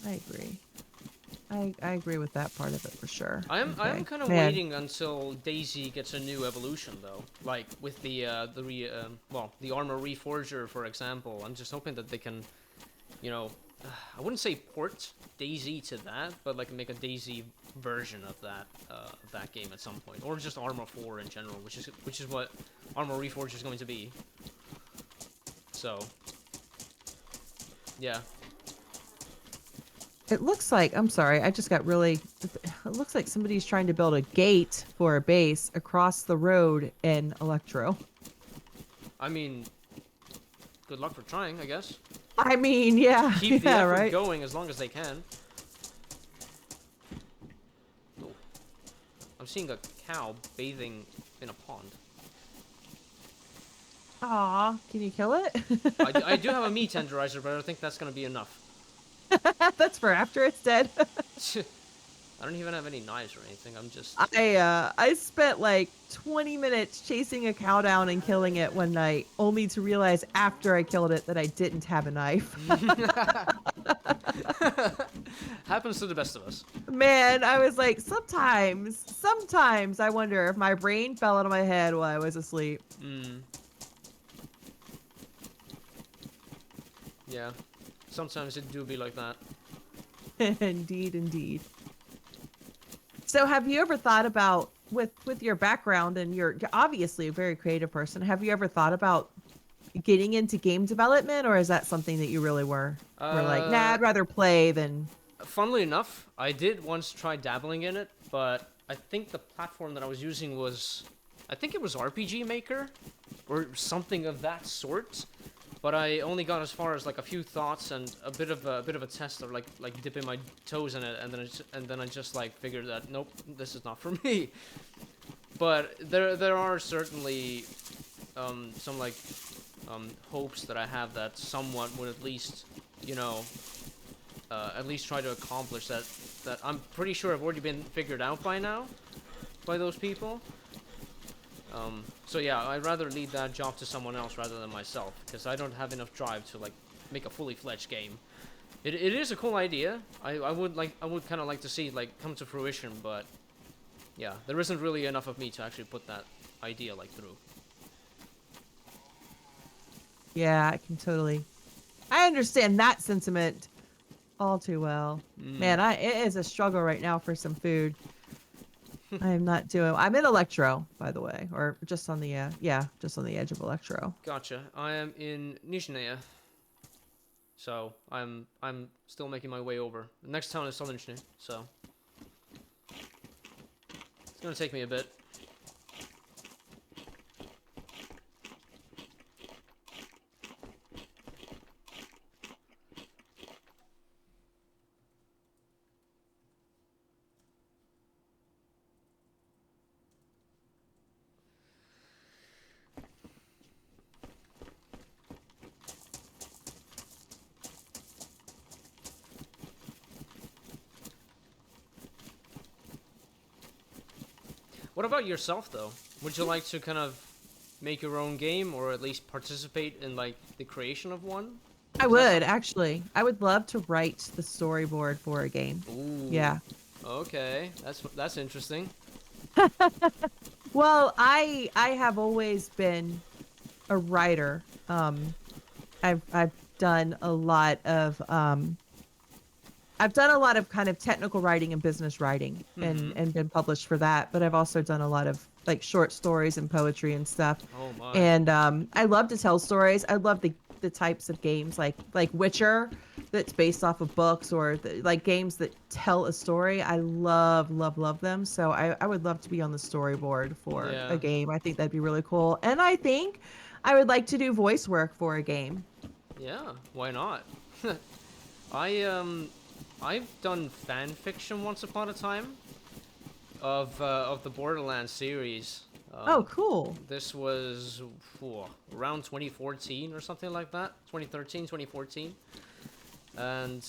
I agree. I agree with that part of it for sure. I am Okay. kind of Man. waiting until Daisy gets a new evolution though, like with the armor reforger, for example. I'm just hoping that they can, you know, I wouldn't say port Daisy to that, but like make a Daisy version of that game at some point, or just Armor 4 in general, which is what Armor Reforged is going to be. So, yeah. It looks like, I'm sorry, I just got really, it looks like somebody's trying to build a gate for a base across the road in Electro. I mean, good luck for trying, I guess. I mean, yeah, Keep the yeah, effort right? going as long as they can. Oh, I'm seeing a cow bathing in a pond. Aw, can you kill it? I do have a meat tenderizer, but I don't think that's gonna be enough. That's for after it's dead. I don't even have any knives or anything. I'm just. I spent like 20 minutes chasing a cow down and killing it one night, only to realize after I killed it that I didn't have a knife. Happens to the best of us. Man, I was like, sometimes I wonder if my brain fell out of my head while I was asleep. Mm. Yeah. Sometimes it do be like that. Indeed, indeed. So have you ever thought about with your background, and you're obviously a very creative person, have you ever thought about getting into game development, or is that something that you really were like, nah, Uh, I'd rather play than Funnily enough, I did once try dabbling in it, but I think the platform that I was using was I think it was RPG Maker, or something of that sort. But I only got as far as like a few thoughts and a bit of a test, or like dipping my toes in it, and then I just like figured that nope, this is not for me. But there are certainly some like hopes that I have that someone would at least, you know, at least try to accomplish that I'm pretty sure have already been figured out by now by those people. So yeah, I'd rather leave that job to someone else rather than myself, because I don't have enough drive to like make a fully fledged game. It is a cool idea. I would kind of like to see it like come to fruition, but yeah, there isn't really enough of me to actually put that idea like through. Yeah, I understand that sentiment all too well. Man, it is a struggle right now for some food. I'm in Electro, by the way, or just on the, just on the edge of Electro. Gotcha. I am in Nizhny, so I'm still making my way over. The next town is Solnizhny, so it's gonna take me a bit. What about yourself, though? Would you like to kind of make your own game, or at least participate in like the creation of one? I would actually. I would love to write the storyboard for a game. Ooh. Yeah. Okay, that's interesting. Well, I have always been a writer. I've done a lot of I've done a lot of kind of technical writing and business writing, and been published for that, but I've also done a lot of like short stories and poetry and stuff. Oh my. And I love to tell stories. I love the types of games like Witcher, that's based off of books, or like games that tell a story. I love them. So I would love to be on the storyboard for a game. I think that'd be really cool. And I think I would like to do voice work for a game. Yeah, why not? I've done fan fiction once upon a time of the Borderlands series. Oh, cool. This was around 2014 or something like that. 2013, 2014. And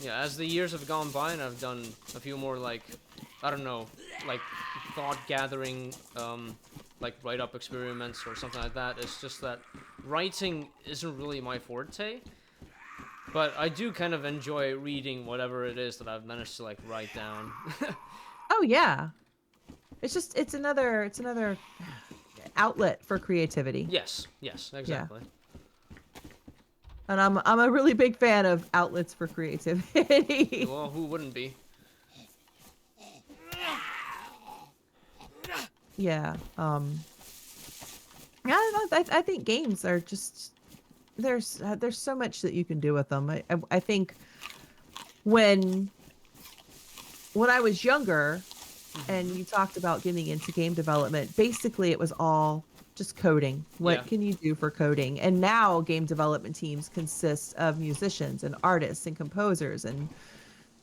yeah, as the years have gone by, and I've done a few more like, I don't know, like thought gathering, like write up experiments or something like that. It's just that writing isn't really my forte. But I do kind of enjoy reading whatever it is that I've managed to like write down. Oh yeah. It's another outlet for creativity. Yes, exactly. Yeah. And I'm a really big fan of outlets for creativity. Well, who wouldn't be? Yeah. Yeah, I think games are just there's so much that you can do with them. I think when I was younger, and you talked about getting into game development, basically it was all just coding. What can you do for coding? And now game development teams consist of musicians and artists and composers and,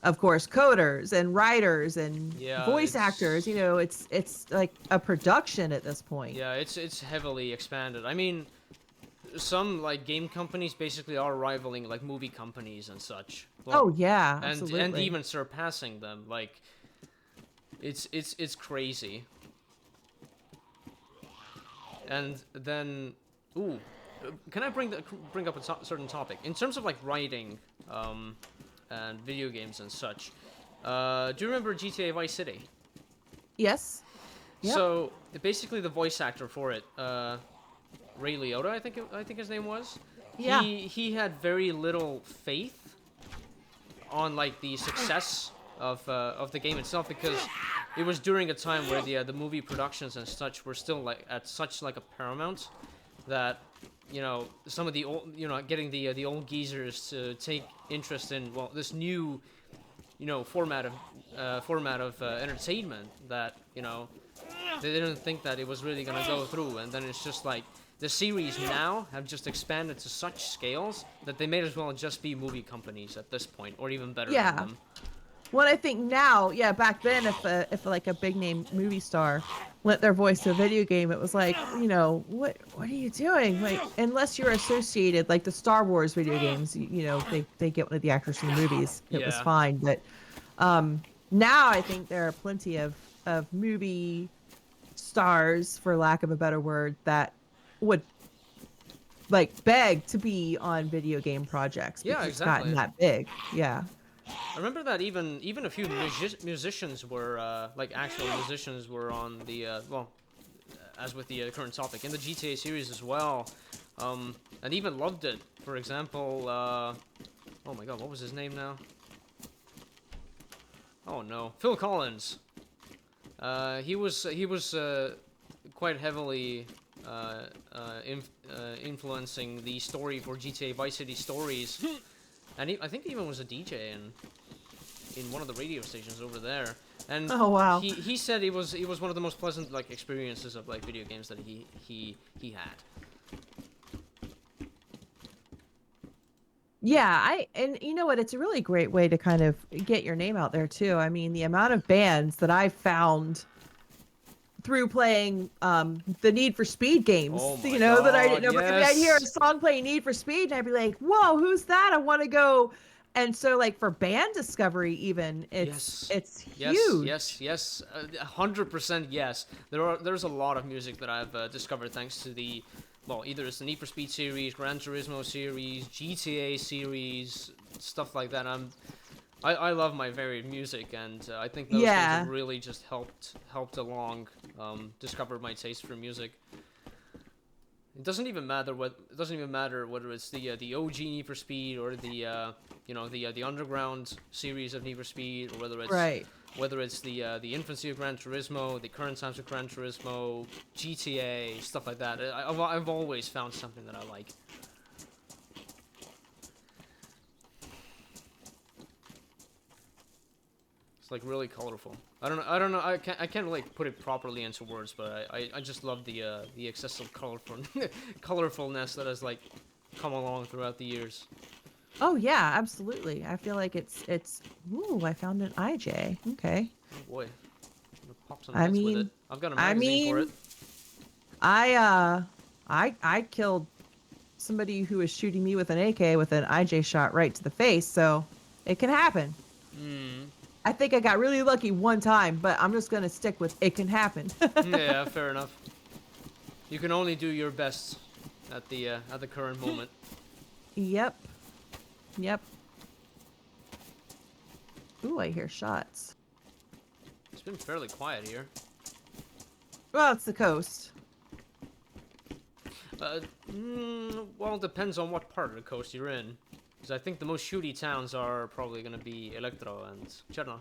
of course, coders and writers and voice actors. You know, it's like a production at this point. Yeah, it's heavily expanded. I mean, some like game companies basically are rivaling like movie companies and such. Well, oh yeah, absolutely. And even surpassing them. Like, it's crazy. And then, ooh, can I bring up a certain topic in terms of like writing, and video games and such? Do you remember GTA Vice City? Yes. Yep. So basically, the voice actor for it, Ray Liotta, I think his name was. Yeah. He had very little faith on like the success of the game itself, because it was during a time where the movie productions and such were still like at such like a paramount that, you know, some of the old, you know, getting the old geezers to take interest in, well, this new, you know, format of entertainment that, you know, They didn't think that it was really gonna go through, and then it's just like the series now have just expanded to such scales that they may as well just be movie companies at this point, or even better than Yeah. them. Well, I think now, yeah, back then, if like a big name movie star lent their voice to a video game, it was like, what are you doing? Like, unless you're associated, like the Star Wars video games, they get one of the actors from the movies. It was Yeah. fine, but now I think there are plenty of movie stars, for lack of a better word, that would like beg to be on video game projects Yeah, because it's gotten exactly. that big. Yeah. I remember that even a few musicians were like actual musicians were on the well, as with the current topic in the GTA series as well, and even loved it. For example, oh my god, what was his name now? Oh no, Phil Collins. He was quite heavily influencing the story for GTA Vice City Stories, and I think he even was a DJ in one of the radio stations over there. And Oh wow. he said it was one of the most pleasant like experiences of like video games that he had. Yeah, and you know what? It's a really great way to kind of get your name out there too. I mean, the amount of bands that I found through playing the Need for Speed games, Oh my that I didn't god, know. But maybe I'd hear a yes. song playing Need for Speed and I'd be like, "Whoa, who's that? I want to go." And so like for band discovery even, it's Yes. it's Yes, yes, huge. yes, 100% yes. There's a lot of music that I've discovered thanks to the, well, either it's the Need for Speed series, Gran Turismo series, GTA series, stuff like that. I love my varied music, and I think those games have Yeah. really just helped along discover my taste for music. It doesn't even matter whether it's the OG Need for Speed or the underground series of Need for Speed, or Right. whether it's the infancy of Gran Turismo, the current times of Gran Turismo, GTA, stuff like that. I've always found something that I like. It's like really colorful. I don't know. I can't like put it properly into words, but I just love the excessive colorfulness that has like come along throughout the years. Oh yeah, absolutely. I feel like it's ooh, I found an IJ. Okay. Oh boy, I'm gonna pop some I heads with it. mean, I've got a I magazine for it. mean, I uh I killed somebody who was shooting me with an AK with an IJ shot right to the face, so it can happen. Hmm. I think I got really lucky one time, but I'm just gonna stick with it can happen. Yeah, fair enough. You can only do your best at the current moment. Yep. Yep. Ooh, I hear shots. It's been fairly quiet here. Well, it's the coast. Well, it depends on what part of the coast you're in. Because I think the most shooty towns are probably gonna be Electro and Cherno.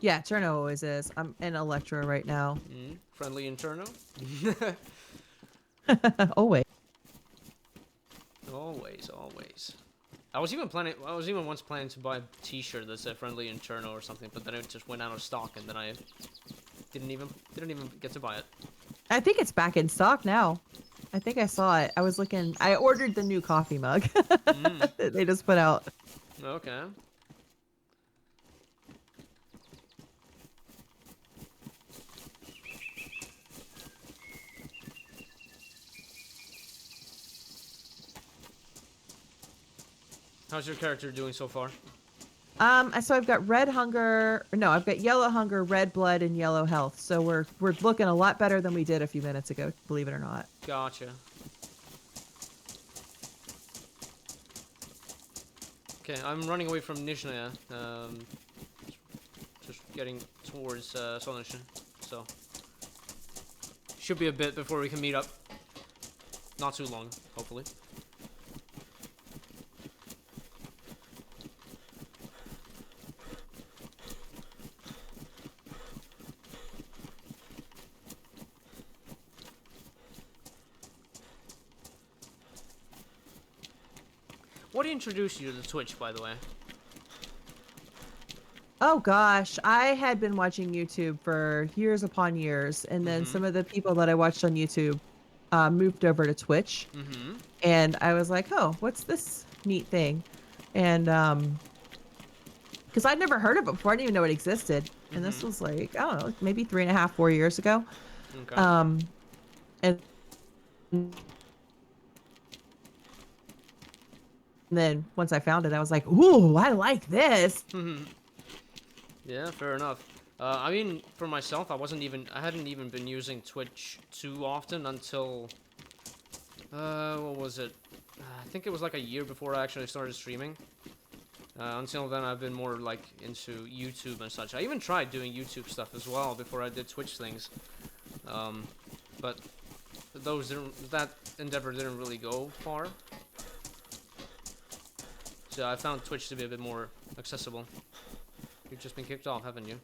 Yeah, Cherno always is. I'm in Electra right now. Friendly in Cherno? Always. Always, always. I was even once planning to buy a T-shirt that said "friendly in Cherno" or something, but then it just went out of stock, and then I didn't even get to buy it. I think it's back in stock now. I think I saw it. I was looking. I ordered the new coffee mug that they just put out. Okay. How's your character doing so far? So I've got red hunger. No, I've got yellow hunger, red blood, and yellow health. So we're looking a lot better than we did a few minutes ago, believe it or not. Gotcha. Okay, I'm running away from Nizhny, just getting towards Solnitsyn, so should be a bit before we can meet up. Not too long, hopefully. What introduced you to Twitch, by the way? Oh gosh, I had been watching YouTube for years upon years, and then Mm-hmm. some of the people that I watched on YouTube moved over to Twitch, Mm-hmm. and I was like, "Oh, what's this neat thing?" And because I'd never heard of it before, I didn't even know it existed, and this Mm-hmm. was like I don't know, like maybe 3.5, 4 years ago. Okay. Um, and then once I found it, I was like, "Ooh, I like this." Yeah, fair enough. I mean, for myself, I hadn't even been using Twitch too often until, what was it? I think it was like a year before I actually started streaming. Until then, I've been more like into YouTube and such. I even tried doing YouTube stuff as well before I did Twitch things. Um, but that endeavor didn't really go far. So I found Twitch to be a bit more accessible. You've just been kicked off, haven't you?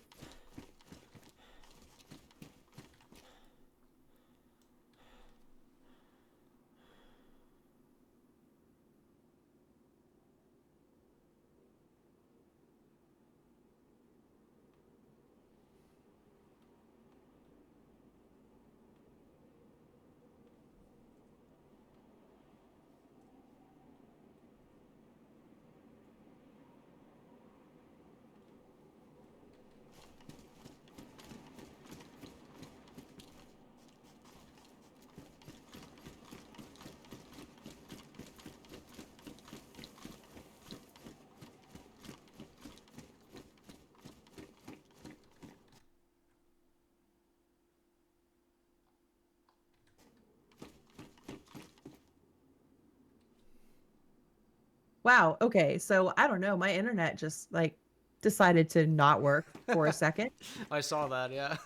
Wow. Okay. So I don't know. My internet just like decided to not work for a second. I saw that, yeah.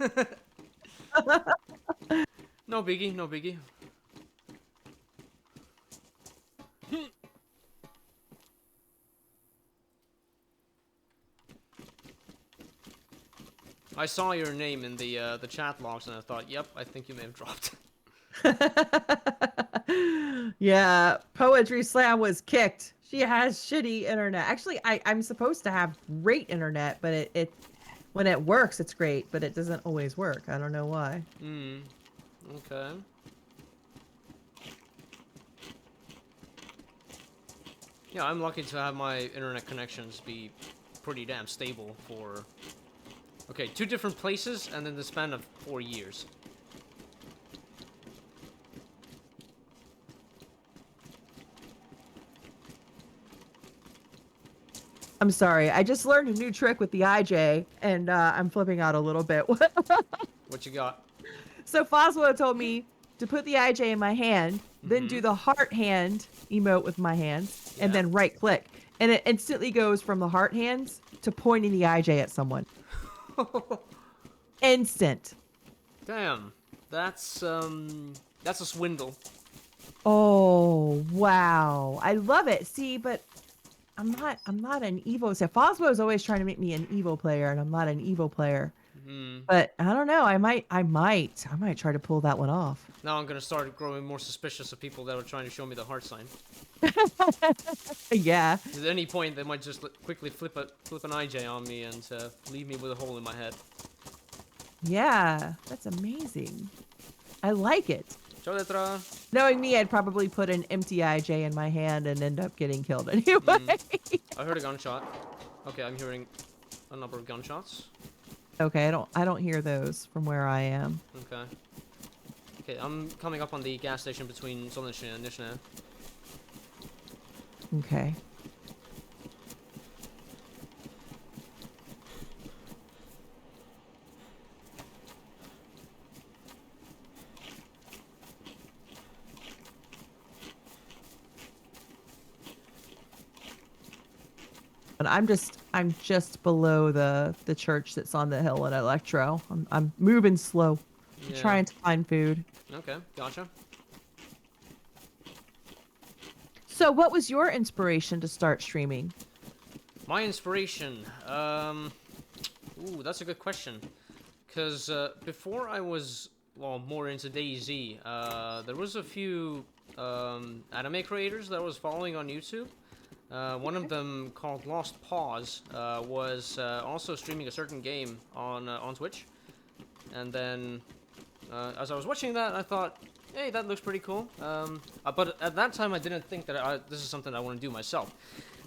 No biggie, no biggie. I saw your name in the chat logs and I thought, yep, I think you may have dropped. Yeah, Poetry Slam was kicked. She has shitty internet. Actually, I'm supposed to have great internet, but it when it works, it's great, but it doesn't always work. I don't know why. Hmm. Okay. Yeah, I'm lucky to have my internet connections be pretty damn stable for... Okay, 2 different places and in the span of 4 years. I'm sorry. I just learned a new trick with the IJ, and I'm flipping out a little bit. What you got? So Foslo told me to put the IJ in my hand, then Mm-hmm. do the heart hand emote with my hands, and Yeah. then right click. And it instantly goes from the heart hands to pointing the IJ at someone. Instant. Damn. That's a swindle. Oh, wow. I love it. See, but I'm not an Evo. So Fosbo is always trying to make me an Evo player, and I'm not an Evo player. Hmm. But I don't know. I might try to pull that one off. Now I'm gonna start growing more suspicious of people that are trying to show me the heart sign. Yeah. At any point, they might just quickly flip an IJ on me and leave me with a hole in my head. Yeah. That's amazing. I like it. Ciao, letra. Knowing me, I'd probably put an empty IJ in my hand and end up getting killed anyway. I heard a gunshot. Okay, I'm hearing a number of gunshots. Okay, I don't hear those from where I am. Okay. Okay, I'm coming up on the gas station between Solnishne and Nishne. Okay. But I'm just below the church that's on the hill in Electro. I'm moving slow. I'm Yeah. trying to find food. Okay, gotcha. So, what was your inspiration to start streaming? My inspiration. Ooh, that's a good question. Because before I was, well, more into DayZ, there was a few anime creators that I was following on YouTube. One of them called Lost Pause was also streaming a certain game on Twitch, and then as I was watching that, I thought, hey, that looks pretty cool. But at that time, I didn't think that this is something I want to do myself.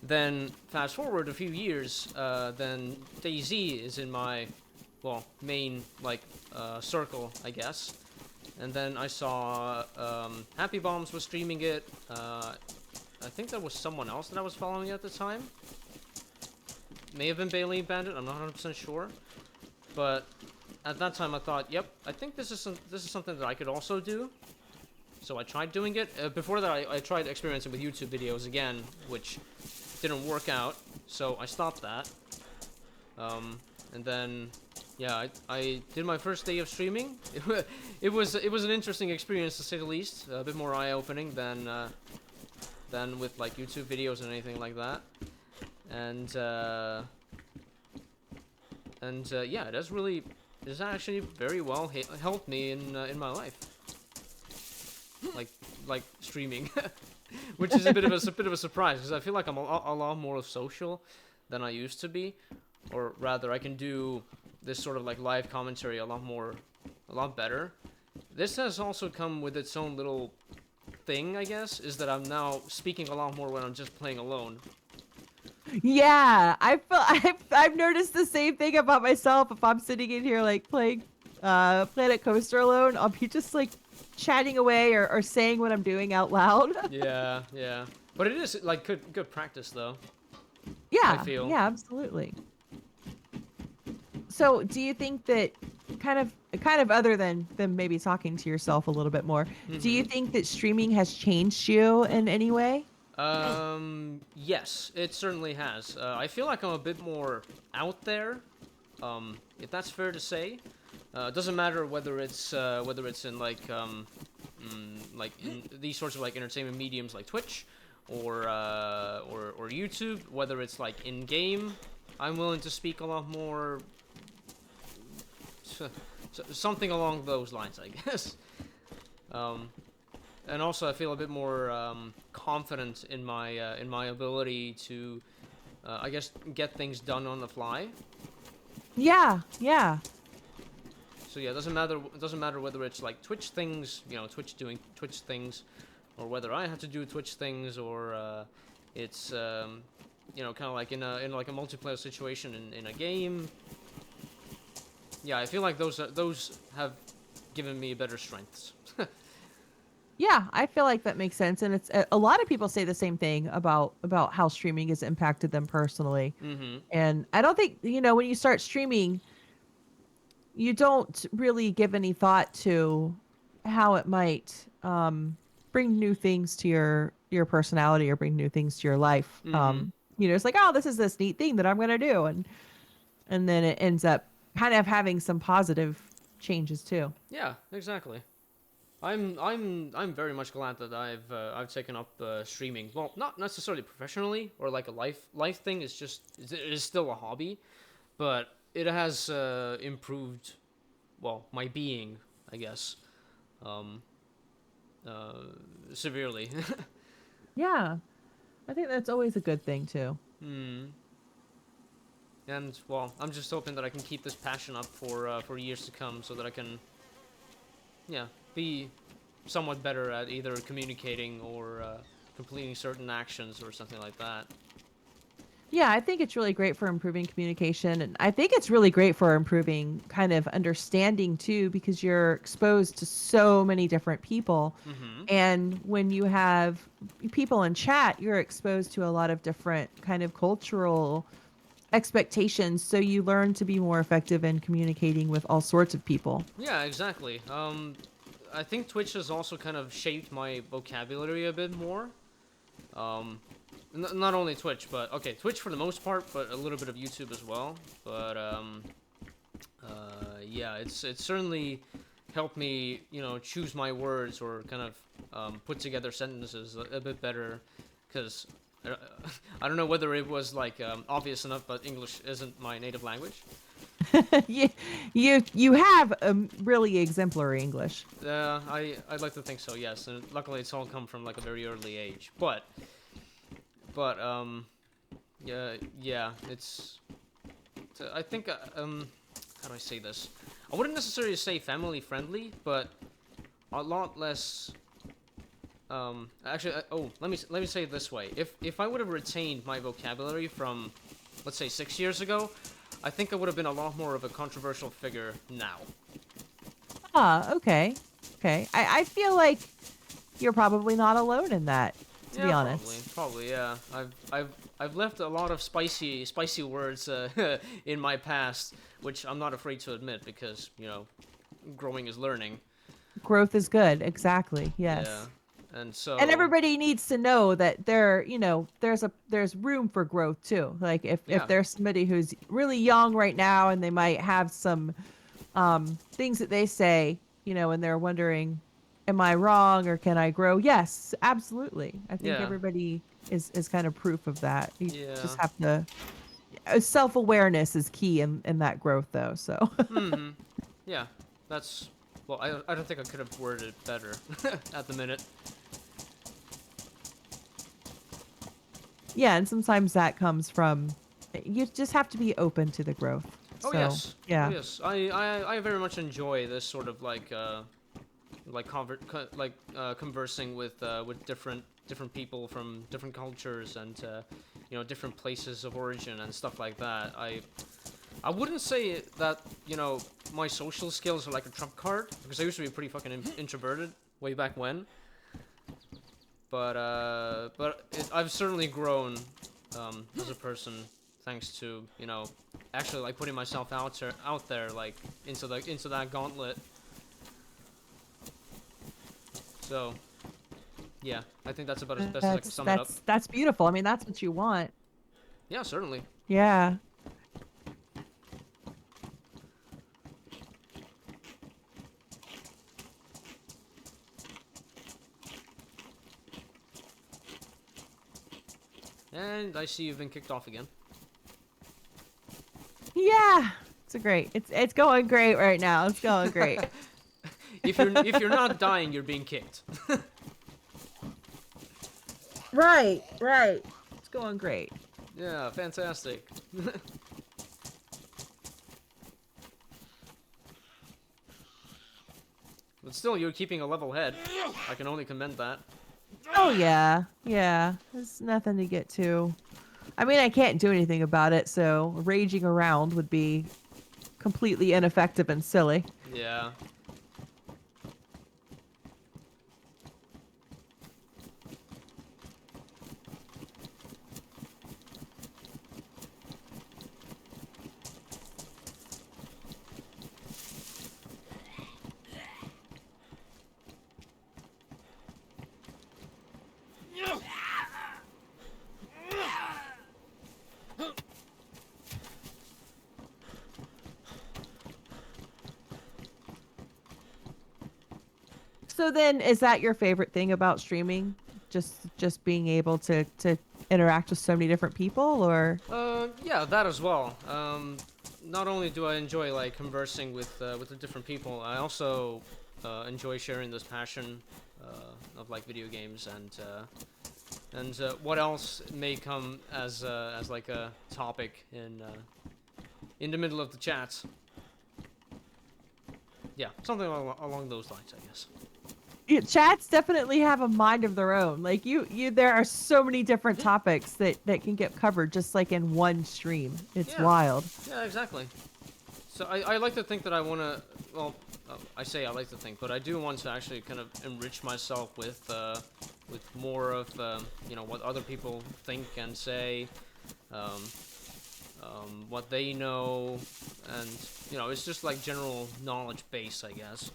Then fast forward a few years, then DayZ is in my, well, main circle, I guess. And then I saw Happy Bombs was streaming it. I think there was someone else that I was following at the time. May have been Bailey Bandit. I'm not 100% sure. But at that time, I thought, yep, I think this is something that I could also do. So I tried doing it. Before that, I tried experimenting with YouTube videos again, which didn't work out. So I stopped that. And then, yeah, I did my first day of streaming. It was an interesting experience to say the least. A bit more eye-opening than with like YouTube videos and anything like that. And yeah, it has actually very well helped me in my life. Like streaming, which is a bit of a surprise because I feel like I'm a lot more social than I used to be, or rather, I can do this sort of like live commentary a lot better. This has also come with its own little thing, I guess, is that I'm now speaking a lot more when I'm just playing alone. Yeah, I've noticed the same thing about myself. If I'm sitting in here like playing Planet Coaster alone, I'll be just like chatting away or saying what I'm doing out loud. Yeah, yeah. But it is like good practice though. I Yeah, feel. yeah, absolutely. So, do you think that kind of other than maybe talking to yourself a little bit more, do you think that streaming has changed you in any way? Yes, it certainly has. I feel like I'm a bit more out there, if that's fair to say. It doesn't matter whether it's in like in these sorts of like entertainment mediums like Twitch or YouTube, whether it's like in game, I'm willing to speak a lot more. Something along those lines, I guess. And also, I feel a bit more confident in my ability to, I guess, get things done on the fly. Yeah, yeah. So yeah, it doesn't matter whether it's like Twitch things, Twitch doing Twitch things, or whether I have to do Twitch things, or it's kind of like in a multiplayer situation in a game. Yeah, I feel like those have given me better strengths. Yeah, I feel like that makes sense, and it's a lot of people say the same thing about how streaming has impacted them personally. Mm-hmm. And I don't think, when you start streaming, you don't really give any thought to how it might bring new things to your personality or bring new things to your life. Mm-hmm. It's like, oh, this is this neat thing that I'm gonna do, and then it ends up kind of having some positive changes too. Yeah, exactly. I'm very much glad that I've taken up streaming. Well, not necessarily professionally or like a life thing. It is still a hobby, but it has improved, well, my being, I guess, um, uh, severely. Yeah, I think that's always a good thing too. Hmm. And well, I'm just hoping that I can keep this passion up for years to come, so that I can, yeah, be somewhat better at either communicating or completing certain actions or something like that. Yeah, I think it's really great for improving communication. And I think it's really great for improving kind of understanding too, because you're exposed to so many different people. Mm-hmm. And when you have people in chat, you're exposed to a lot of different kind of cultural expectations. So you learn to be more effective in communicating with all sorts of people. Yeah, exactly. I think Twitch has also kind of shaped my vocabulary a bit more. Um, not only Twitch, but okay, Twitch for the most part, but a little bit of YouTube as well. But yeah, it's certainly helped me, choose my words or kind of put together sentences a bit better, because I don't know whether it was like obvious enough, but English isn't my native language. you, you have really exemplary English. I'd like to think so, yes. And luckily, it's all come from like a very early age. But But yeah, yeah, I think how do I say this? I wouldn't necessarily say family friendly, but a lot less. Actually, let me say it this way. If I would have retained my vocabulary from, let's say, 6 years ago, I think I would have been a lot more of a controversial figure now. Ah, okay. Okay. I feel like you're probably not alone in that, to be Yeah, probably, honest. probably, yeah. I've left a lot of spicy words in my past, which I'm not afraid to admit because growing is learning. Growth is good. Exactly. Yeah, Yes. and And so everybody needs to know that there's room for growth too. Like if yeah, there's somebody who's really young right now and they might have some things that they say, and they're wondering, am I wrong or can I grow? Yes, absolutely. I think yeah, everybody is kind of proof of that. You yeah. just have to self-awareness is key in that growth though. So Mm-hmm. Yeah, that's well. I don't think I could have worded it better at the minute. yeah, and sometimes that comes from you just have to be open to the growth. Oh So, yes, oh yeah. yes. I very much enjoy this sort of conversing with different people from different cultures and different places of origin and stuff like that. I wouldn't say that my social skills are like a trump card because I used to be pretty fucking introverted way back when. But I've certainly grown as a person thanks to actually like putting myself out there like into that gauntlet. So yeah, I think that's about as best as I can That's sum it up. that's that's beautiful. I mean, that's what you want. Yeah, certainly. Yeah. And I see you've been kicked off again. Yeah. It's going great right now. It's going great. If you're not dying, you're being kicked. Right, right. It's going great. Yeah, fantastic. But still, you're keeping a level head. I can only commend that. Oh yeah. Yeah. There's nothing to get to. I mean, I can't do anything about it, so raging around would be completely ineffective and silly. Yeah. So then, is that your favorite thing about streaming? Just being able to interact with so many different people, or Yeah, that as well. Not only do I enjoy like conversing with the different people, I also enjoy sharing this passion of like video games and what else may come as like a topic in the middle of the chats. Yeah, something along those lines, I guess. chats definitely have a mind of their own. Like there are so many different topics that can get covered just like in one stream. It's Yeah, wild. yeah, exactly. So I like to think that I want to, well, I say I like to think, but I do want to actually kind of enrich myself with more of, what other people think and say, um, what they know, and, it's just like general knowledge base, I guess.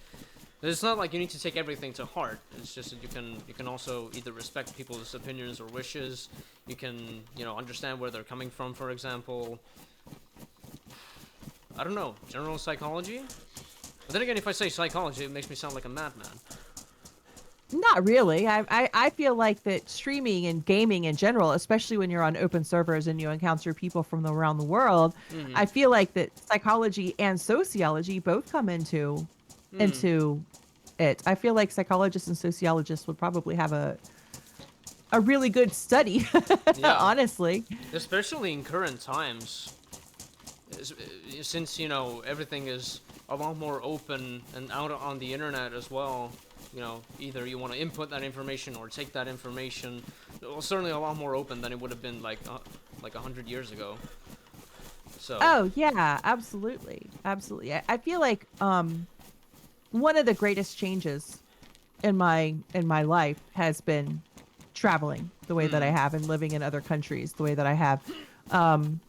It's not like you need to take everything to heart. It's just that you can also either respect people's opinions or wishes. You can, understand where they're coming from, for example. I don't know, general psychology? But then again, if I say psychology, it makes me sound like a madman. Not really. I feel like that streaming and gaming in general, especially when you're on open servers and you encounter people from around the world, Mm-hmm. I feel like that psychology and sociology both come into it. I feel like psychologists and sociologists would probably have a really good study, Yeah, honestly. especially in current times, s- since everything is a lot more open and out on the internet as well. Either you want to input that information or take that information. Well, certainly a lot more open than it would have been like 100 years ago. So Oh yeah, absolutely, absolutely. I feel like one of the greatest changes in my life has been traveling the way that I have and living in other countries the way that I have. Um,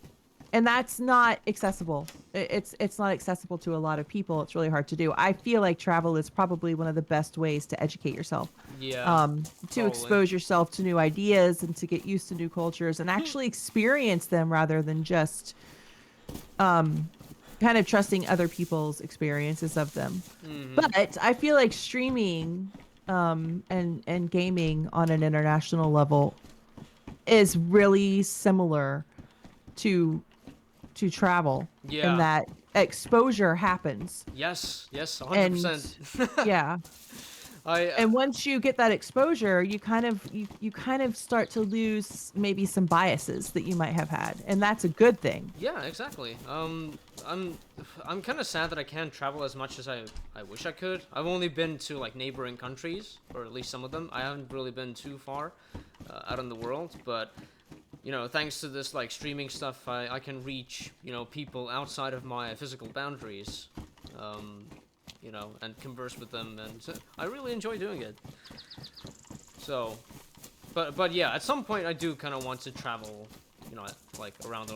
and that's not accessible. It's not accessible to a lot of people. It's really hard to do. I feel like travel is probably one of the best ways to educate yourself, yeah, to totally. expose yourself to new ideas and to get used to new cultures and actually experience them rather than just kind of trusting other people's experiences of them. Mm-hmm. But I feel like streaming and gaming on an international level is really similar to travel in Yeah. that exposure happens. Yes. Yes. And 100%. yeah, I. and once you get that exposure, you kind of start to lose maybe some biases that you might have had, and that's a good thing. Yeah. Exactly. I'm. I'm kind of sad that I can't travel as much as I wish I could. I've only been to like neighboring countries, or at least some of them. I haven't really been too far out in the world, but thanks to this like streaming stuff, I can reach people outside of my physical boundaries, um, and converse with them, and I really enjoy doing it. So, but yeah, at some point I do kind of want to travel, like around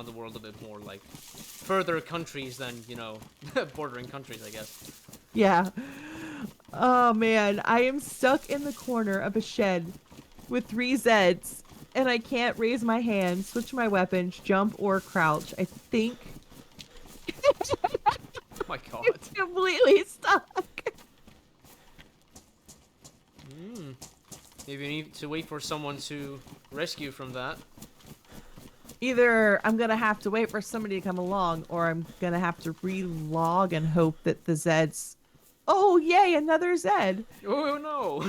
the world a bit more, like further countries than bordering countries, I guess. Yeah. Oh man, I am stuck in the corner of a shed with three Zeds, and I can't raise my hand, switch my weapons, jump, or crouch. I think Oh my I'm god. completely stuck. Mm. Maybe you need to wait for someone to rescue from that. Either I'm gonna have to wait for somebody to come along, or I'm gonna have to re-log and hope that the Zeds. Oh yay, another Zed. Oh no.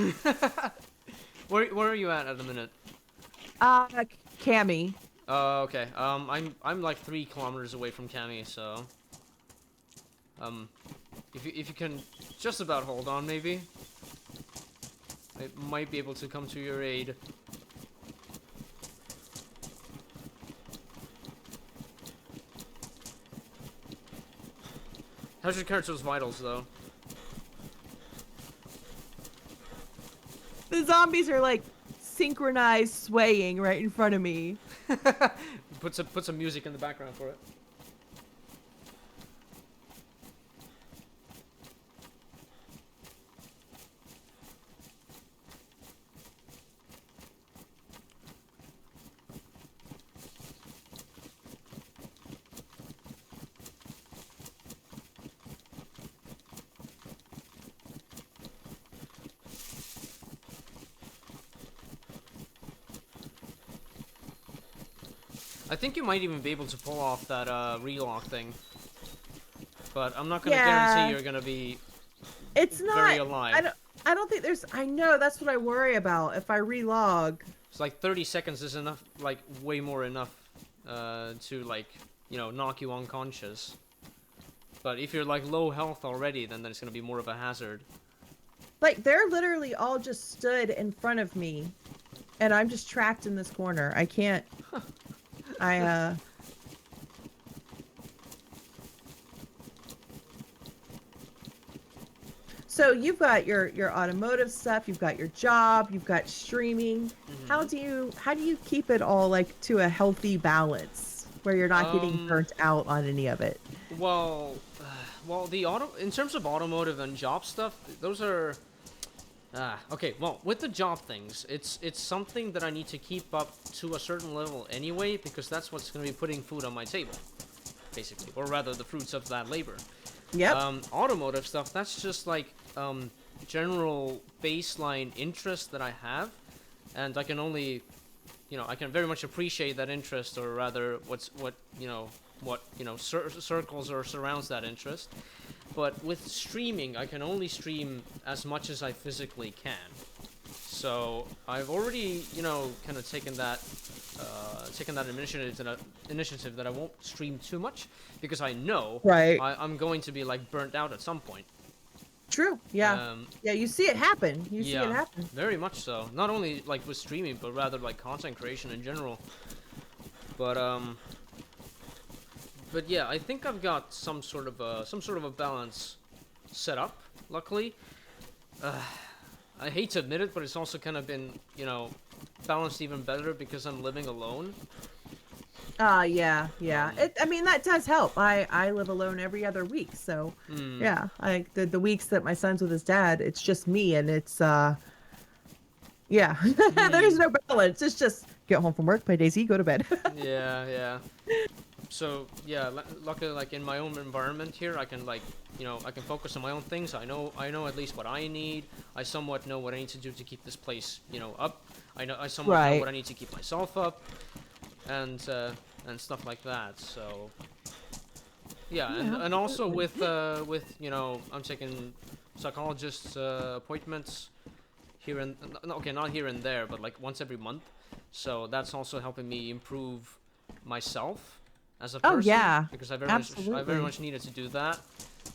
Where are you at the minute? Uh, Cammy. Okay. I'm like 3 kilometers away from Cami, so um, if you can just about hold on, maybe I might be able to come to your aid. How's your character's vitals though? The zombies are like synchronized swaying right in front of me. Put some music in the background for it. I think you might even be able to pull off that relock thing, but I'm not gonna guarantee Yeah, you're gonna be it's very not. I alive. don't. I don't think there's. I know that's what I worry about if I relog. It's like 30 seconds is enough, like way more enough to like knock you unconscious. But if you're like low health already, then it's gonna be more of a hazard. Like they're literally all just stood in front of me, and I'm just trapped in this corner. I can't. I So you've got your automotive stuff, you've got your job, you've got streaming. Hmm. How do you keep it all like to a healthy balance where you're not getting Um. burnt out on any of it? Well, well, in terms of automotive and job stuff, those are. Okay. Well, with the job things, it's something that I need to keep up to a certain level anyway, because that's what's going to be putting food on my table, basically, or rather, the fruits of that labor. Yep. Automotive stuff, that's just like general baseline interest that I have, and I can only, I can very much appreciate that interest, or rather, circles or surrounds that interest. But with streaming, I can only stream as much as I physically can. So I've already, kind of taken that initiative that I won't stream too much because I know Right. I'm going to be like burnt out at some point. True. Yeah. Um, Yeah. You see it happen. You see it yeah, happen. very much so. Not only like with streaming, but rather like content creation in general. But yeah, I think I've got some sort of a balance set up. Luckily, I hate to admit it, but it's also kind of been balanced even better because I'm living alone. Yeah, yeah. I mean, that does help. I live alone every other week, so Hmm. yeah. The weeks that my son's with his dad, it's just me, and it's yeah. There's Hmm. no balance. It's just get home from work, play Daisy, go to bed. Yeah, yeah. So yeah, luckily, like in my own environment here, I can I can focus on my own things. I know at least what I need. I somewhat know what I need to do to keep this place, up. I somewhat know Right. what I need to keep myself up, and stuff like that. So yeah, Yeah, and also absolutely. with I'm taking psychologist appointments here and okay, not here and there, but like once every month. So that's also helping me improve myself as a Oh person yeah, because I very absolutely. much needed to do that.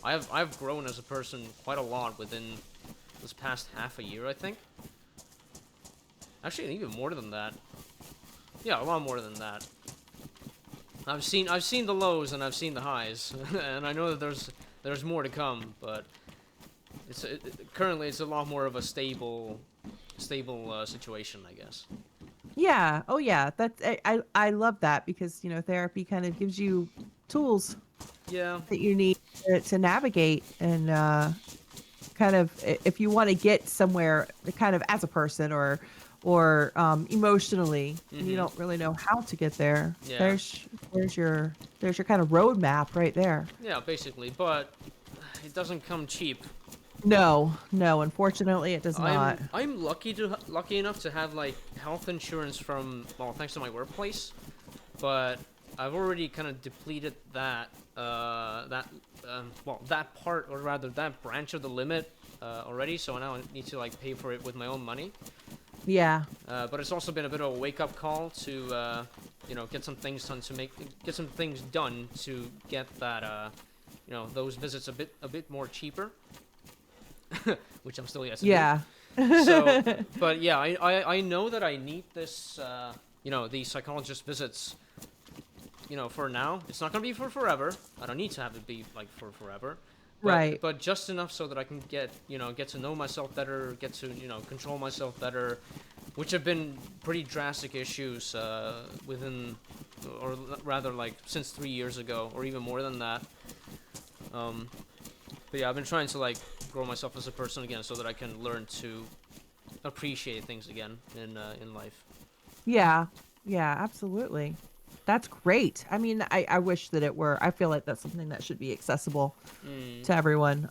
I've grown as a person quite a lot within this past half a year, I think. Actually, even more than that. Yeah, a lot more than that. I've seen the lows and I've seen the highs, and I know that there's more to come, but currently it's a lot more of a stable situation, I guess. Yeah. Oh yeah. That's I love that because therapy kind of gives you tools Yeah. that you need to navigate and kind of if you want to get somewhere kind of as a person or emotionally and you Mhm. don't really know how to get there, Yeah. there's your kind of roadmap right there. Yeah, basically, but it doesn't come cheap. No, unfortunately it does not. I'm lucky enough to have like health insurance from, well, thanks to my workplace, but I've already kind of depleted that part, or rather that branch of the limit already. So now I need to like pay for it with my own money. Yeah. But it's also been a bit of a wake up call to get some things done to get that those visits a bit more cheaper, which I'm still yet to do. Yeah. So, but yeah, I know that I need this, these psychologist visits, for now. It's not gonna be for forever. I don't need to have it be like for forever, Right. but just enough so that I can get to know myself better, get to control myself better, which have been pretty drastic issues within, or rather like since 3 years ago, or even more than that. Um, but yeah, I've been trying to like grow myself as a person again, so that I can learn to appreciate things again in life. Yeah. Yeah, absolutely. That's great. I mean, I wish that it were. I feel like that's something that should be accessible Mm, to everyone.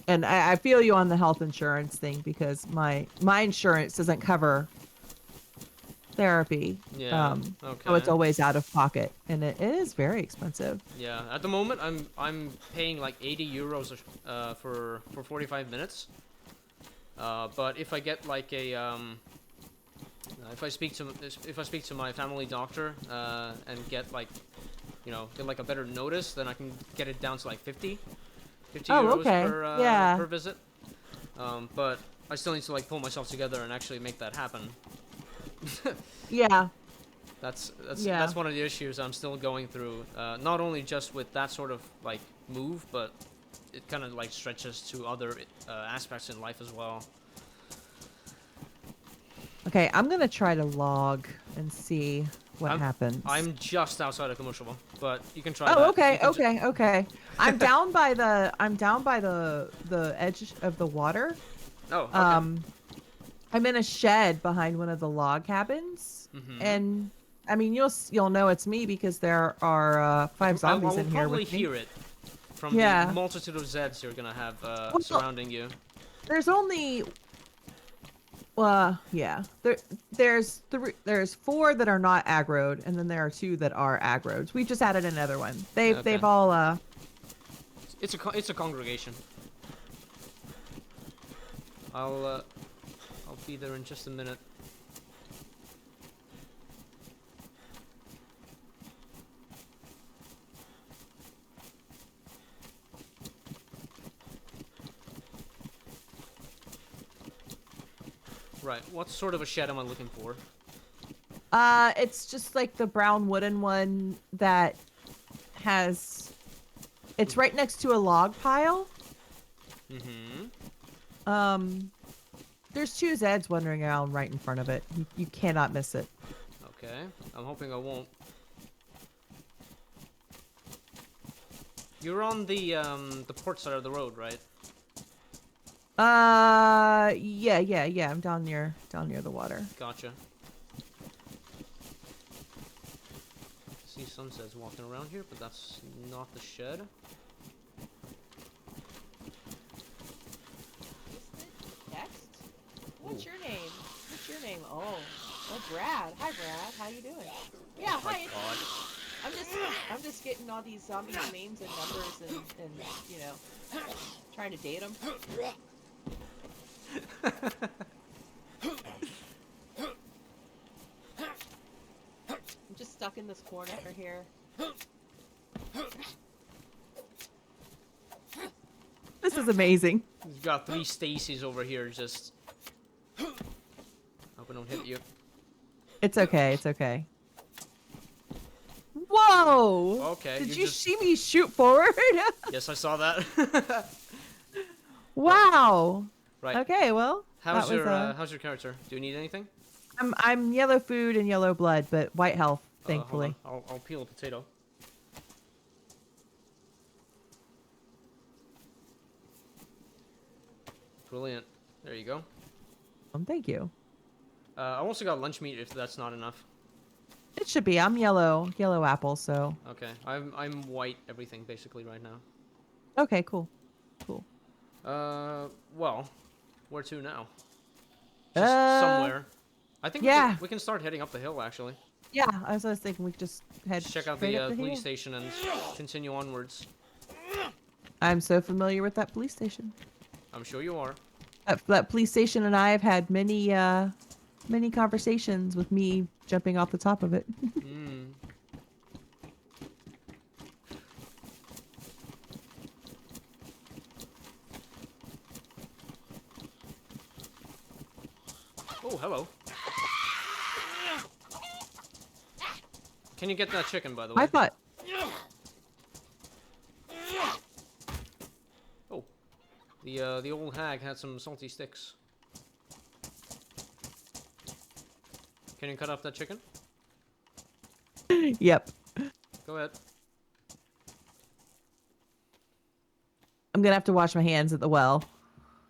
And I feel you on the health insurance thing because my insurance doesn't cover therapy. yeah. So it's Okay. always out of pocket, and it is very expensive. Yeah. At the moment, I'm paying like 80 euros for 45 minutes. But if I get like a if I speak to my family doctor and get like a better notice, then I can get it down to like 50 Oh, euros okay. Yeah. per visit. But I still need to like pull myself together and actually make that happen. Yeah. Yeah. That's one of the issues I'm still going through. Not only just with that sort of like move, but it kind of like stretches to other aspects in life as well. Okay, I'm gonna try to log and see what I'm happens. I'm just outside of commercial, but you can try Oh, that. You okay, can. okay. I'm down by the edge of the water. Oh, okay. Um, I'm in a shed behind one of the log cabins, Mm-hmm. and I mean you'll know it's me because there are five I zombies will in here probably with me. hear it from the Yeah. multitude of Zeds you're gonna have Well, surrounding you. there's only yeah. There's four that are not aggroed, and then there are two that are aggroed. We just added another one. Okay. They've all It's a congregation. I'll be there in just a minute. Right, what sort of a shed am I looking for? It's just like the brown wooden one that has. It's right next to a log pile. Mm-hmm. There's two Zeds wandering around right in front of it. You cannot miss it. Okay, I'm hoping I won't. You're on the port side of the road, right? Yeah. I'm down near the water. Gotcha. See sunsets walking around here, but that's not the shed. Text? What's your name? What's your name? Oh, Brad. Hi, Brad. How you doing? Yeah, My hi. God. I'm just getting all these zombies' names and numbers and you know, trying to date them. I'm just stuck in this corner here. This is amazing. We've got 3 Stacies over here, just... Hope I don't hit you. It's okay, it's okay. Whoa! Okay, Did you you just- see me shoot forward? Yes, I saw that. Wow! Right. Okay, well, How's that was, how's your character? Do you need anything? I'm yellow food and yellow blood, but white health, Hold thankfully. on. I'll peel a potato. Brilliant. There you go. Thank you. I also got lunch meat if that's not enough. It should be. I'm yellow apple, so. Okay, I'm white everything basically right now. Okay, cool. Cool. Well, where to now? Just somewhere. I think yeah. we can start heading up the hill actually. Yeah, I was thinking we could just head Just check out straight up the the police hill. station and continue onwards. I'm so familiar with that police station. I'm sure you are. That police station and I have had many conversations with me jumping off the top of it. Mm. Oh, hello. Can you get that chicken, by the way? I thought. Oh, the old hag had some salty sticks. Can you cut up that chicken? Yep. Go ahead. I'm gonna have to wash my hands at the well.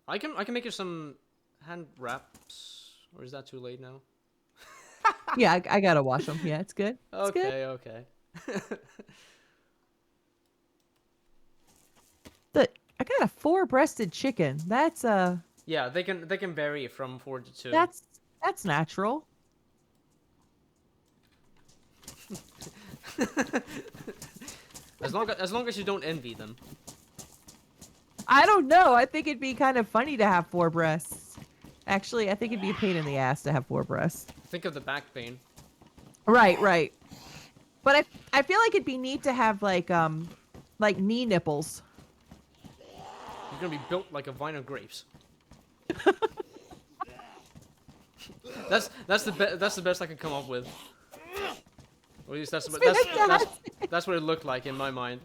I can make you some hand wraps, or is that too late now? Yeah, I gotta wash them. Yeah, it's good. It's good. Okay. I got a 4-breasted chicken. That's Yeah, they can vary from 4 to 2. that's natural. as long as you don't envy them. I don't know. I think it'd be kind of funny to have 4 breasts. Actually, I think it'd be a pain in the ass to have 4 breasts. Think of the back pain. Right. But I feel like it'd be neat to have like knee nipples. You're gonna be built like a vine of grapes. that's the best I can come up with. Or at least that's what it looked like in my mind.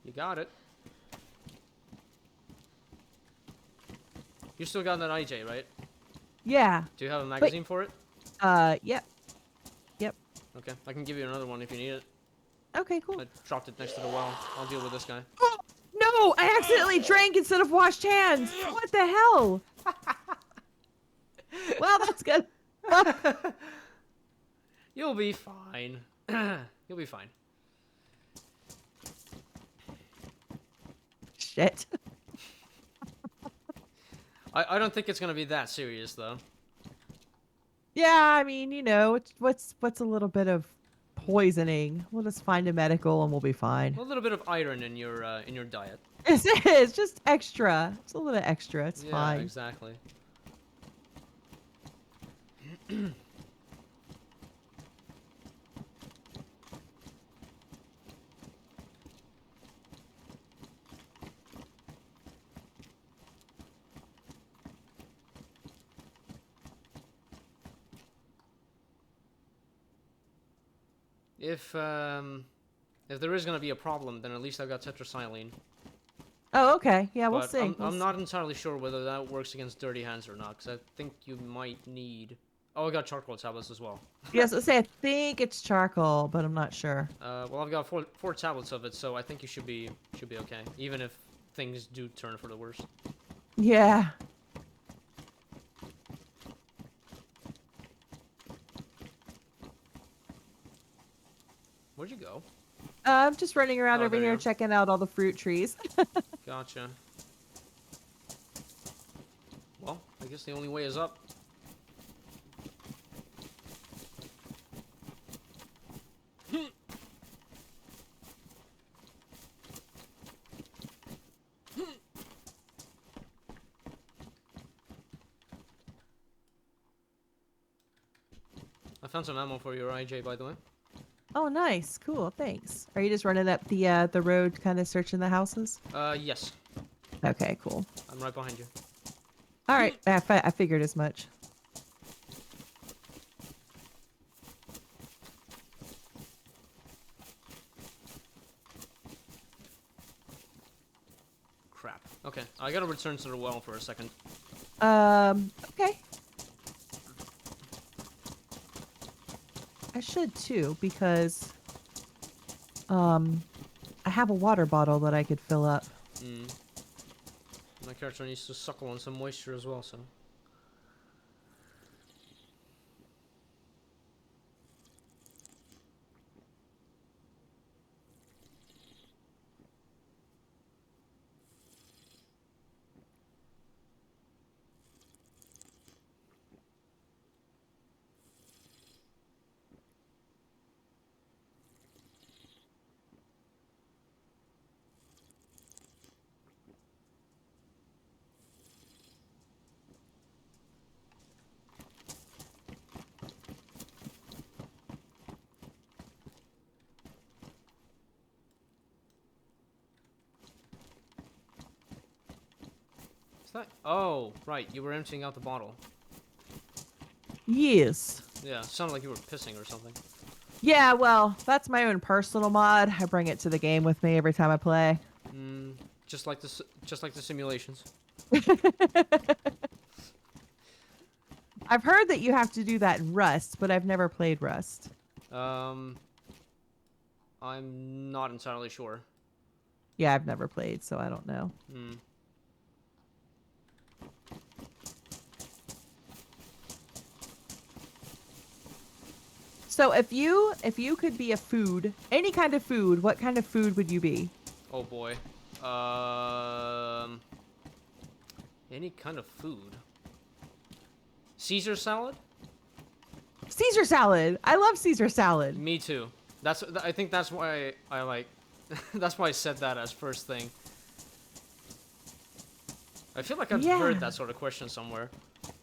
You got it. You still got that IJ, right? Yeah. Do you have a magazine for it? Yep. Okay, I can give you another one if you need it. Okay, cool. I dropped it next to the well. I'll deal with this guy. Oh, no! I accidentally drank instead of washed hands! What the hell? Well, that's good. You'll be fine. You'll be fine. Shit. I don't think it's gonna be that serious, though. Yeah, I mean, what's a little bit of poisoning? We'll just find a medical and we'll be fine. A little bit of iron in your diet. It's just extra. It's a little bit extra. It's Yeah, fine. exactly. If there is gonna be a problem, then at least I've got tetracycline. Oh, okay. Yeah, we'll But see. I'm not entirely sure whether that works against dirty hands or not, because I think you might need. Oh, I got charcoal tablets as well. Yes, let's say I think it's charcoal, but I'm not sure. Well, I've got four tablets of it, so I think you should be okay, even if things do turn for the worst. Yeah. Where'd you go? I'm just running around Oh, over there you here are. checking out all the fruit trees. Gotcha. Well, I guess the only way is up. I found some ammo for your IJ, by the way. Oh, nice. Cool. Thanks. Are you just running up the road, kind of searching the houses? Yes. Okay, cool. I'm right behind you. All right. I figured as much. Crap. Okay, I gotta return to the well for a second. Okay. I should too, because I have a water bottle that I could fill up. Mm. My character needs to suckle on some moisture as well, so. Is that? Oh, right. You were emptying out the bottle. Yes. Yeah, sounded like you were pissing or something. Yeah, well, that's my own personal mod. I bring it to the game with me every time I play. Mm, just like the simulations. I've heard that you have to do that in Rust, but I've never played Rust. Um, I'm not entirely sure. Yeah, I've never played, so I don't know. Hmm. So if you could be a food, any kind of food, what kind of food would you be? Oh boy. Um, any kind of food. Caesar salad? Caesar salad. I love Caesar salad. Me too. I think that's why I like. That's why I said that as first thing. I feel like I've Yeah. heard that sort of question somewhere.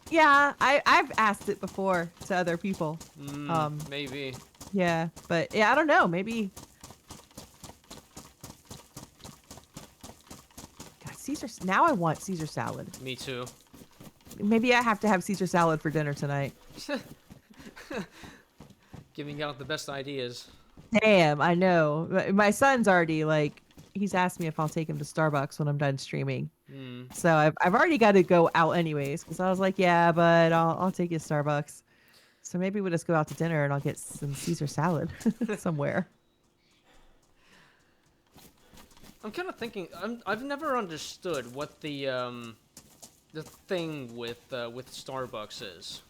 Yeah, I've asked it before to other people. Maybe. Yeah, but yeah, I don't know. Maybe God, Caesar. Now I want Caesar salad. Me too. Maybe I have to have Caesar salad for dinner tonight. Giving out the best ideas. Damn, I know. My son's already like he's asked me if I'll take him to Starbucks when I'm done streaming. Hmm. So I've already got to go out anyways because I was like, yeah, but I'll take you to Starbucks. So maybe we'll just go out to dinner and I'll get some Caesar salad somewhere. I'm kind of thinking. I've never understood what the thing with Starbucks is.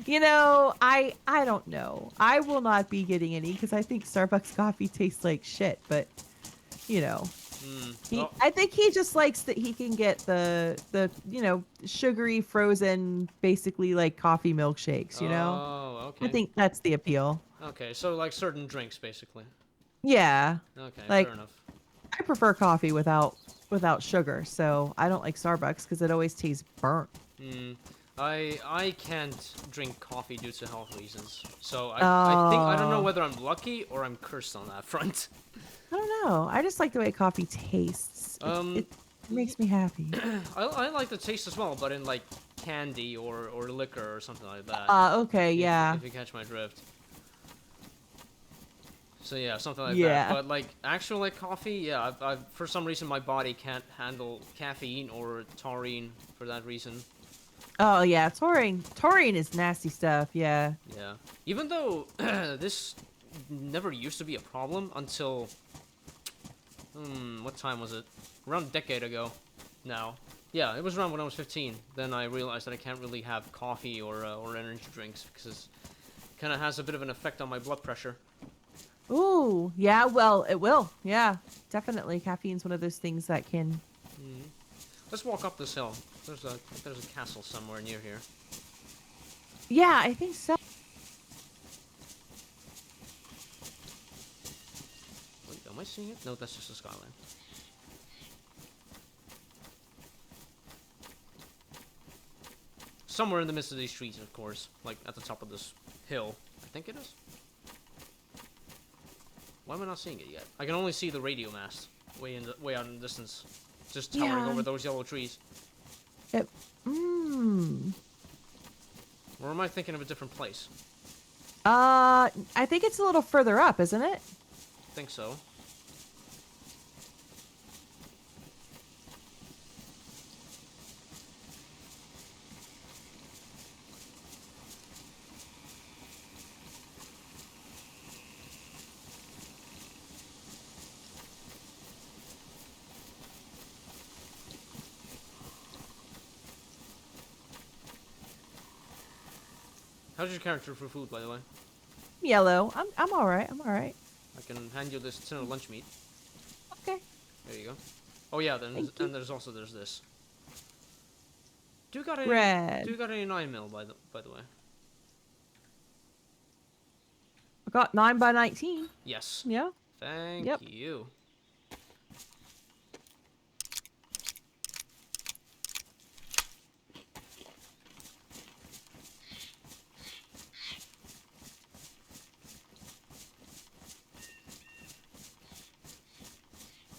I don't know. I will not be getting any because I think Starbucks coffee tastes like shit. But you know, Mm. He, Oh. I think he just likes that he can get the sugary frozen, basically like coffee milkshakes. Oh. I Okay. think that's the appeal. Okay. So like certain drinks, basically. Yeah, Okay. Fair like enough. I prefer coffee without sugar, so I don't like Starbucks because it always tastes burnt. Hmm. I can't drink coffee due to health reasons. So I think I don't know Oh, whether I'm lucky or I'm cursed on that front. I don't know. I just like the way coffee tastes. It Um. makes me happy. I like the taste as well, but in like candy or liquor or something like that. Okay, yeah, If you catch my drift. So yeah, something like that. yeah. But like actual like coffee, yeah, I've for some reason my body can't handle caffeine or taurine for that reason. Oh yeah, taurine is nasty stuff. Yeah. Yeah. Even though this never used to be a problem until what time was it? Around a decade ago. Now. Yeah, it was around when I was 15. Then I realized that I can't really have coffee or energy drinks because it kind of has a bit of an effect on my blood pressure. Ooh, yeah. Well, it will. Yeah, definitely. Caffeine's one of those things that can. Let's walk up this hill. There's a castle somewhere near here. Yeah, I think so. Wait, am I seeing it? No, that's just a skyline. Somewhere in the midst of these trees, of course. Like, at the top of this hill. I think it is. Why am I not seeing it yet? I can only see the radio mast. Way out in the distance. Just towering Yeah. over those yellow trees. It, mm. Or am I thinking of a different place? I think it's a little further up, isn't it? I think so. How's your character for food, by the way? Yellow. I'm all right. I'm all right. I can hand you this tin of lunch meat. Okay. There you go. Oh yeah, then Thank you. and there's this. Do you got any Red. Do you got any 9mm by the way? I got 9 by 19. Yes. Yeah. Thank Yep. you.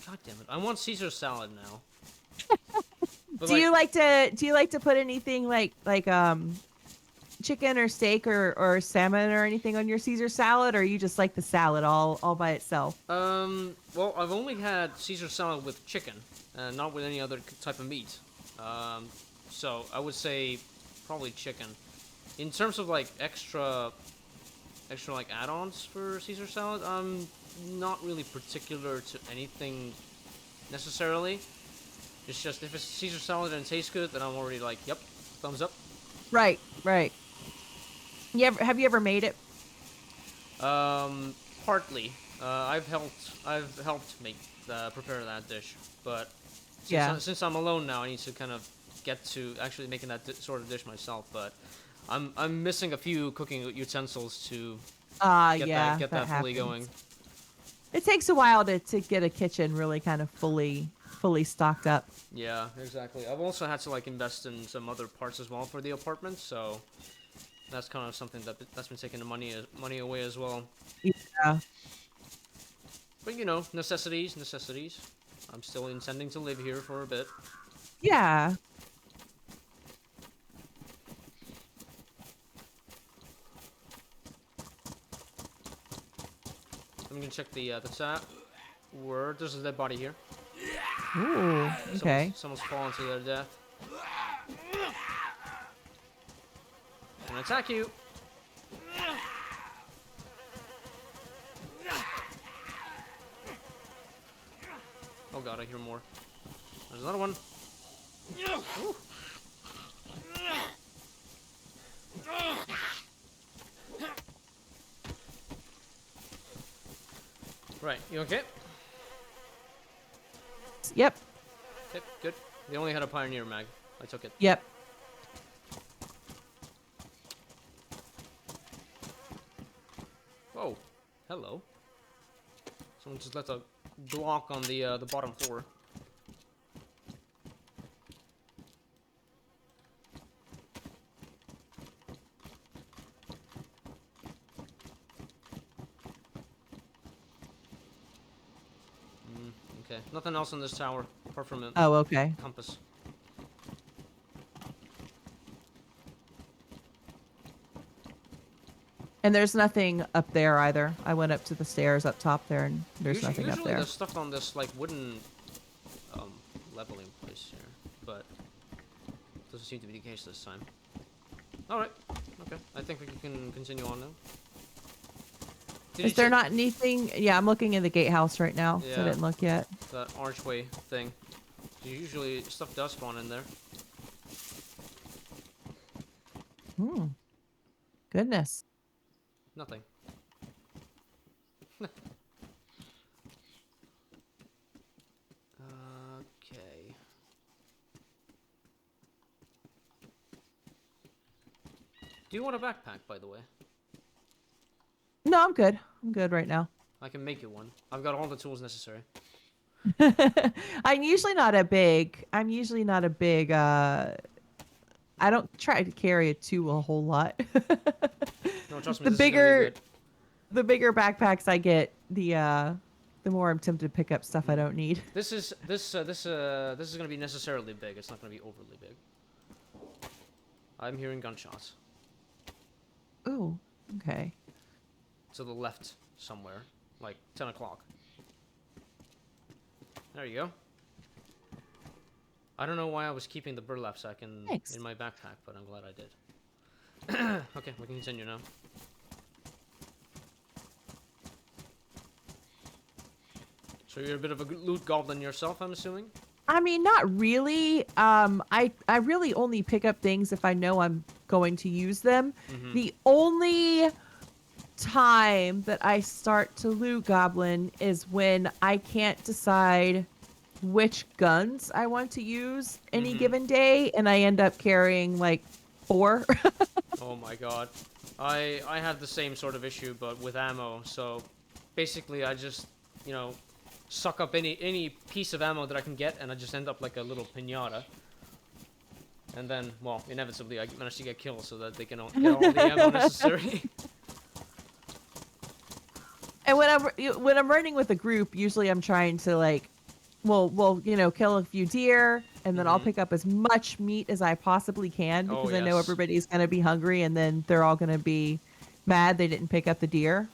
God damn it! I want Caesar salad now. But Do like, you like to put anything like chicken or steak or salmon or anything on your Caesar salad, or you just like the salad all by itself? well, I've only had Caesar salad with chicken, and not with any other type of meat. Um, so I would say probably chicken. In terms of like extra like add-ons for Caesar salad, I'm not really particular to anything necessarily. It's just if it's Caesar salad and it tastes good, then I'm already like, yep, thumbs up. Right, right. Have you ever made it? Partly. I've helped make prepare that dish, but Yeah. since I'm alone now, I need to kind of get to actually making that sort of dish myself. But I'm missing a few cooking utensils to Yeah, get that that fully happens. going. It takes a while to get a kitchen really kind of fully stocked up. Yeah, exactly. I've also had to like invest in some other parts as well for the apartment, so that's kind of something that's been taking the money away as well. Yeah. But you know, necessities. I'm still intending to live here for a bit. Yeah. I'm gonna check the chat. Word, there's a dead body here. Ooh. Okay. Someone's fallen to their death. Gonna attack you. Oh god, I hear more. There's another one. Ooh. Right, you okay? Yep. Okay, good. They only had a Pioneer mag. I took it. Yep. Oh, hello. Someone just left a block on the bottom floor. Okay, nothing else in this tower apart from a Oh, okay. compass. And there's nothing up there either. I went up to the stairs up top there, and there's nothing up Usually there. there's stuff on this like wooden leveling place here, but doesn't seem to be the case this time. All right, okay. I think we can continue on now. Is there not anything? Yeah, I'm looking in the gatehouse right now, so I Yeah. didn't look yet. That archway thing? Usually stuff does spawn in there. Hmm. Goodness. Nothing. Okay. Do you want a backpack, by the way? No, I'm good. I'm good right now. I can make you one. I've got all the tools necessary. I'm usually not a big. I don't try to carry a whole lot. No, trust me, the this is gonna be bigger good. the bigger backpacks I get, the more I'm tempted to pick up stuff I don't need. This is gonna be necessarily big. It's not gonna be overly big. I'm hearing gunshots. Ooh, okay. To the left somewhere, like 10 o'clock. There you go. I don't know why I was keeping the burlap sack in Thanks. my backpack, but I'm glad I did. Okay, we can continue now. So you're a bit of a loot goblin yourself, I'm assuming? I mean, not really. I really only pick up things if I know I'm going to use them. Mm-hmm. The only time that I start to loot goblin is when I can't decide which guns I want to use any given day, and I end up carrying like 4. Oh my god. I have the same sort of issue, but with ammo. So basically, I just, you know, suck up any piece of ammo that I can get, and I just end up like a little pinata. And then, well, inevitably, I manage to get killed so that they can get all the ammo necessary. And when I'm running with a group, usually I'm trying to like, we'll kill a few deer, and then I'll pick up as much meat as I possibly can Oh, because I know yes. everybody's gonna be hungry, and then they're all gonna be mad they didn't pick up the deer.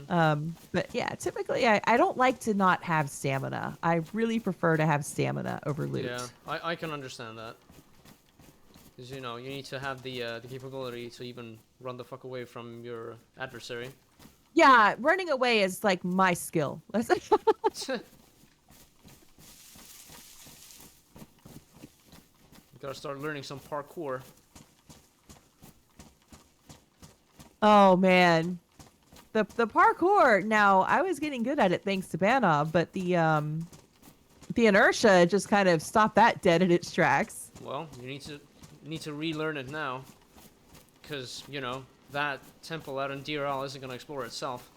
But yeah, typically I don't like to not have stamina. I really prefer to have stamina over loot. Yeah, I can understand that. Because, you know, you need to have the capability to even run the fuck away from your adversary. Yeah, running away is like my skill. You gotta start learning some parkour. Oh man. The parkour, now I was getting good at it thanks to Banov, but the inertia just kind of stopped that dead in its tracks. Well, you need to relearn it now. Because, you know, that temple out in DRL isn't gonna explore itself.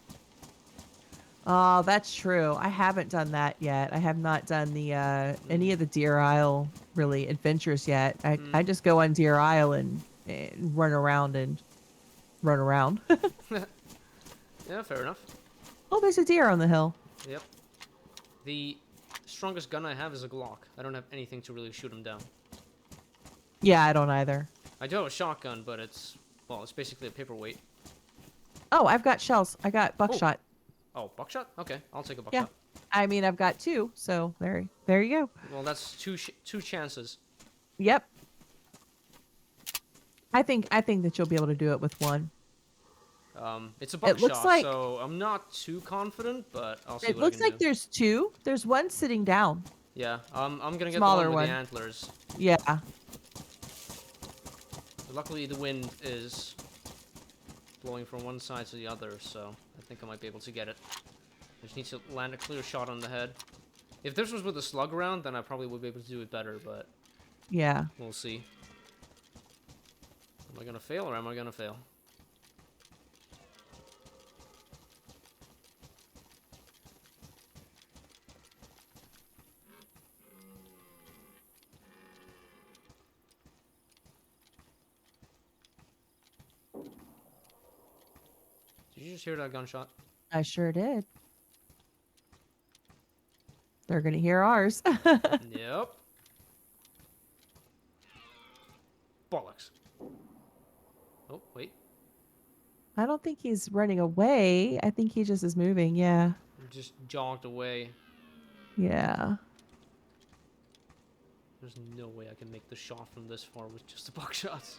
Oh, that's true. I haven't done that yet. I have not done the any of the Deer Isle really adventures yet. I just go on Deer Isle and run around and run around. Yeah, fair enough. Oh, there's a deer on the hill. Yep. The strongest gun I have is a Glock. I don't have anything to really shoot him down. Yeah, I don't either. I do have a shotgun, but it's basically a paperweight. Oh, I've got shells. I got buckshot. Oh, buckshot? Okay, I'll take a Yeah. buckshot. I mean, I've got 2, so there you go. Well, that's two chances. Yep. I think that you'll be able to do it with 1. It's a It buckshot, looks like- so I'm not too confident, but I'll see It what looks I can like do. there's 2. There's 1 sitting down. Yeah, I'm gonna get Smaller the one with one. the antlers. Yeah. Luckily, the wind is blowing from one side to the other, so I think I might be able to get it. I just need to land a clear shot on the head. If this was with a slug round, then I probably would be able to do it better, but Yeah. we'll see. Am I gonna fail or am I gonna fail? Did you just hear that gunshot? I sure did. They're gonna hear ours. Yep. Bollocks. Oh, wait. I don't think he's running away. I think he just is moving. Yeah. Just jogged away. Yeah. There's no way I can make the shot from this far with just the buckshots.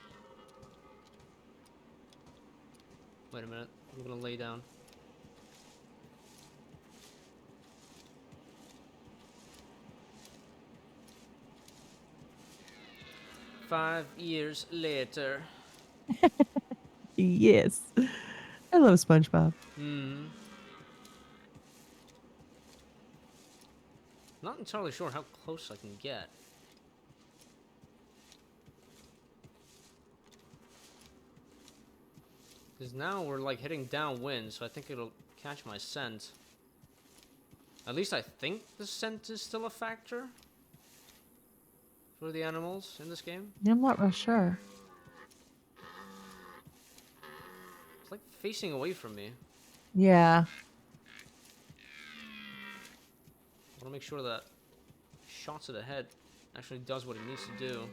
Wait a minute. I'm gonna lay down. "5 years later." Yes. I love SpongeBob. Hmm. Not entirely sure how close I can get. Because now we're like hitting downwind, so I think it'll catch my scent. At least I think the scent is still a factor for the animals in this game. I'm not real sure. It's like facing away from me. Yeah. I want to make sure that shots to the head actually does what it needs to do.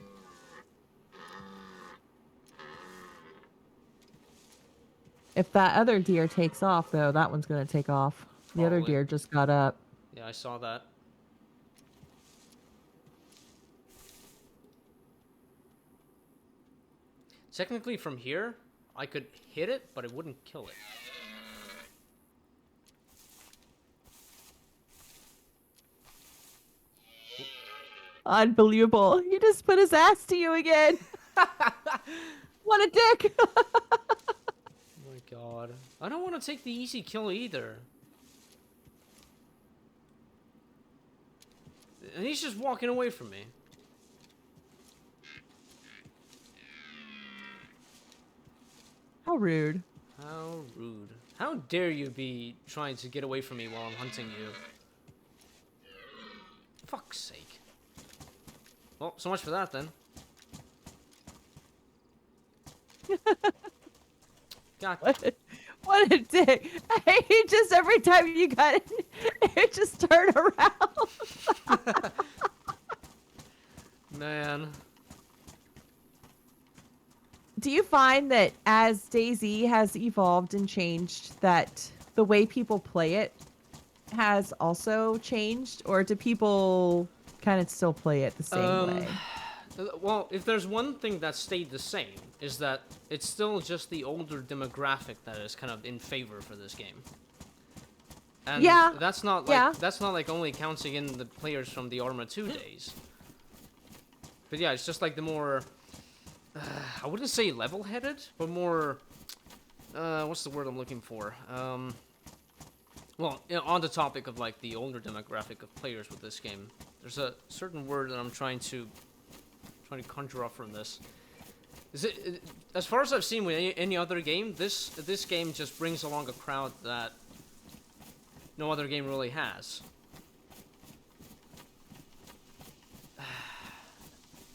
If that other deer takes off, though, that one's gonna take off. The other Probably. deer just got up. Yeah, I saw that. Technically, from here, I could hit it, but it wouldn't kill it. Unbelievable. He just put his ass to you again. What a dick. Oh my god. I don't want to take the easy kill either. And he's just walking away from me. How rude. How rude. How dare you be trying to get away from me while I'm hunting you? Fuck's sake. Well, so much for that then. God. What a dick. I hate just every time you got it, it just turned around. Man. Do you find that as DayZ has evolved and changed, that the way people play it has also changed? Or do people kind of still play it the same way? Well, if there's one thing that stayed the same, is that it's still just the older demographic that is kind of in favor for this game. And Yeah, that's not like yeah. that's not like only counting in the players from the Arma 2 days. But yeah, it's just like the more I wouldn't say level-headed, but more what's the word I'm looking for? Well, on the topic of like the older demographic of players with this game, there's a certain word that I'm trying to conjure up from this. Is it as far as I've seen with any other game, this game just brings along a crowd that no other game really has.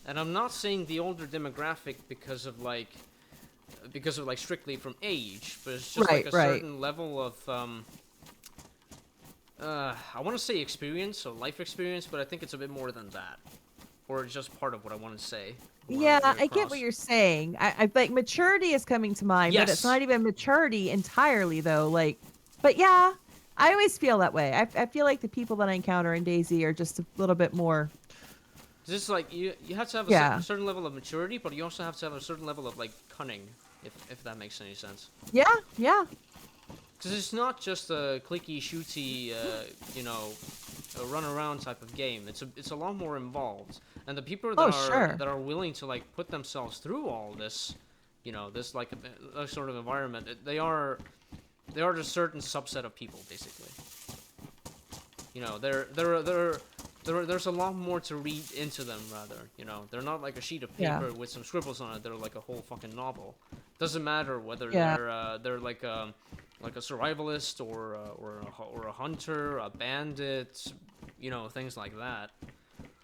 And I'm not saying the older demographic because of like strictly from age, but it's just like a certain level of I want to say experience or life experience, but I think it's a bit more than that, or just part of what I want to say. Yeah, I get what you're saying. I like maturity is coming to mind, but it's not even maturity entirely though. Like, but yeah, I always feel that way. I feel like the people that I encounter in DayZ are just a little bit more. Just like you have to have a certain level of maturity, but you also have to have a certain level of like cunning, if that makes any sense. Yeah, yeah. Because it's not just a clicky, shooty, a run around type of game. It's a lot more involved, and the people that that are willing to like put themselves through all this, this like a sort of environment. They are just a certain subset of people, basically. You know, there's a lot more to read into them, rather. You know, they're not like a sheet of Yeah. paper with some scribbles on it. They're like a whole fucking novel. Doesn't matter whether Yeah. they're like a survivalist or a hunter, a bandit, you know, things like that.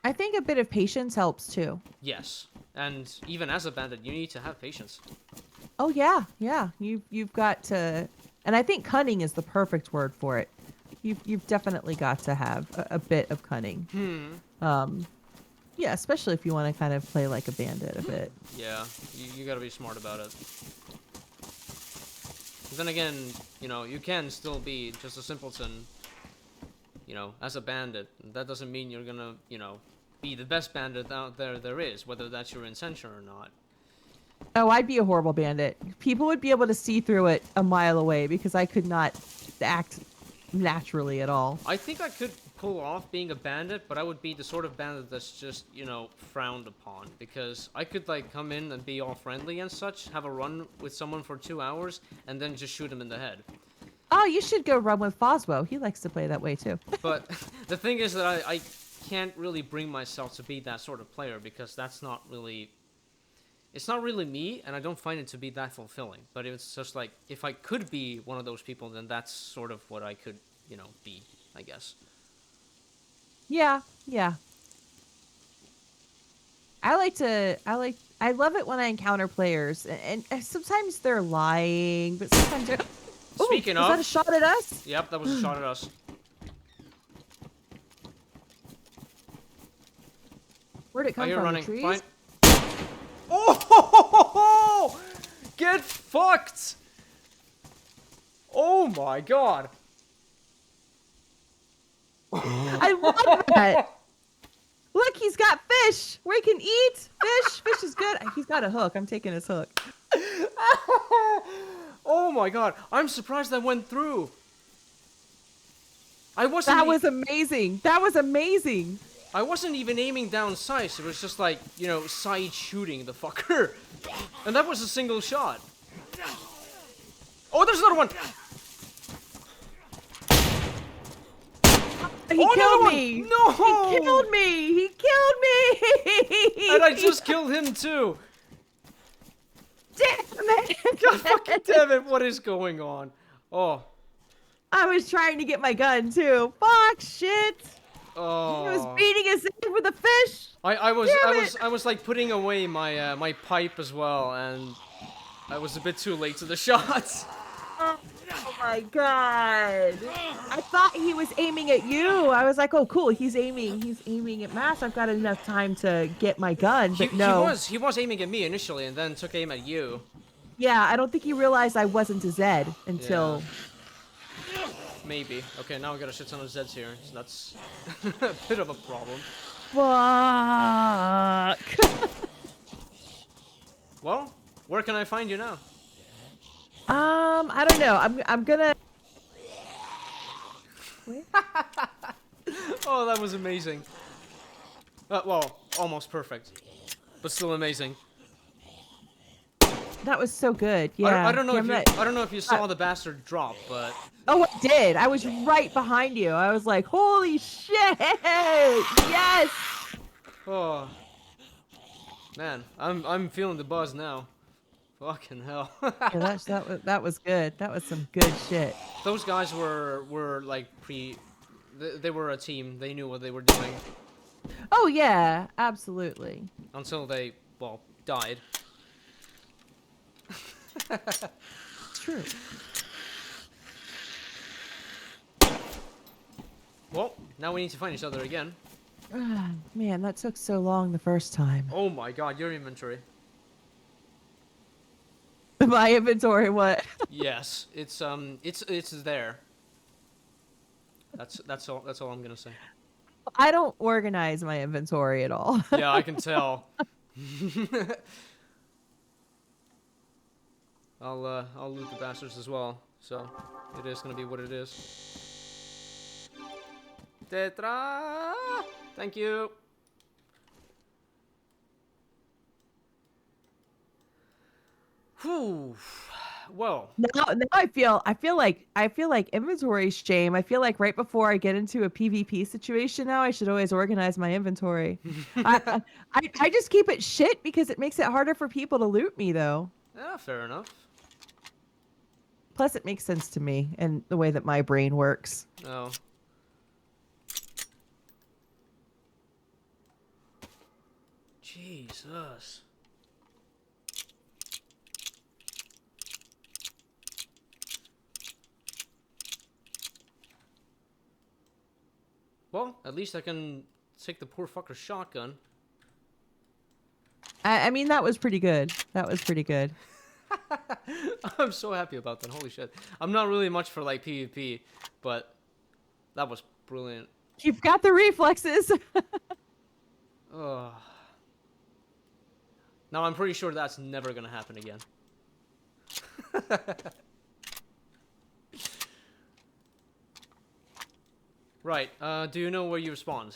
I think a bit of patience helps too. Yes, and even as a bandit, you need to have patience. Oh yeah, yeah. You've got to, and I think cunning is the perfect word for it. You've definitely got to have a bit of cunning. Um, yeah, especially if you want to kind of play like a bandit a bit. Yeah, you gotta be smart about it. Then again, you know, you can still be just a simpleton, you know, as a bandit. That doesn't mean you're gonna, you know, be the best bandit out there is, whether that's your intention or not. Oh, I'd be a horrible bandit. People would be able to see through it a mile away because I could not act naturally at all. I think I could pull off being a bandit, but I would be the sort of bandit that's just, you know, frowned upon. Because I could, like, come in and be all friendly and such, have a run with someone for 2 hours, and then just shoot him in the head. Oh, you should go run with Foswo. He likes to play that way too. But the thing is that I can't really bring myself to be that sort of player, because that's not really... It's not really me, and I don't find it to be that fulfilling. But it's just like, if I could be one of those people, then that's sort of what I could, you know, be, I guess. Yeah, yeah. I love it when I encounter players, and sometimes they're lying, but sometimes they're. Ooh, Speaking was of... that a shot at us? Yep, that was a shot at us. Where'd it come You're from? running. The trees? Fine. Oh! Get fucked! Oh my god! I love that. Look, he's got fish. We can eat fish. Fish is good. He's got a hook. I'm taking his hook. Oh my god! I'm surprised that went through. I wasn't. That was amazing. That was amazing. I wasn't even aiming down sights. It was just like, you know, side shooting the fucker, and that was a single shot. Oh, there's another one. He killed me. No! He killed me. He killed me. And I just killed him too. Damn it. God fucking damn it! What is going on? Oh. I was trying to get my gun too. Fuck shit. Oh. He was beating his head with a fish. I Damn was like putting away my my pipe as well, and I was a bit too late to the shots. Oh my god. I thought he was aiming at you. I was like, oh cool, he's aiming at Mass. I've got enough time to get my gun, but no. He was aiming at me initially, and then took aim at you. Yeah, I don't think he realized I wasn't a Zed until... Yeah. Maybe. Okay, now we got a shit ton of Zeds here, so that's a bit of a problem. Fuck. Well, where can I find you now? I don't know. I'm gonna... Wait. Oh, that was amazing. Well, almost perfect, but still amazing. That was so good. Yeah. I don't know Damn if it. you, I don't know if you saw the bastard drop, but Oh, I did. I was right behind you. I was like, holy shit! Yes! oh man, I'm feeling the buzz now. Fucking hell. Yeah, that was good. That was some good shit. Those guys were like they were a team. They knew what they were doing Oh yeah, absolutely. until they, well, died. True. Well, now we need to find each other again. Man, that took so long the first time. Oh my god, your inventory. My inventory, what? Yes, it's there. That's all I'm gonna say. I don't organize my inventory at all. Yeah, I can tell. I'll loot the bastards as well. So it is gonna be what it is. Tetra, thank you. Whew. Well, Now I feel like inventory shame. I feel like right before I get into a PvP situation now, I should always organize my inventory. I just keep it shit because it makes it harder for people to loot me though. yeah, fair enough. Plus it makes sense to me and the way that my brain works. Oh. Jesus. Well, at least I can take the poor fucker's shotgun. I mean that was pretty good. That was pretty good. I'm so happy about that. Holy shit. I'm not really much for like PvP, but that was brilliant. You've got the reflexes. Ugh. Now I'm pretty sure that's never gonna happen again. Right, do you know where you spawned?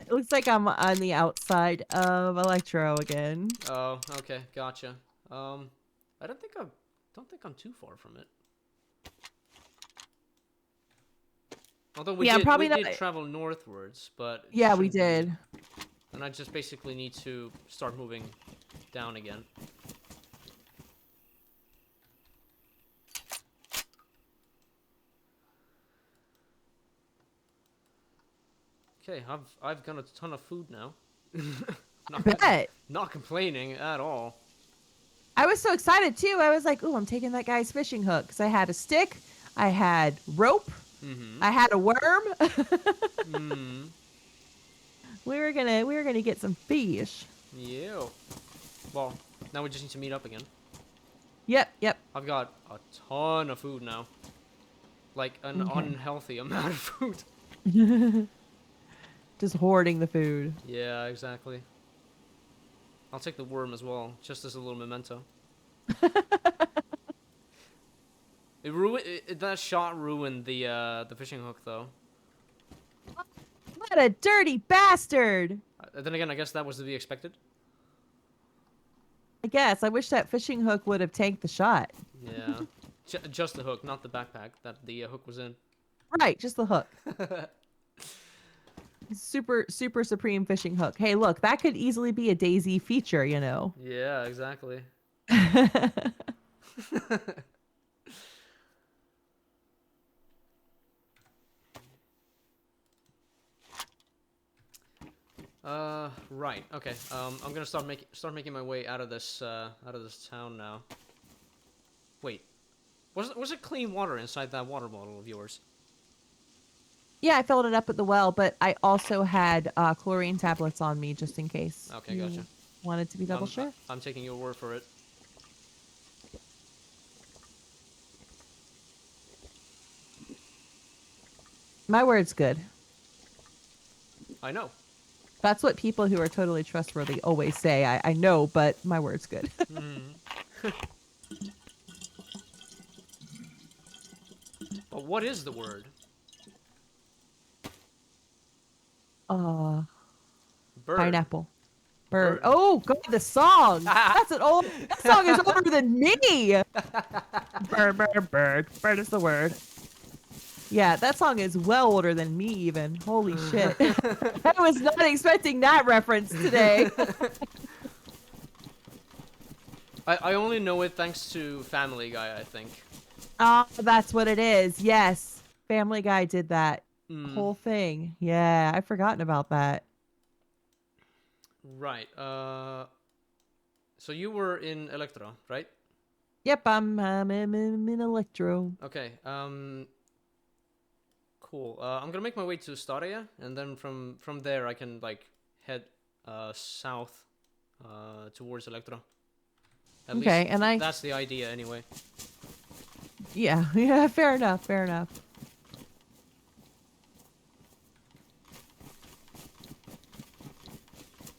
It looks like I'm on the outside of Electro again. Oh, okay, gotcha. I don't think I'm too far from it. Although we Yeah, did, probably we not. did travel northwards, but it Yeah, we shouldn't be. did. And I just basically need to start moving down again. Okay, I've got a ton of food now. I bet. Not complaining at all. I was so excited too. I was like, "Ooh, I'm taking that guy's fishing hook." Because I had a stick, I had rope, Mm-hmm. I had a worm. Mm. we were gonna get some fish. Yeah. Well, now we just need to meet up again. Yep. I've got a ton of food now. Like an Okay. unhealthy amount of food. Just hoarding the food. Yeah, exactly. I'll take the worm as well, just as a little memento. That shot ruined the fishing hook though. What a dirty bastard! Then again, I guess that was to be expected. I guess. I wish that fishing hook would have tanked the shot. Yeah. Just the hook, not the backpack that the hook was in. Right, just the hook. Super supreme fishing hook. Hey, look, that could easily be a Daisy feature, you know. Yeah, exactly. Right. Okay. I'm gonna start making my way out of this town now. Wait, was it clean water inside that water bottle of yours? Yeah, I filled it up at the well, but I also had chlorine tablets on me just in case. Okay, You gotcha. wanted to be double sure? I'm taking your word for it. My word's good. I know. That's what people who are totally trustworthy always say. I know, but my word's good. But what is the word? Uh, Bird. Pineapple. Bird. Bird. Oh, God, the song. That song is older than me. Bird. Bird is the word. Yeah, that song is well older than me even. Holy shit. I was not expecting that reference today. I only know it thanks to Family Guy, I think. Oh, that's what it is. Yes. Family Guy did that whole Mm, thing. Yeah, I've forgotten about that. right. So you were in Electra, right? Yep, I'm in Electro. Okay. Cool. I'm gonna make my way to Staria, and then from there I can like head south towards Electra. At Okay, least and that's the idea anyway. yeah, fair enough.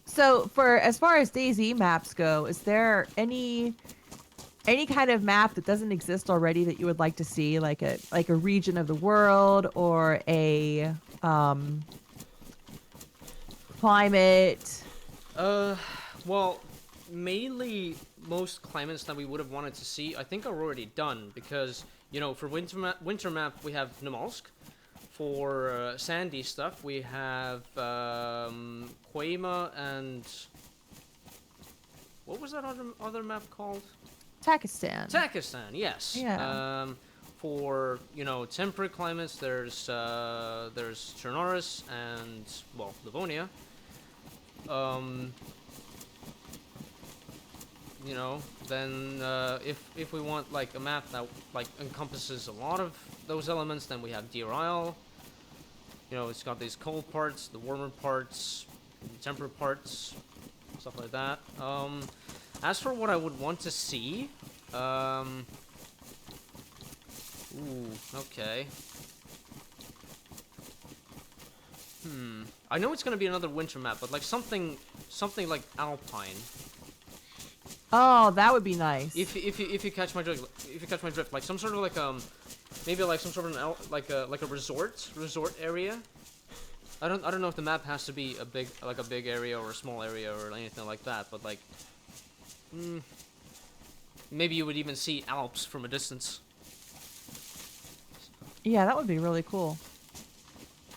So, for as far as DayZ maps go, is there any kind of map that doesn't exist already that you would like to see, like a region of the world or a climate? Well, mainly most climates that we would have wanted to see, I think, are already done because you know, for winter map we have Namalsk. For sandy stuff, we have Quema and what was that other map called? Pakistan. Takistan, yes. Yeah. For you know temperate climates, there's Chernoris and well Livonia. Um, you know, then if we want like a map that like encompasses a lot of those elements, then we have Deer Isle. You know, it's got these cold parts, the warmer parts, temperate parts, stuff like that. As for what I would want to see, ooh, okay. I know it's gonna be another winter map, but like something like Alpine. Oh, that would be nice. If you catch my drift, like some sort of like maybe like some sort of like a resort area. I don't know if the map has to be a big area or a small area or anything like that, but like maybe you would even see Alps from a distance. Yeah, that would be really cool.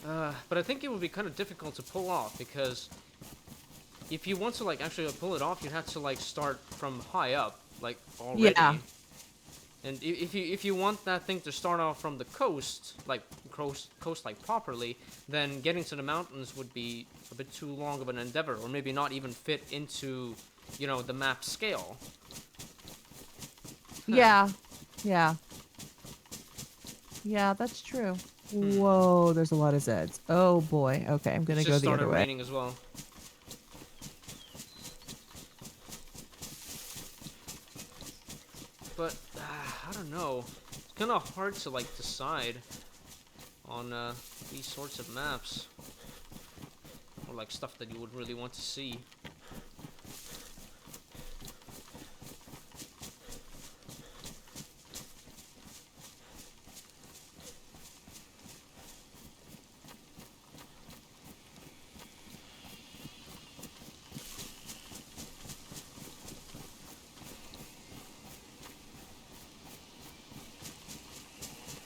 But I think it would be kind of difficult to pull off because if you want to like actually pull it off, you'd have to like start from high up, like already. Yeah. And if you want that thing to start off from the coast, like coast like properly, then getting to the mountains would be a bit too long of an endeavor, or maybe not even fit into, you know, the map scale. Yeah. Yeah. Yeah, that's true. Whoa, there's a lot of Zeds. Oh boy. Okay, I'm gonna go the other way. Raining as well. But I don't know. It's kind of hard to like decide on these sorts of maps, or like stuff that you would really want to see.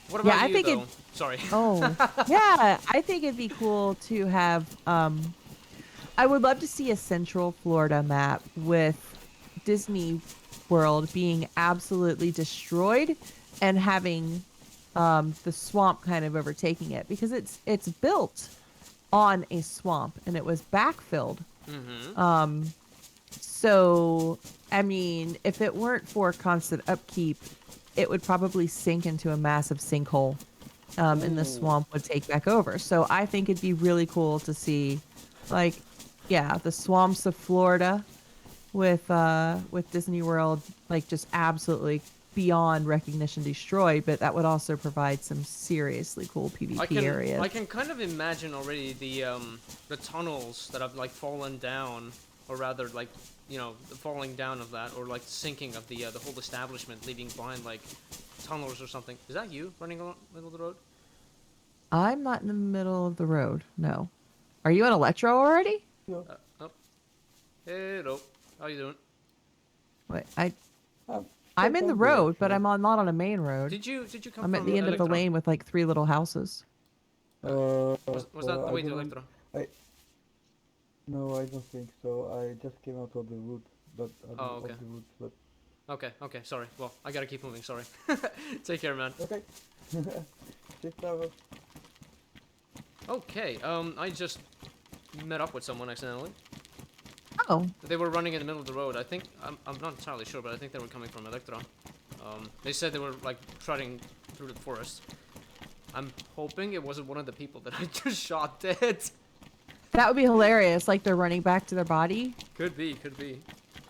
What about Yeah, I you, think though? it. Sorry. Oh, yeah. I think it'd be cool to have. I would love to see a Central Florida map with Disney World being absolutely destroyed and having the swamp kind of overtaking it because it's built on a swamp and it was backfilled. Mm-hmm. So I mean, if it weren't for constant upkeep, it would probably sink into a massive sinkhole, and the swamp would take back over. So I think it'd be really cool to see, like, yeah, the swamps of Florida with Disney World, like just absolutely beyond recognition destroyed. But that would also provide some seriously cool PvP areas. I can kind of imagine already the tunnels that have like fallen down, or rather like, you know, the falling down of that, or like sinking of the whole establishment, leaving behind like tunnels or something. Is that you running along the middle of the road? I'm not in the middle of the road. No. Are you on Electro already? Yeah. Oh, hello. How you doing? Wait, I'm I'm in the hungry, road, but actually. I'm not on a main road. Did you come I'm from at the end of the Electro? lane with like 3 little houses. Was that the I way to didn't- Electro? No, I don't think so. I just came out of the wood, but Oh, okay. of the woods, but Okay, sorry. Well, I gotta keep moving, sorry. Take care, man. okay. Shift over. Okay, I just met up with someone accidentally. Oh, They were running in the middle of the road. I think, I'm not entirely sure, but I think they were coming from Electro. They said they were, like, trotting through the forest. I'm hoping it wasn't one of the people that I just shot dead. that would be hilarious. Like they're running back to their body. Could be, could be.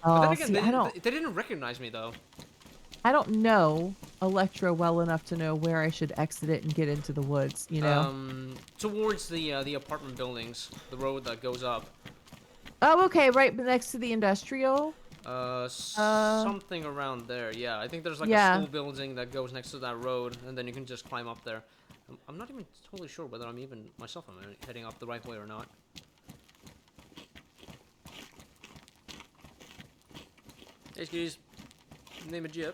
Oh, But then again, see, they didn't recognize me, though. I don't know Electro well enough to know where I should exit it and get into the woods, you know? Towards the apartment buildings, the road that goes up. Oh, okay, right next to the industrial. Something around there. Yeah, I think there's like Yeah. a school building that goes next to that road, and then you can just climb up there. I'm not even totally sure whether I'm even myself am heading up the right way or not. Hey, skis. Name of Jeff.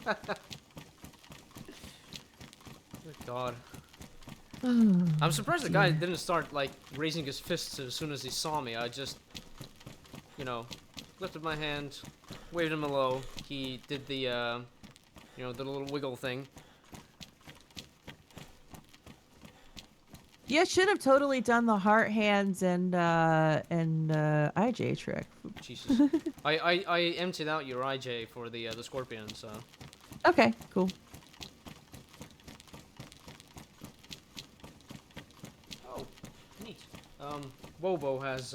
Good God. I'm surprised the guy Dear. didn't start, like, raising his fists as soon as he saw me. I just, you know, lifted my hand, waved him hello. He did the, you know, the little wiggle thing. Yeah, should have totally done the heart hands and IJ trick. Jesus. I emptied out your IJ for the scorpion, so. Okay, cool. Oh, neat. Wobo has,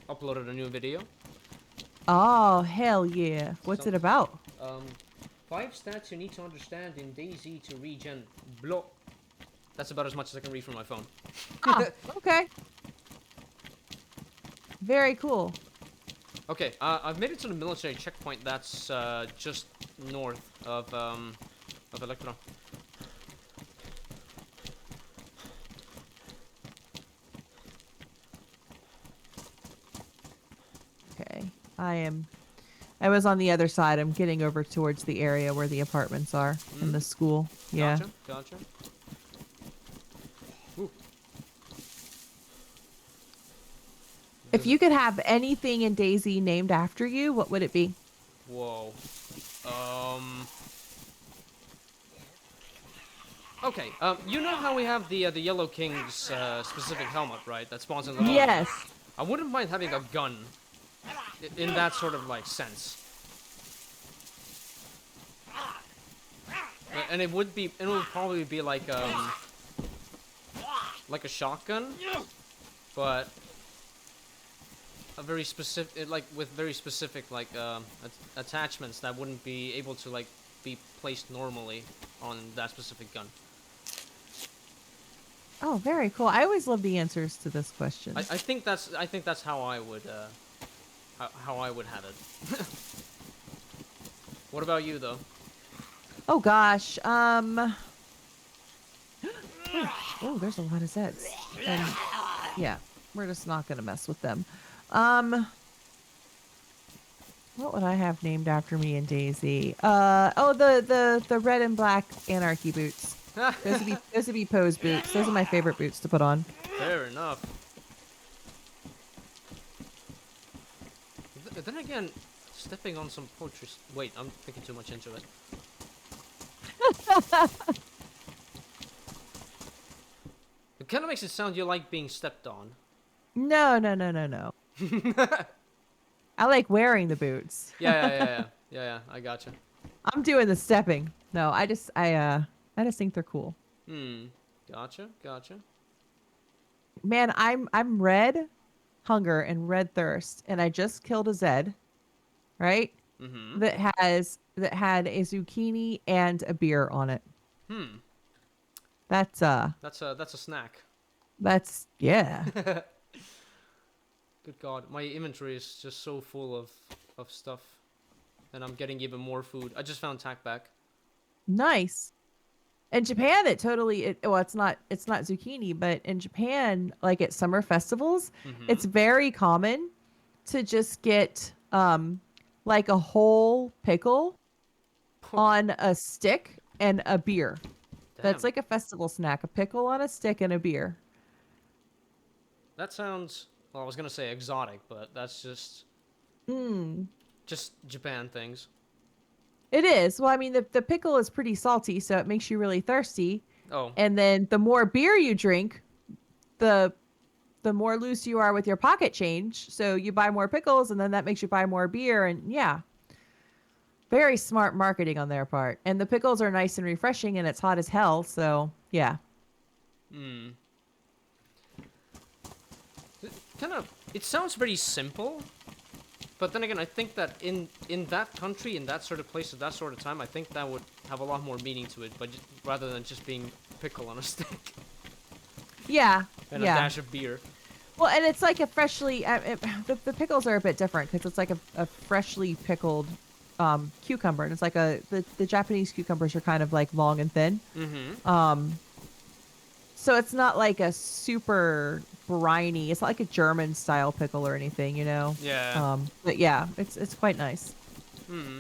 uploaded a new video. Oh, hell yeah. What's it Some- about? 5 stats you need to understand in DayZ to regen. Blo. That's about as much as I can read from my phone. Ah, okay. Very cool. Okay, I've made it to the military checkpoint that's just north of Electro. Okay. I was on the other side. I'm getting over towards the area where the apartments are and the school. Yeah. Gotcha. Ooh. If you could have anything in DayZ named after you, what would it be? Whoa. Okay. You know how we have the Yellow King's specific helmet, right? That spawns in the bottom. Yes. I wouldn't mind having a gun. In that sort of like sense. And it would probably be like a shotgun, but a very specific, like with very specific like attachments that wouldn't be able to like be placed normally on that specific gun. Oh, very cool. I always love the answers to this question. I think that's how I would how I would have it. What about you though? Oh gosh. Oh, there's a lot of Zeds. And yeah, we're just not gonna mess with them. What would I have named after me in DayZ? Oh, the red and black anarchy boots. Those would be pose boots. Those are my favorite boots to put on. Fair enough. Then again, stepping on some poetry. Wait, I'm thinking too much into it. It kind of makes it sound you like being stepped on. No. I like wearing the boots. Yeah. I gotcha. I'm doing the stepping. No, I just think they're cool. Gotcha. Man, I'm red hunger and red thirst, and I just killed a Zed, right? Mm-hmm. That had a zucchini and a beer on it. That's a snack. That's yeah. Good God, my inventory is just so full of stuff, and I'm getting even more food. I just found tack back. Nice. In Japan, it's not zucchini, but in Japan, like at summer festivals, it's very common to just get like a whole pickle on a stick and a beer. Damn. That's like a festival snack, a pickle on a stick and a beer. That sounds, well, I was gonna say exotic, but that's just Japan things. It is. Well, I mean, the pickle is pretty salty, so it makes you really thirsty. Oh. And then the more beer you drink, the more loose you are with your pocket change. So you buy more pickles, and then that makes you buy more beer. And yeah, very smart marketing on their part. And the pickles are nice and refreshing, and it's hot as hell. So yeah. It sounds very simple, but then again, I think that in that country, in that sort of place, at that sort of time, I think that would have a lot more meaning to it, but rather than just being pickle on a stick. Yeah. And a dash of beer. Well, and it's like a freshly, the pickles are a bit different because it's like a freshly pickled cucumber, and it's like the Japanese cucumbers are kind of like long and thin. Mm-hmm. So it's not like a super briny. It's not like a German style pickle or anything, you know. Yeah. But yeah, it's quite nice. Hmm.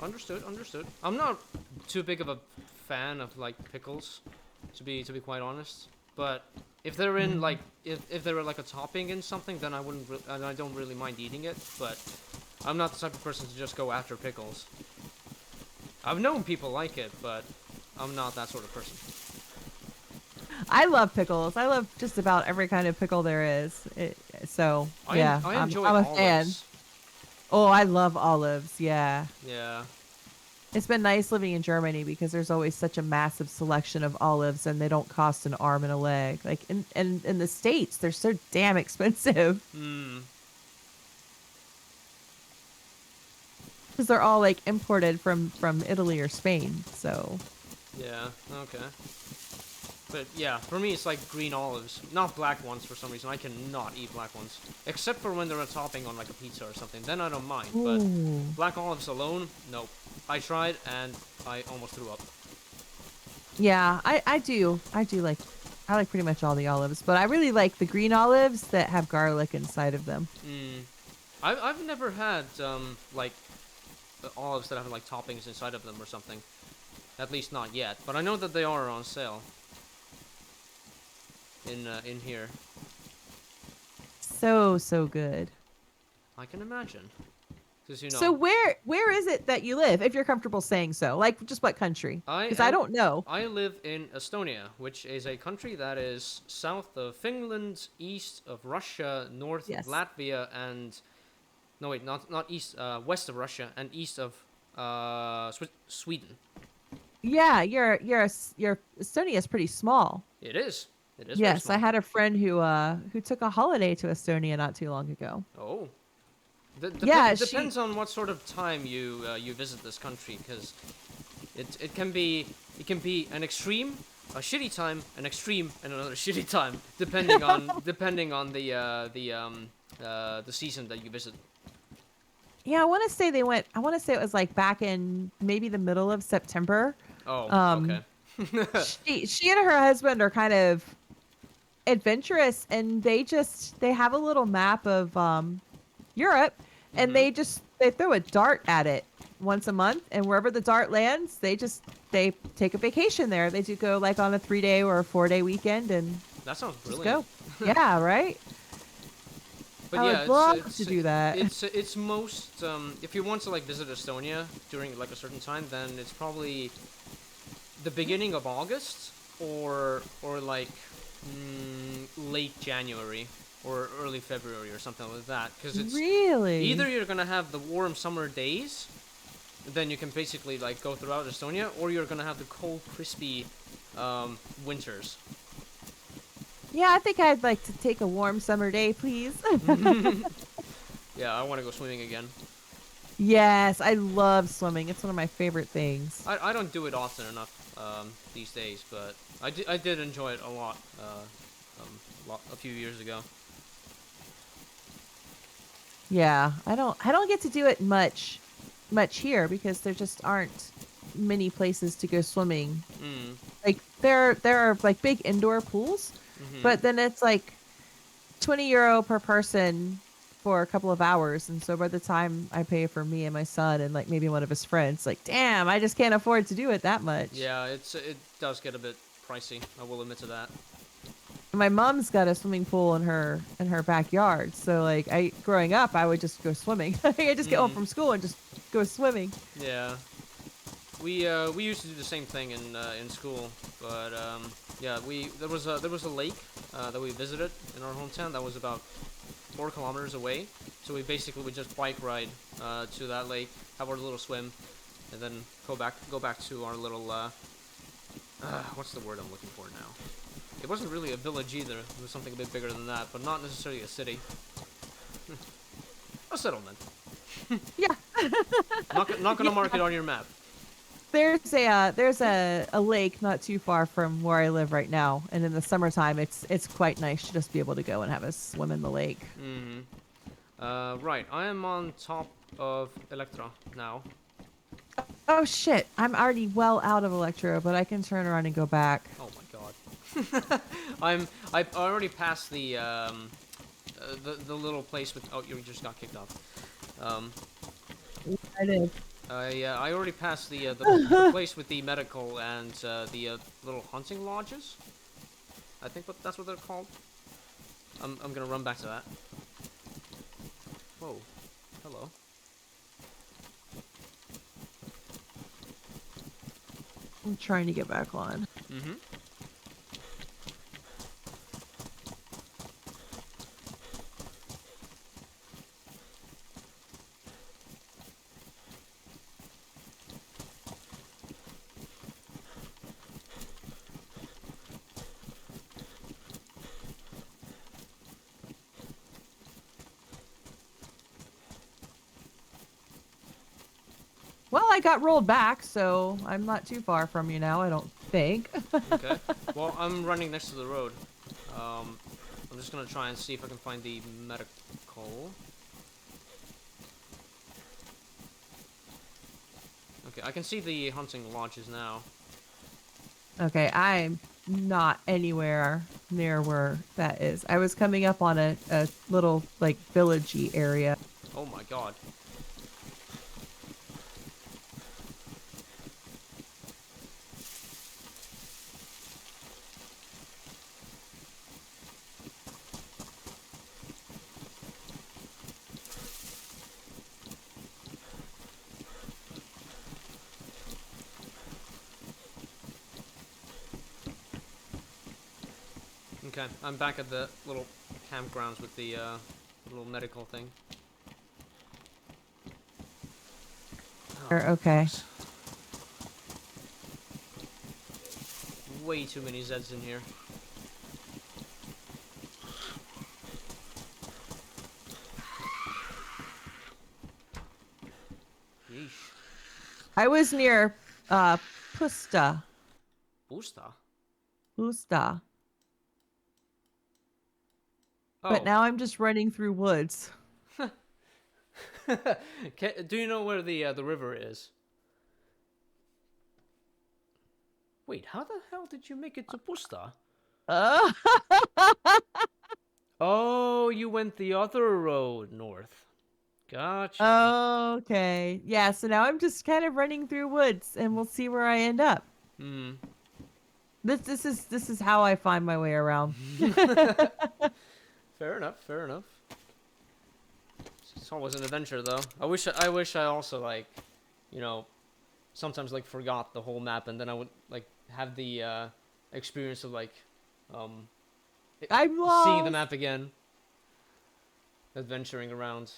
Understood. Understood. I'm not too big of a fan of like pickles, to be quite honest. But if they're in like if they were like a topping in something, then I wouldn't. And I don't really mind eating it. But I'm not the type of person to just go after pickles. I've known people like it, but I'm not that sort of person. I love pickles. I love just about every kind of pickle there is. So yeah, I enjoy I'm a fan. olives. Oh, I love olives. Yeah. Yeah. It's been nice living in Germany because there's always such a massive selection of olives and they don't cost an arm and a leg. Like in the States, they're so damn expensive Hmm. because they're all like imported from Italy or Spain. So Yeah. Okay. But yeah, for me it's like green olives, not black ones for some reason. I cannot eat black ones, except for when they're a topping on like a pizza or something. Then I don't mind. But ooh. black olives alone, nope. I tried and I almost threw up. Yeah, I do like I like pretty much all the olives, but I really like the green olives that have garlic inside of them. Hmm. I've never had like olives that have like toppings inside of them or something. At least not yet. But I know that they are on sale. In here. So good. I can imagine. Because you know, So where is it that you live, if you're comfortable saying so? Like just what country? Because I don't know. I live in Estonia, which is a country that is south of Finland, east of Russia, north of Yes. Latvia, and no wait, not east, west of Russia, and east of Sweden. Yeah, your Estonia is pretty small. It is. It is very Yes, I small. had a friend who took a holiday to Estonia not too long ago. Oh. Yeah, she Depends on what sort of time you visit this country, because it can be an extreme, a shitty time, an extreme, and another shitty time, depending on the season that you visit. Yeah, I want to say it was like back in maybe the middle of September. Oh, okay. Um she and her husband are kind of adventurous and they have a little map of Europe and Mhm. they throw a dart at it once a month and wherever the dart lands, they take a vacation there. They do go like on a 3-day or a 4-day weekend and That sounds just brilliant. go. Yeah, right? But I yeah, would love to do that. It's most if you want to like visit Estonia during like a certain time, then it's probably the beginning of August or like late January or early February or something like that, because it's Really? either you're gonna have the warm summer days, then you can basically like go throughout Estonia, or you're gonna have the cold, crispy winters. Yeah, I think I'd like to take a warm summer day, please. Yeah, I want to go swimming again. Yes, I love swimming. It's one of my favorite things. I don't do it often enough these days, but I did enjoy it a lot a few years ago. Yeah, I don't get to do it much here because there just aren't many places to go swimming. Mm. Like there are like big indoor pools, Mm-hmm. but then it's like 20 euro per person for a couple of hours, and so by the time I pay for me and my son and like maybe one of his friends, like damn, I just can't afford to do it that much. Yeah, it does get a bit pricey. I will admit to that. My mom's got a swimming pool in her backyard, so like I growing up I would just go swimming. I just get home from school and just go swimming. Yeah, we used to do the same thing in school, but yeah, there was a lake that we visited in our hometown that was about 4 kilometers away. So we basically would just bike ride to that lake, have our little swim, and then go back to our little what's the word I'm looking for now? It wasn't really a village either. It was something a bit bigger than that, but not necessarily a city. A settlement. Yeah. Not gonna mark it on your map. There's a lake not too far from where I live right now, and in the summertime it's quite nice to just be able to go and have a swim in the lake. Mm-hmm. Right, I am on top of Electra now. Oh shit! I'm already well out of Electro, but I can turn around and go back. Oh my god. I already passed the little place with. Oh, you just got kicked off. Um, I did. I already passed the place with the medical and the little hunting lodges. I think that's what they're called. I'm gonna run back to that. Whoa, hello. I'm trying to get back on. Mm-hmm. Well, I got rolled back, so I'm not too far from you now, I don't think. Okay. Well, I'm running next to the road. I'm just gonna try and see if I can find the medical. Okay, I can see the hunting lodges now. Okay, I'm not anywhere near where that is. I was coming up on a little, like, villagey area. Oh my god. Okay, I'm back at the little campgrounds with the little medical thing. Oh, Okay. gross. Way too many Zeds in here. Yeesh. I was near Pusta. Boosta? Pusta. Oh. But now I'm just running through woods. Do you know where the river is? Wait, how the hell did you make it to Pusta? Uh, Oh, you went the other road north. Gotcha. okay. Yeah, so now I'm just kind of running through woods and we'll see where I end up. Hmm. This is how I find my way around. Fair enough. Fair enough. It's always an adventure, though. I wish I also like, you know, sometimes like forgot the whole map, and then I would like have the experience of like, um, I'm lost. seeing the map again, adventuring around.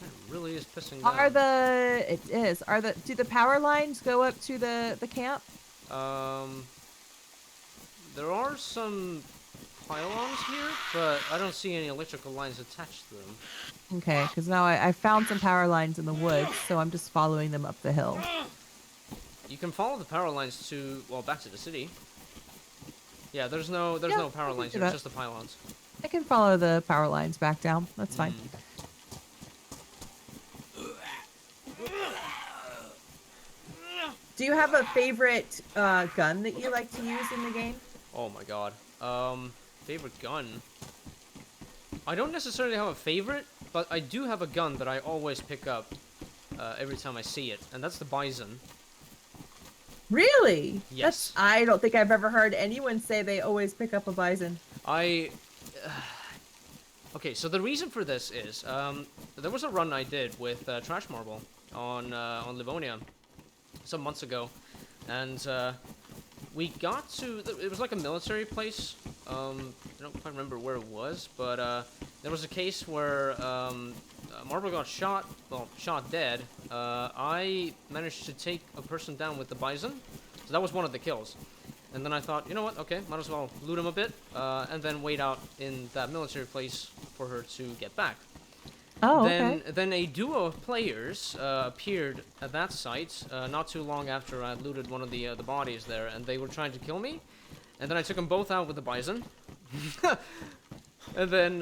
It really is pissing Are down. do the power lines go up to the camp? Um, there are some pylons here, but I don't see any electrical lines attached to them. Okay, because now I found some power lines in the woods, so I'm just following them up the hill. You can follow the power lines to, well, back to the city. Yeah, there's no power I can lines do here, it's that. just the pylons. I can follow the power lines back down. That's fine. Do you have a favorite gun that you like to use in the game? Oh my god. Favorite gun? I don't necessarily have a favorite, but I do have a gun that I always pick up every time I see it, and that's the Bison. Really? Yes. I don't think I've ever heard anyone say they always pick up a bison. Okay, so the reason for this is, there was a run I did with Trash Marble on Livonia some months ago, and we got to, it was like a military place. I don't quite remember where it was, but there was a case where Marble got shot, well, shot dead. I managed to take a person down with the Bison, so that was one of the kills. And then I thought, you know what, okay, might as well loot him a bit, and then wait out in that military place for her to get back. Oh, okay. Then a duo of players appeared at that site not too long after I looted one of the bodies there, and they were trying to kill me. And then I took them both out with the bison. And then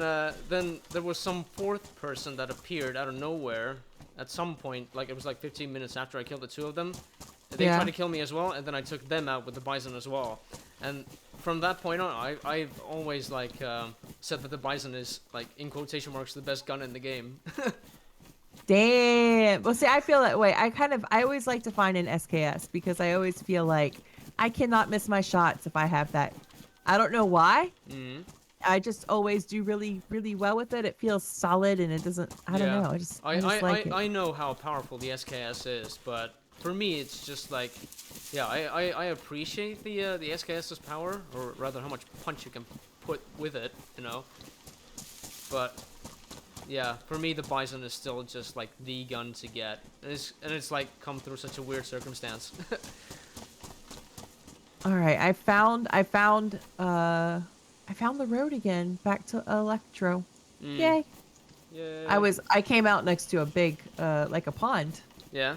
there was some fourth person that appeared out of nowhere at some point, like it was like 15 minutes after I killed the two of them. They Yeah. tried to kill me as well, and then I took them out with the bison as well. And from that point on, I've always like said that the bison is like in quotation marks the best gun in the game. Damn. Well, see, I feel that way. I always like to find an SKS because I always feel like I cannot miss my shots if I have that. I don't know why. Mm. I just always do really, really well with it. It feels solid and it doesn't, I don't know. I just like it. I know how powerful the SKS is, but for me it's just like, yeah, I appreciate the SKS's power, or rather how much punch you can put with it, you know. But yeah, for me the bison is still just like the gun to get, and it's like come through such a weird circumstance. All right, I found the road again back to Electro. Mm. Yay. Yeah. I came out next to a big like a pond. Yeah.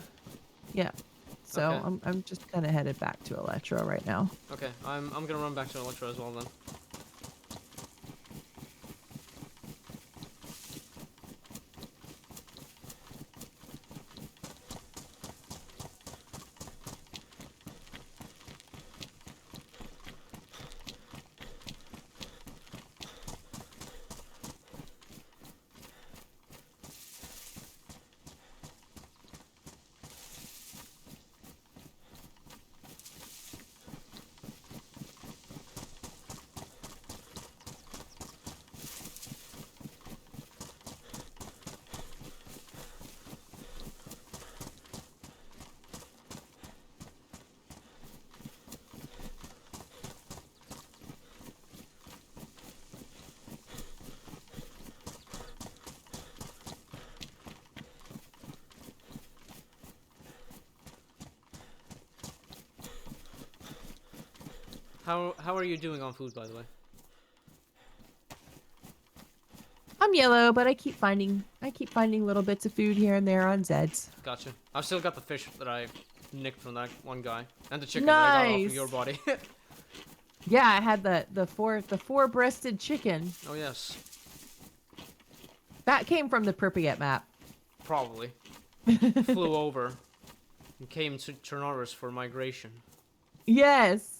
Yeah. So Okay. I'm just kind of headed back to Electro right now. Okay. I'm gonna run back to Electro as well then. How are you doing on food, by the way? I'm yellow, but I keep finding little bits of food here and there on Zeds. Gotcha. I've still got the fish that I nicked from that one guy, and the chicken that I got off of Nice. your body. Yeah, I had the four-breasted chicken. Oh yes, That came from the Pripyat map. probably. Flew over and came to Chernobyl for migration. Yes.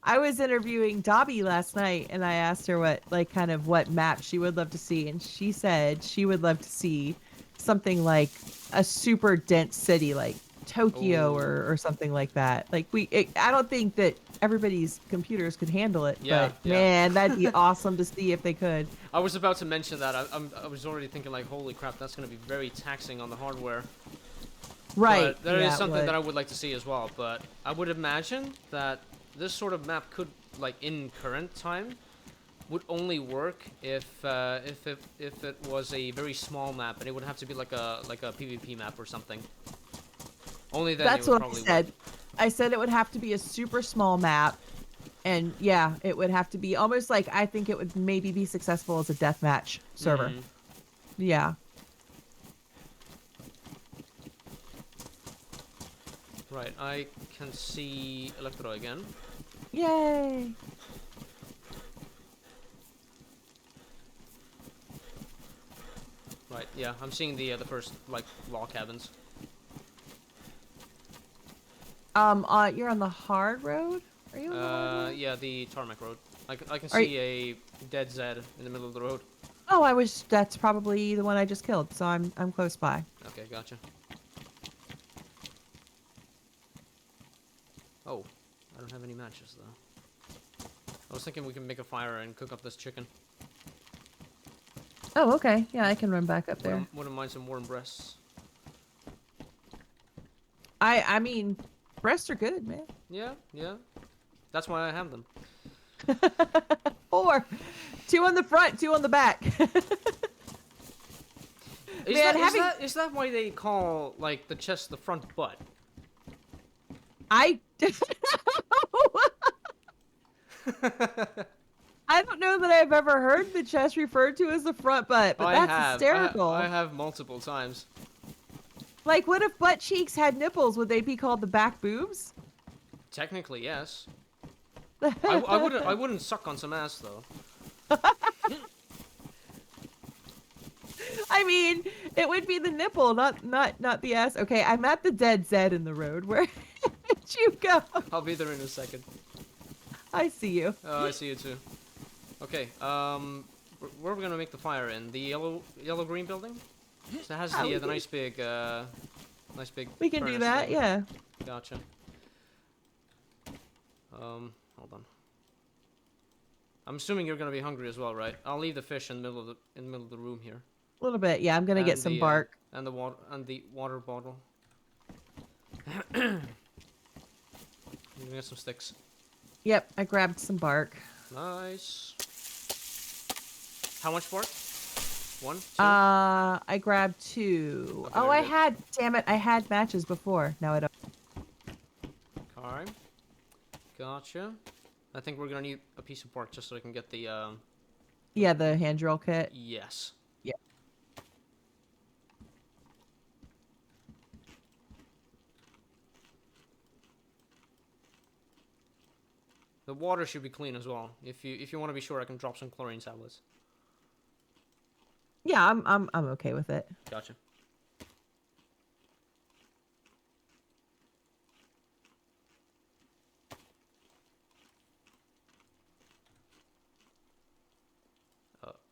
I was interviewing Dobby last night and I asked her what map she would love to see, and she said she would love to see something like a super dense city like Tokyo Ooh. or something like that. Like I don't think that everybody's computers could handle it, Yeah, but yeah. man, that'd be awesome to see if they could. I was about to mention that. I was already thinking like, holy crap, that's gonna be very taxing on the hardware. Right. But there is yeah, it something would. that I would like to see as well. But I would imagine that this sort of map could, like in current time, would only work if it was a very small map, and it would have to be like a PvP map or something. Only then That's it would what I probably said. work. I said it would have to be a super small map. And yeah, it would have to be almost like I think it would maybe be successful as a deathmatch server. Mhm. Yeah. Right, I can see Electro again. Yay. Right, yeah, I'm seeing the first like log cabins. You're on the hard road? Are you on the hard road? Yeah, the tarmac road. I can Are see a dead Zed in the middle of the road. Oh, that's probably the one I just killed, so I'm close by. Okay, gotcha. Oh, I don't have any matches though. I was thinking we can make a fire and cook up this chicken. Oh, okay. Yeah, I can run back up there. Wouldn't mind some warm breasts. I mean, breasts are good, man. Yeah, yeah. That's why I have them. 4. 2 on the front, 2 on the back. Is that why they call like the chest the front butt? I I don't know that I've ever heard the chest referred to as the front butt, but that's hysterical. I have multiple times. Like, what if butt cheeks had nipples? Would they be called the back boobs? Technically, yes. I wouldn't suck on some ass though. I mean, it would be the nipple, not the ass. Okay, I'm at the dead Zed in the road. Where did you go? I'll be there in a second. I see you. Oh, I see you too. Okay, where are we gonna make the fire in? The yellow green building? So it has the nice big We can do furnace that, thing. yeah. Gotcha. Hold on. I'm assuming you're gonna be hungry as well, right? I'll leave the fish in the middle of the room here. A little bit, yeah. I'm gonna get some bark. And the water bottle. I'm gonna get some sticks. Yep, I grabbed some bark. Nice. How much bark? 1, 2? I grabbed 2. Okay, Oh, very good. damn it, I had matches before. Now I don't. Okay. Gotcha. I think we're gonna need a piece of bark just so I can get the, Yeah, the hand drill kit. yes. Yeah. The water should be clean as well. If you want to be sure, I can drop some chlorine tablets. Yeah, I'm okay with it. Gotcha.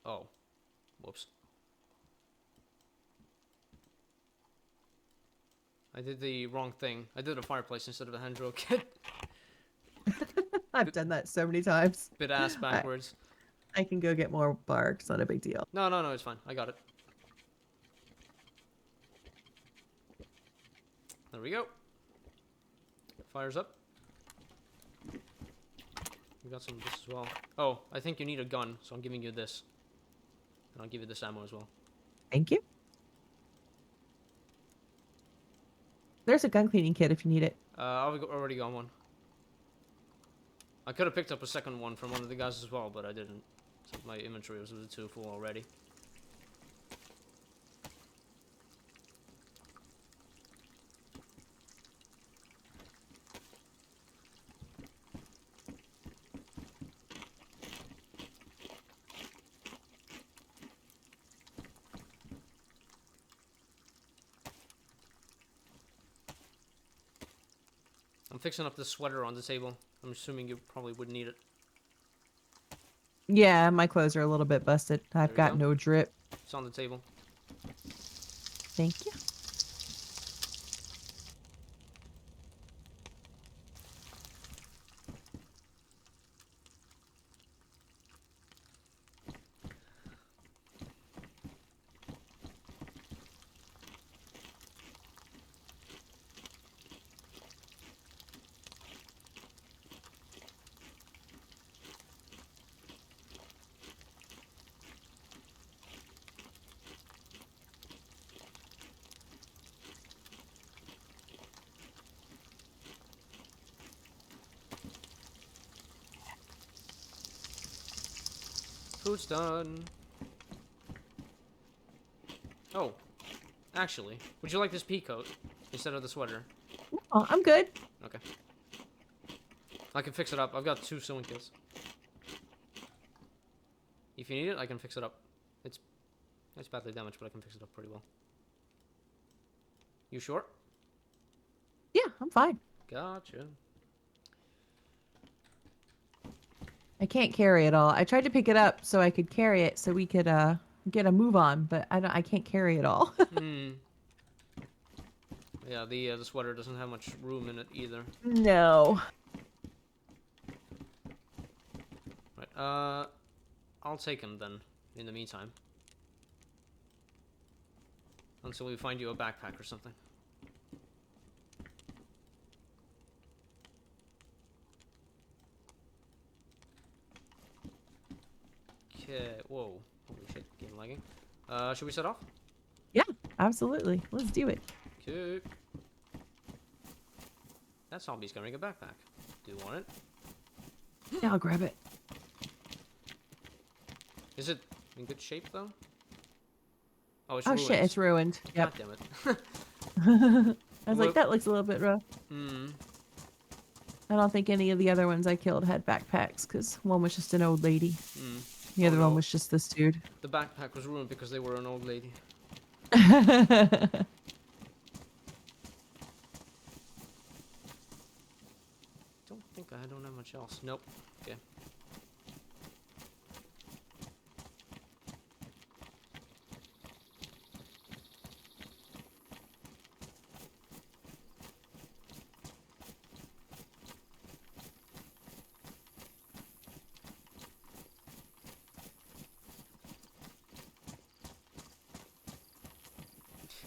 Oh. Whoops. I did the wrong thing. I did a fireplace instead of a hand drill kit. I've done that so many times. Bit ass backwards. I can go get more bark. It's not a big deal. No, it's fine. I got it. There we go. Fire's up. We got some of this as well. Oh, I think you need a gun, so I'm giving you this. And I'll give you this ammo as well. Thank you. There's a gun cleaning kit if you need it. I've already got one. I could have picked up a second one from one of the guys as well, but I didn't. So my inventory was a bit too full already. I'm fixing up the sweater on the table. I'm assuming you probably would need it. Yeah, my clothes are a little bit busted. I've got no drip. It's on the table. Thank you. Food's done. Oh, actually, would you like this pea coat instead of the sweater? Oh, I'm good. Okay. I can fix it up. I've got 2 sewing kits. If you need it, I can fix it up. It's badly damaged, but I can fix it up pretty well. You sure? Yeah, I'm fine. Gotcha. I can't carry it all. I tried to pick it up so I could carry it so we could get a move on, but I can't carry it all. Yeah, the sweater doesn't have much room in it either. No. Right. I'll take him then. In the meantime, until we find you a backpack or something. Okay. Whoa. Holy shit. Game lagging. Should we set off? Yeah, absolutely. Let's do it. Okay. That zombie's carrying a backpack. Do you want it? Yeah, I'll grab it. Is it in good shape though? Oh, it's Oh ruins. shit, it's ruined. God Yep. damn it. I was like, that looks a little bit rough. Hmm. I don't think any of the other ones I killed had backpacks, because one was just an old lady. Hmm. The Oh, other no. one was just this dude. The backpack was ruined because they were an old lady. I don't have much else. Nope. Okay.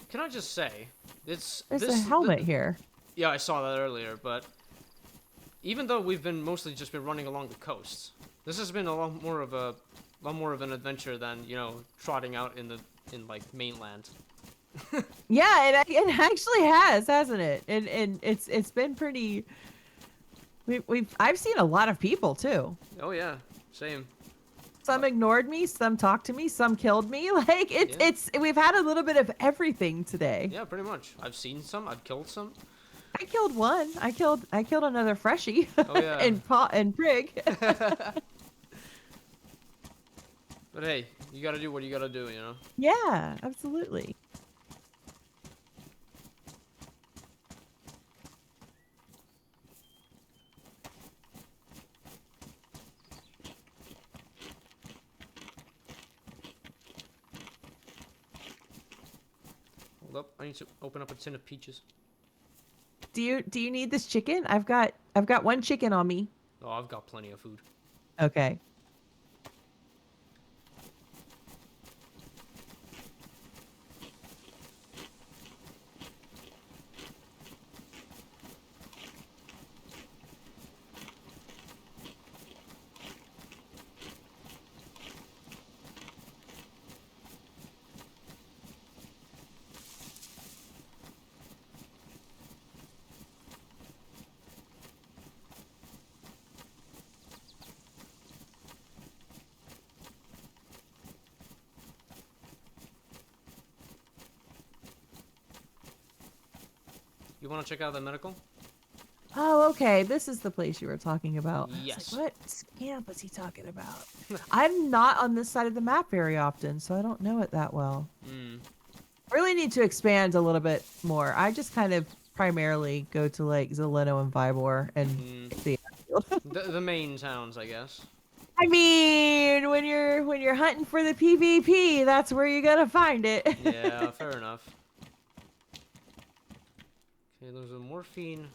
Can I just say, There's a helmet here. Yeah, I saw that earlier, but even though we've been mostly just been running along the coast, this has been a lot more of an adventure than, you know, trotting out in like mainland. Yeah, it actually has, hasn't it? And it's been pretty. I've seen a lot of people too. Oh yeah, same. Some ignored me, some talked to me, some killed me. Like it's we've had a little bit of everything today. Yeah, pretty much. I've seen some. I've killed some. I killed one. I killed another freshie. Oh yeah. and Prig. But hey, you gotta do what you gotta do, you know. Yeah, absolutely. Hold up, I need to open up a tin of peaches. Do you need this chicken? I've got one chicken on me. Oh, I've got plenty of food. Okay. You want to check out the medical? Oh, okay. This is the place you were talking about. Yes. Like, what camp was he talking about? I'm not on this side of the map very often, so I don't know it that well. Hmm. Really need to expand a little bit more. I just kind of primarily go to like Zeleno and Vybor and the The main towns, I guess. I mean, when you're hunting for the PvP, that's where you gotta find it. Yeah, fair enough. Okay, there's a morphine.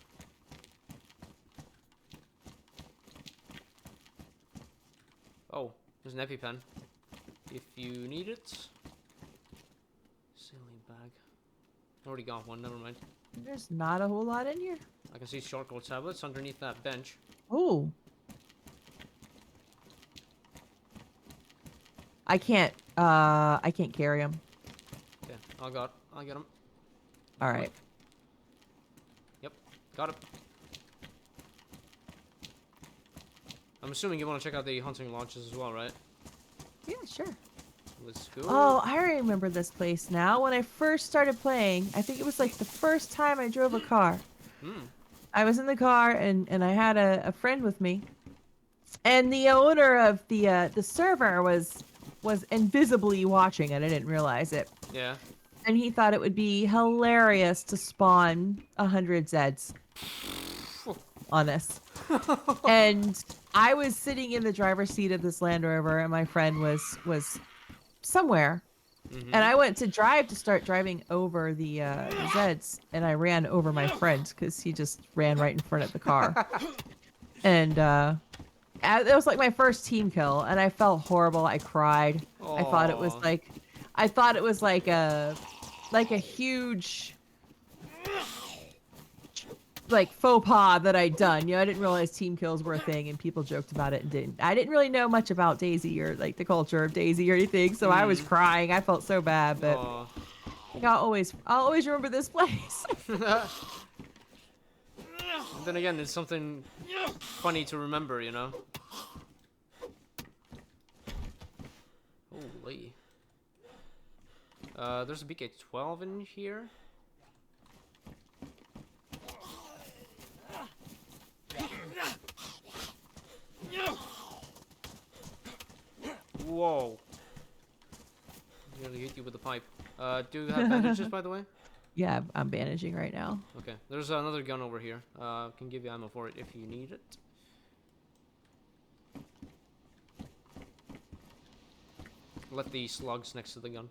Oh, there's an EpiPen. If you need it. Saline bag. Already got one, never mind. There's not a whole lot in here. I can see charcoal tablets underneath that bench. Ooh. I can't carry them. Okay, I'll get them. All right. Yep, got it. I'm assuming you want to check out the hunting lodges as well, right? Yeah, sure. Let's go. Oh, I remember this place now. When I first started playing, I think it was like the first time I drove a car. I was in the car and I had a friend with me. And the owner of the server was invisibly watching it. I didn't realize it. Yeah. And he thought it would be hilarious to spawn 100 Zeds on us. And I was sitting in the driver's seat of this Land Rover, and my friend was somewhere. And I went to start driving over the Zeds, and I ran over my friend because he just ran right in front of the car. And it was like my first team kill, and I felt horrible. I cried. I thought it was like a huge like faux pas that I'd done. You know, I didn't realize team kills were a thing, and people joked about it and I didn't really know much about DayZ or like the culture of DayZ or anything, so I was crying. I felt so bad, but like, I'll always remember this place. And then again, it's something funny to remember, you know? Golly. There's a BK-12 in here. Whoa. Nearly hit you with the pipe. Do you have bandages, by the way? Yeah, I'm bandaging right now. Okay. There's another gun over here. Can give you ammo for it if you need it. Let the slugs next to the gun.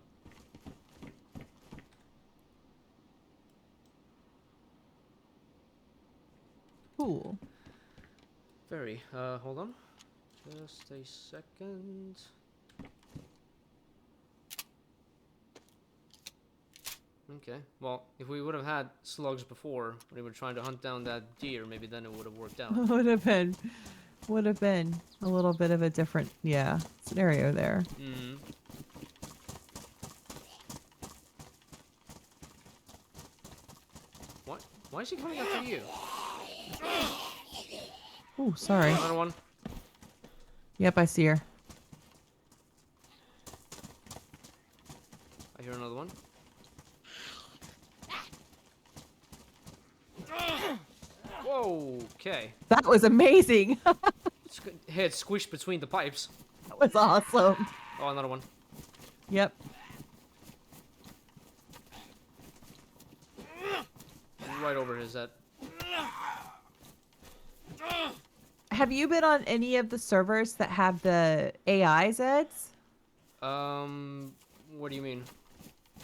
Cool. Very. Hold on. Just a second. Okay. Well, if we would have had slugs before, when we were trying to hunt down that deer, maybe then it would have worked out. would have been a little bit of a different, yeah, scenario there. Mm-hmm. What? Why is he coming after you? Oh, sorry. Another one. Yep, I see her. I hear another one. Whoa. Okay. That was amazing. Head squished between the pipes. That was awesome. Oh, another one. Yep. Right over his head. Have you been on any of the servers that have the AI Zeds? What do you mean?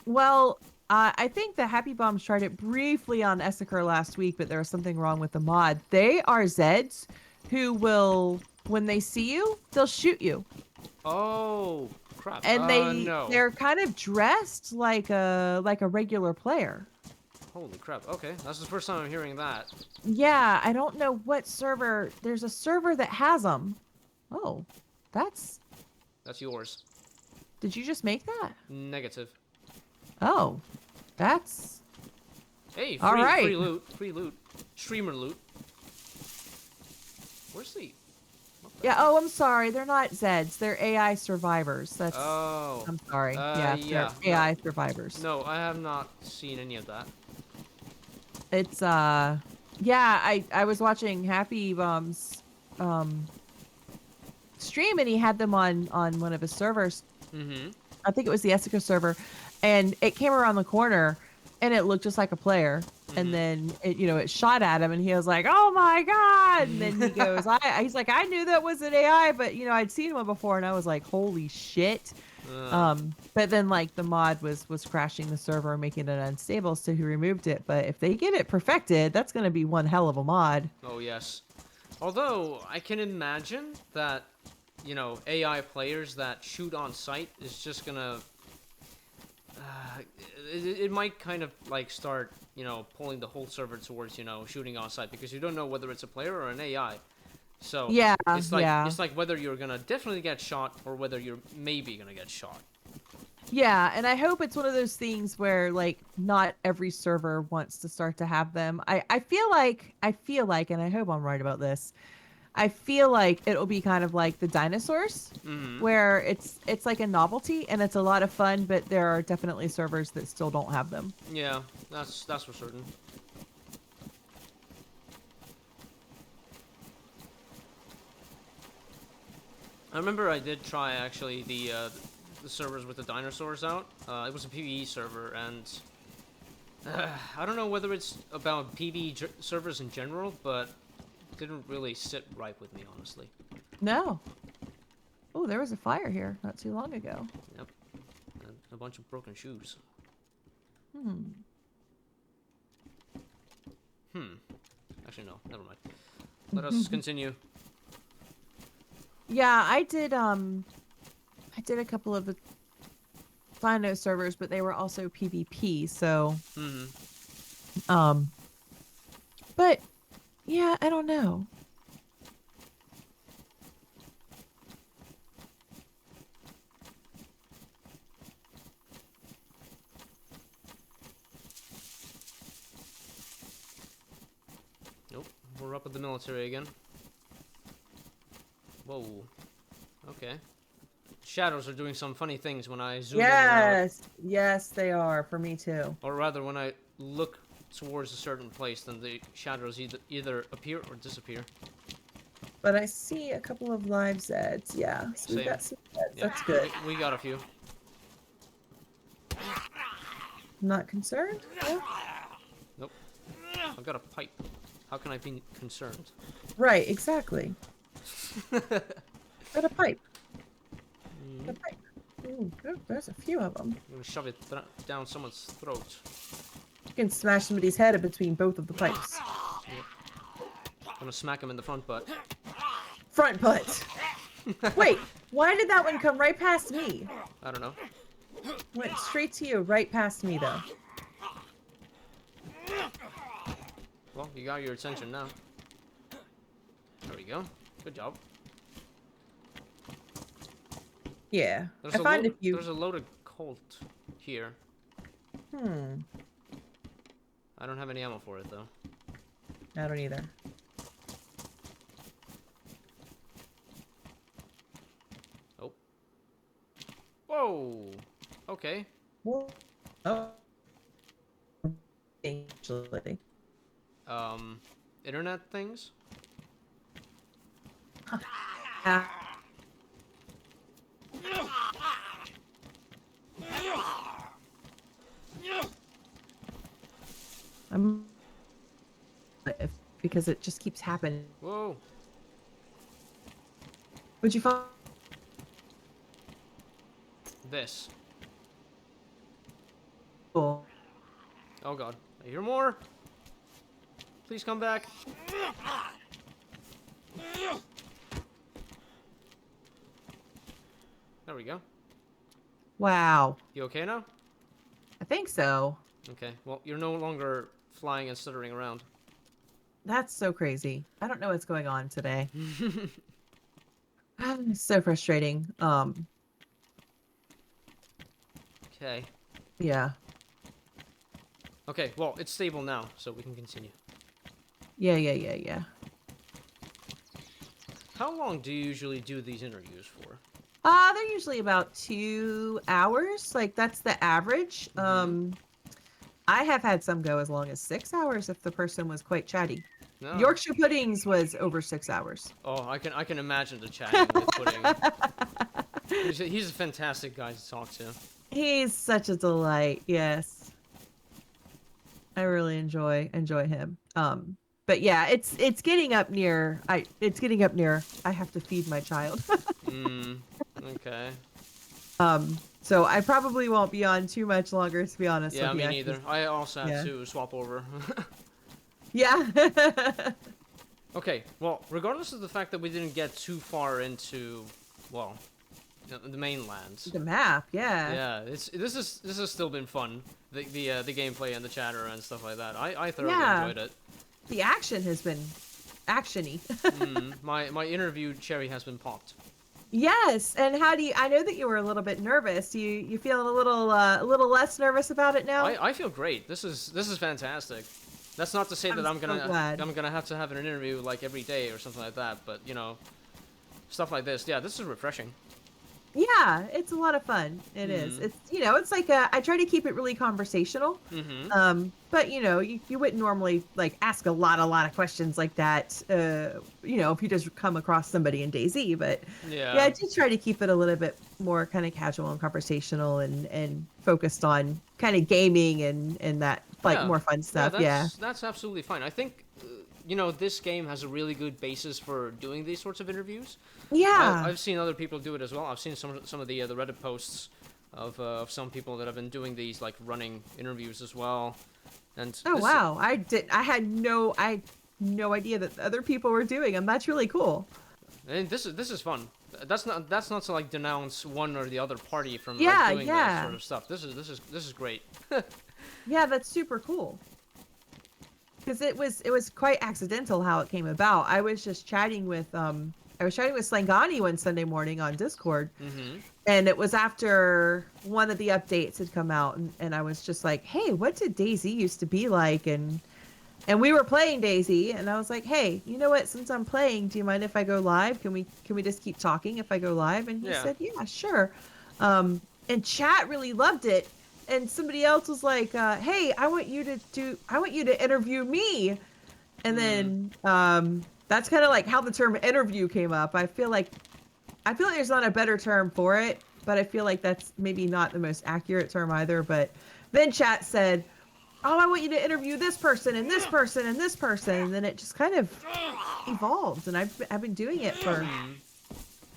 Well, I think the Happy Bombs tried it briefly on Essaker last week, but there was something wrong with the mod. They are Zeds who will, when they see you, they'll shoot you. Oh, crap. And no. they're kind of dressed like a regular player. Holy crap. Okay, that's the first time I'm hearing that. Yeah, I don't know what server. There's a server that has them. Oh, that's. That's yours. Did you just make that? Negative. Oh, that's. Hey, All right. free loot. Free loot. Streamer loot. Where's the... Yeah. Oh, I'm sorry. They're not Zeds. They're AI survivors. That's. Oh. I'm sorry. Yeah, They're AI survivors. No, I have not seen any of that. It's yeah. I was watching Happy Bomb's stream, and he had them on one of his servers. Mm-hmm. I think it was the Essica server, and it came around the corner, and it looked just like a player. Mm-hmm. And then it shot at him, and he was like, "Oh my god!" And then he goes, he's like, "I knew that was an AI, but I'd seen one before," and I was like, "Holy shit!" But then like the mod was crashing the server and making it unstable, so he removed it. But if they get it perfected, that's gonna be one hell of a mod. Oh yes. Although I can imagine that AI players that shoot on sight is just gonna it might kind of like start pulling the whole server towards shooting on sight, because you don't know whether it's a player or an AI. So Yeah, it's like yeah. it's like whether you're gonna definitely get shot or whether you're maybe gonna get shot. Yeah, and I hope it's one of those things where like not every server wants to start to have them. I feel like, and I hope I'm right about this, I feel like it'll be kind of like the dinosaurs, Mm-hmm. where it's like a novelty and it's a lot of fun, but there are definitely servers that still don't have them. Yeah, that's for certain. I remember I did try actually the servers with the dinosaurs out. It was a PvE server, and I don't know whether it's about PvE servers in general, but it didn't really sit right with me, honestly. No. Oh, there was a fire here not too long ago. Yep. And a bunch of broken shoes. Actually, no. Never mind. Let us continue. Yeah, I did a couple of the Dino servers, but they were also PvP, so but yeah, I don't know. Nope. We're up at the military again. Whoa. Okay. shadows are doing some funny things when I zoom in and out. Yes, yes, they are for me too. Or rather, when I look towards a certain place, then the shadows either appear or disappear. But I see a couple of live Zeds. Yeah, so we've Same. got some Zeds. Yeah, That's good. We got a few. Not concerned? No? Nope. I've got a pipe. How can I be concerned? Right, exactly. Got a pipe. Mm. Got a pipe. Ooh, there's a few of them. I'm gonna shove it down someone's throat. You can smash somebody's head in between both of the pipes. I'm gonna smack him in the front butt. Front butt. Wait, why did that one come right past me? I don't know. Went straight to you, right past me though. Well, you got your attention now. There we go. Good job. Yeah, There's I find if you. There's a loaded Colt here. Hmm. I don't have any ammo for it though. I don't either. Oh. Whoa. Okay. Well, oh. Actually. Internet things? Yeah. I'm because it just keeps happening. Whoa. Would you find This. cool? Oh god. I hear more. Please come back. There we go. Wow. You okay now? I think so. Okay. Well, you're no longer flying and stuttering around. That's so crazy. I don't know what's going on today. It's so frustrating. Okay. Yeah. Okay, well, it's stable now, so we can continue. Yeah. How long do you usually do these interviews for? They're usually about 2 hours. Like that's the average. Mhm. I have had some go as long as 6 hours if the person was quite chatty. No. Yorkshire Puddings was over 6 hours. Oh, I can imagine the chatting with Pudding. He's a fantastic guy to talk to. He's such a delight. Yes. I really enjoy him. But yeah, it's getting up near I have to feed my child. Okay. So I probably won't be on too much longer, to be honest Yeah, with you. me neither. I also have yeah. to swap over. Yeah. Okay, well, regardless of the fact that we didn't get too far into, well, the mainland. The map, yeah. Yeah, this has still been fun. The gameplay and the chatter and stuff like that. I thoroughly enjoyed it. The action has been actiony. My interview cherry has been popped. Yes, and how do you? I know that you were a little bit nervous. You feeling a little less nervous about it now? I feel great. This is fantastic. That's not to say that I'm gonna have to have an interview like every day or something like that. But you know, stuff like this. Yeah, this is refreshing. Yeah, it's a lot of fun. It is. It's it's like I try to keep it really conversational. But you wouldn't normally like ask a lot of questions like that. If you just come across somebody in DayZ. But yeah, I just try to keep it a little bit more kind of casual and conversational and focused on kind of gaming and that more fun stuff. That's absolutely fine. I think. This game has a really good basis for doing these sorts of interviews. Yeah. I've seen other people do it as well. I've seen some of the Reddit posts of some people that have been doing these like running interviews as well. And oh wow, I had no idea that other people were doing them. That's really cool. And this is fun. That's not to like denounce one or the other party from doing that sort of stuff. This is great. Yeah, that's super cool. Because it was quite accidental how it came about. I was just chatting with Slangani one Sunday morning on Discord, and it was after one of the updates had come out, and I was just like, "Hey, what did DayZ used to be like?" And and we were playing Daisy, and I was like, "Hey, you know what? Since I'm playing, do you mind if I go live? Can we just keep talking if I go live?" And he Yeah. said, "Yeah, sure." And chat really loved it, and somebody else was like, "Hey, I want you to interview me." And Mm. then that's kind of like how the term interview came up. I feel like there's not a better term for it, but I feel like that's maybe not the most accurate term either. But then chat said, "Oh, I want you to interview this person and this person and this person," and then it just kind of evolved. And I've been doing it for. Mm.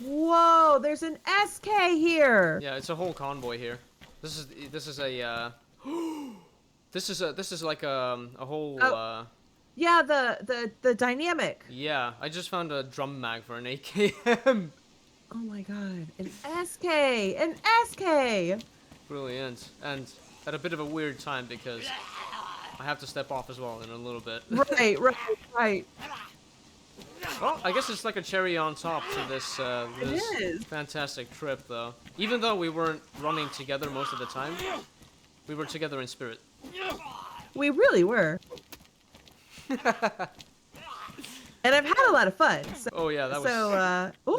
Whoa, there's an SK here. Yeah, it's a whole convoy here. This is a this is like a whole Oh, yeah, the dynamic. yeah. I just found a drum mag for an AKM. Oh my god, an SK, an SK. Brilliant, and at a bit of a weird time because I have to step off as well in a little bit. Right, right, right. Well, I guess it's like a cherry on top to this It this is. fantastic trip, though. Even though we weren't running together most of the time, we were together in spirit. We really were. And I've had a lot of fun. So, Oh yeah, that was. ooh,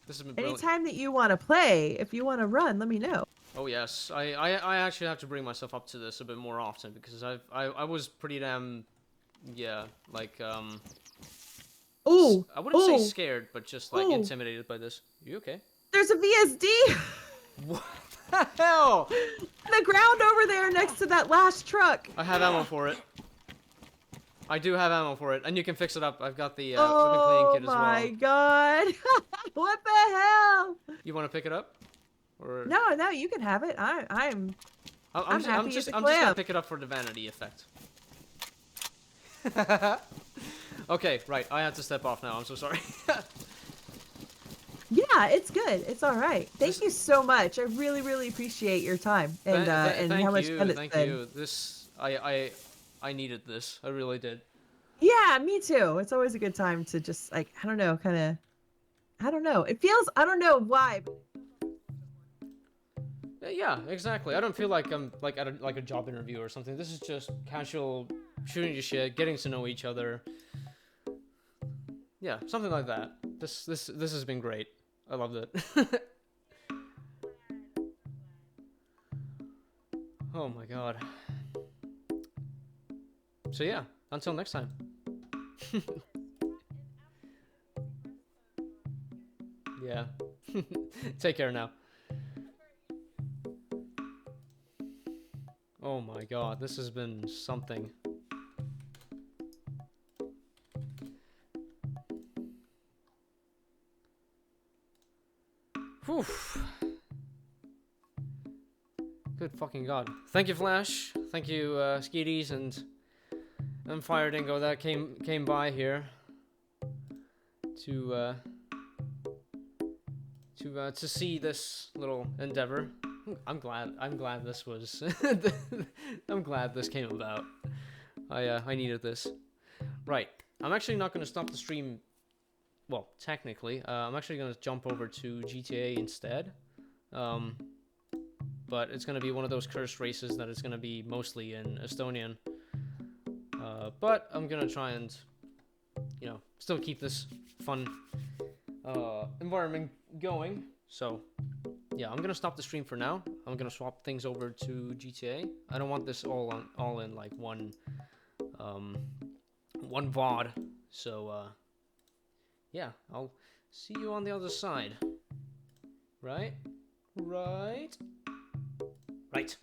This has been brilliant. anytime that you want to play, if you want to run, let me know. Oh yes, I actually have to bring myself up to this a bit more often because I was pretty damn, yeah, like Ooh, I wouldn't say ooh, scared, but just like ooh. intimidated by this. You okay? There's a VSD What the hell? on the ground over there next to that last truck. I have ammo for it. I do have ammo for it, and you can fix it up. I've got the weapon Oh cleaning kit as well. my god. What the hell? You want to pick it up? Or No, no, you can have it. I'm I'm happy just as a I'm just gonna clam. pick it up for the vanity effect. Okay, right. I have to step off now. I'm so sorry. Yeah, it's good. It's all right. Thank This- you so much. I really, really appreciate your time and Thank how much you, fun it's thank been. you. This I needed this. I really did. Yeah, me too. It's always a good time to just like I don't know, kind of. I don't know. It feels. I don't know why. But Yeah, exactly. I don't feel like I'm like at a job interview or something. This is just casual shooting the shit, getting to know each other. Yeah, something like that. This has been great. I loved it. Oh my god. So yeah, until next time. Yeah. Take care now. Oh my god, this has been something. Whew. Good fucking god. Thank you, Flash. Thank you, Skeeties and Fire Dingo that came by here to see this little endeavor. I'm glad this was I'm glad this came about. I needed this. Right. I'm actually not going to stop the stream. Well, technically, I'm actually going to jump over to GTA instead. But it's going to be one of those cursed races that it's going to be mostly in Estonian. But I'm going to try and, you know, still keep this fun environment going. So, yeah, I'm going to stop the stream for now. I'm going to swap things over to GTA. I don't want this all in like one VOD. So, yeah, I'll see you on the other side. Right? Right? Right.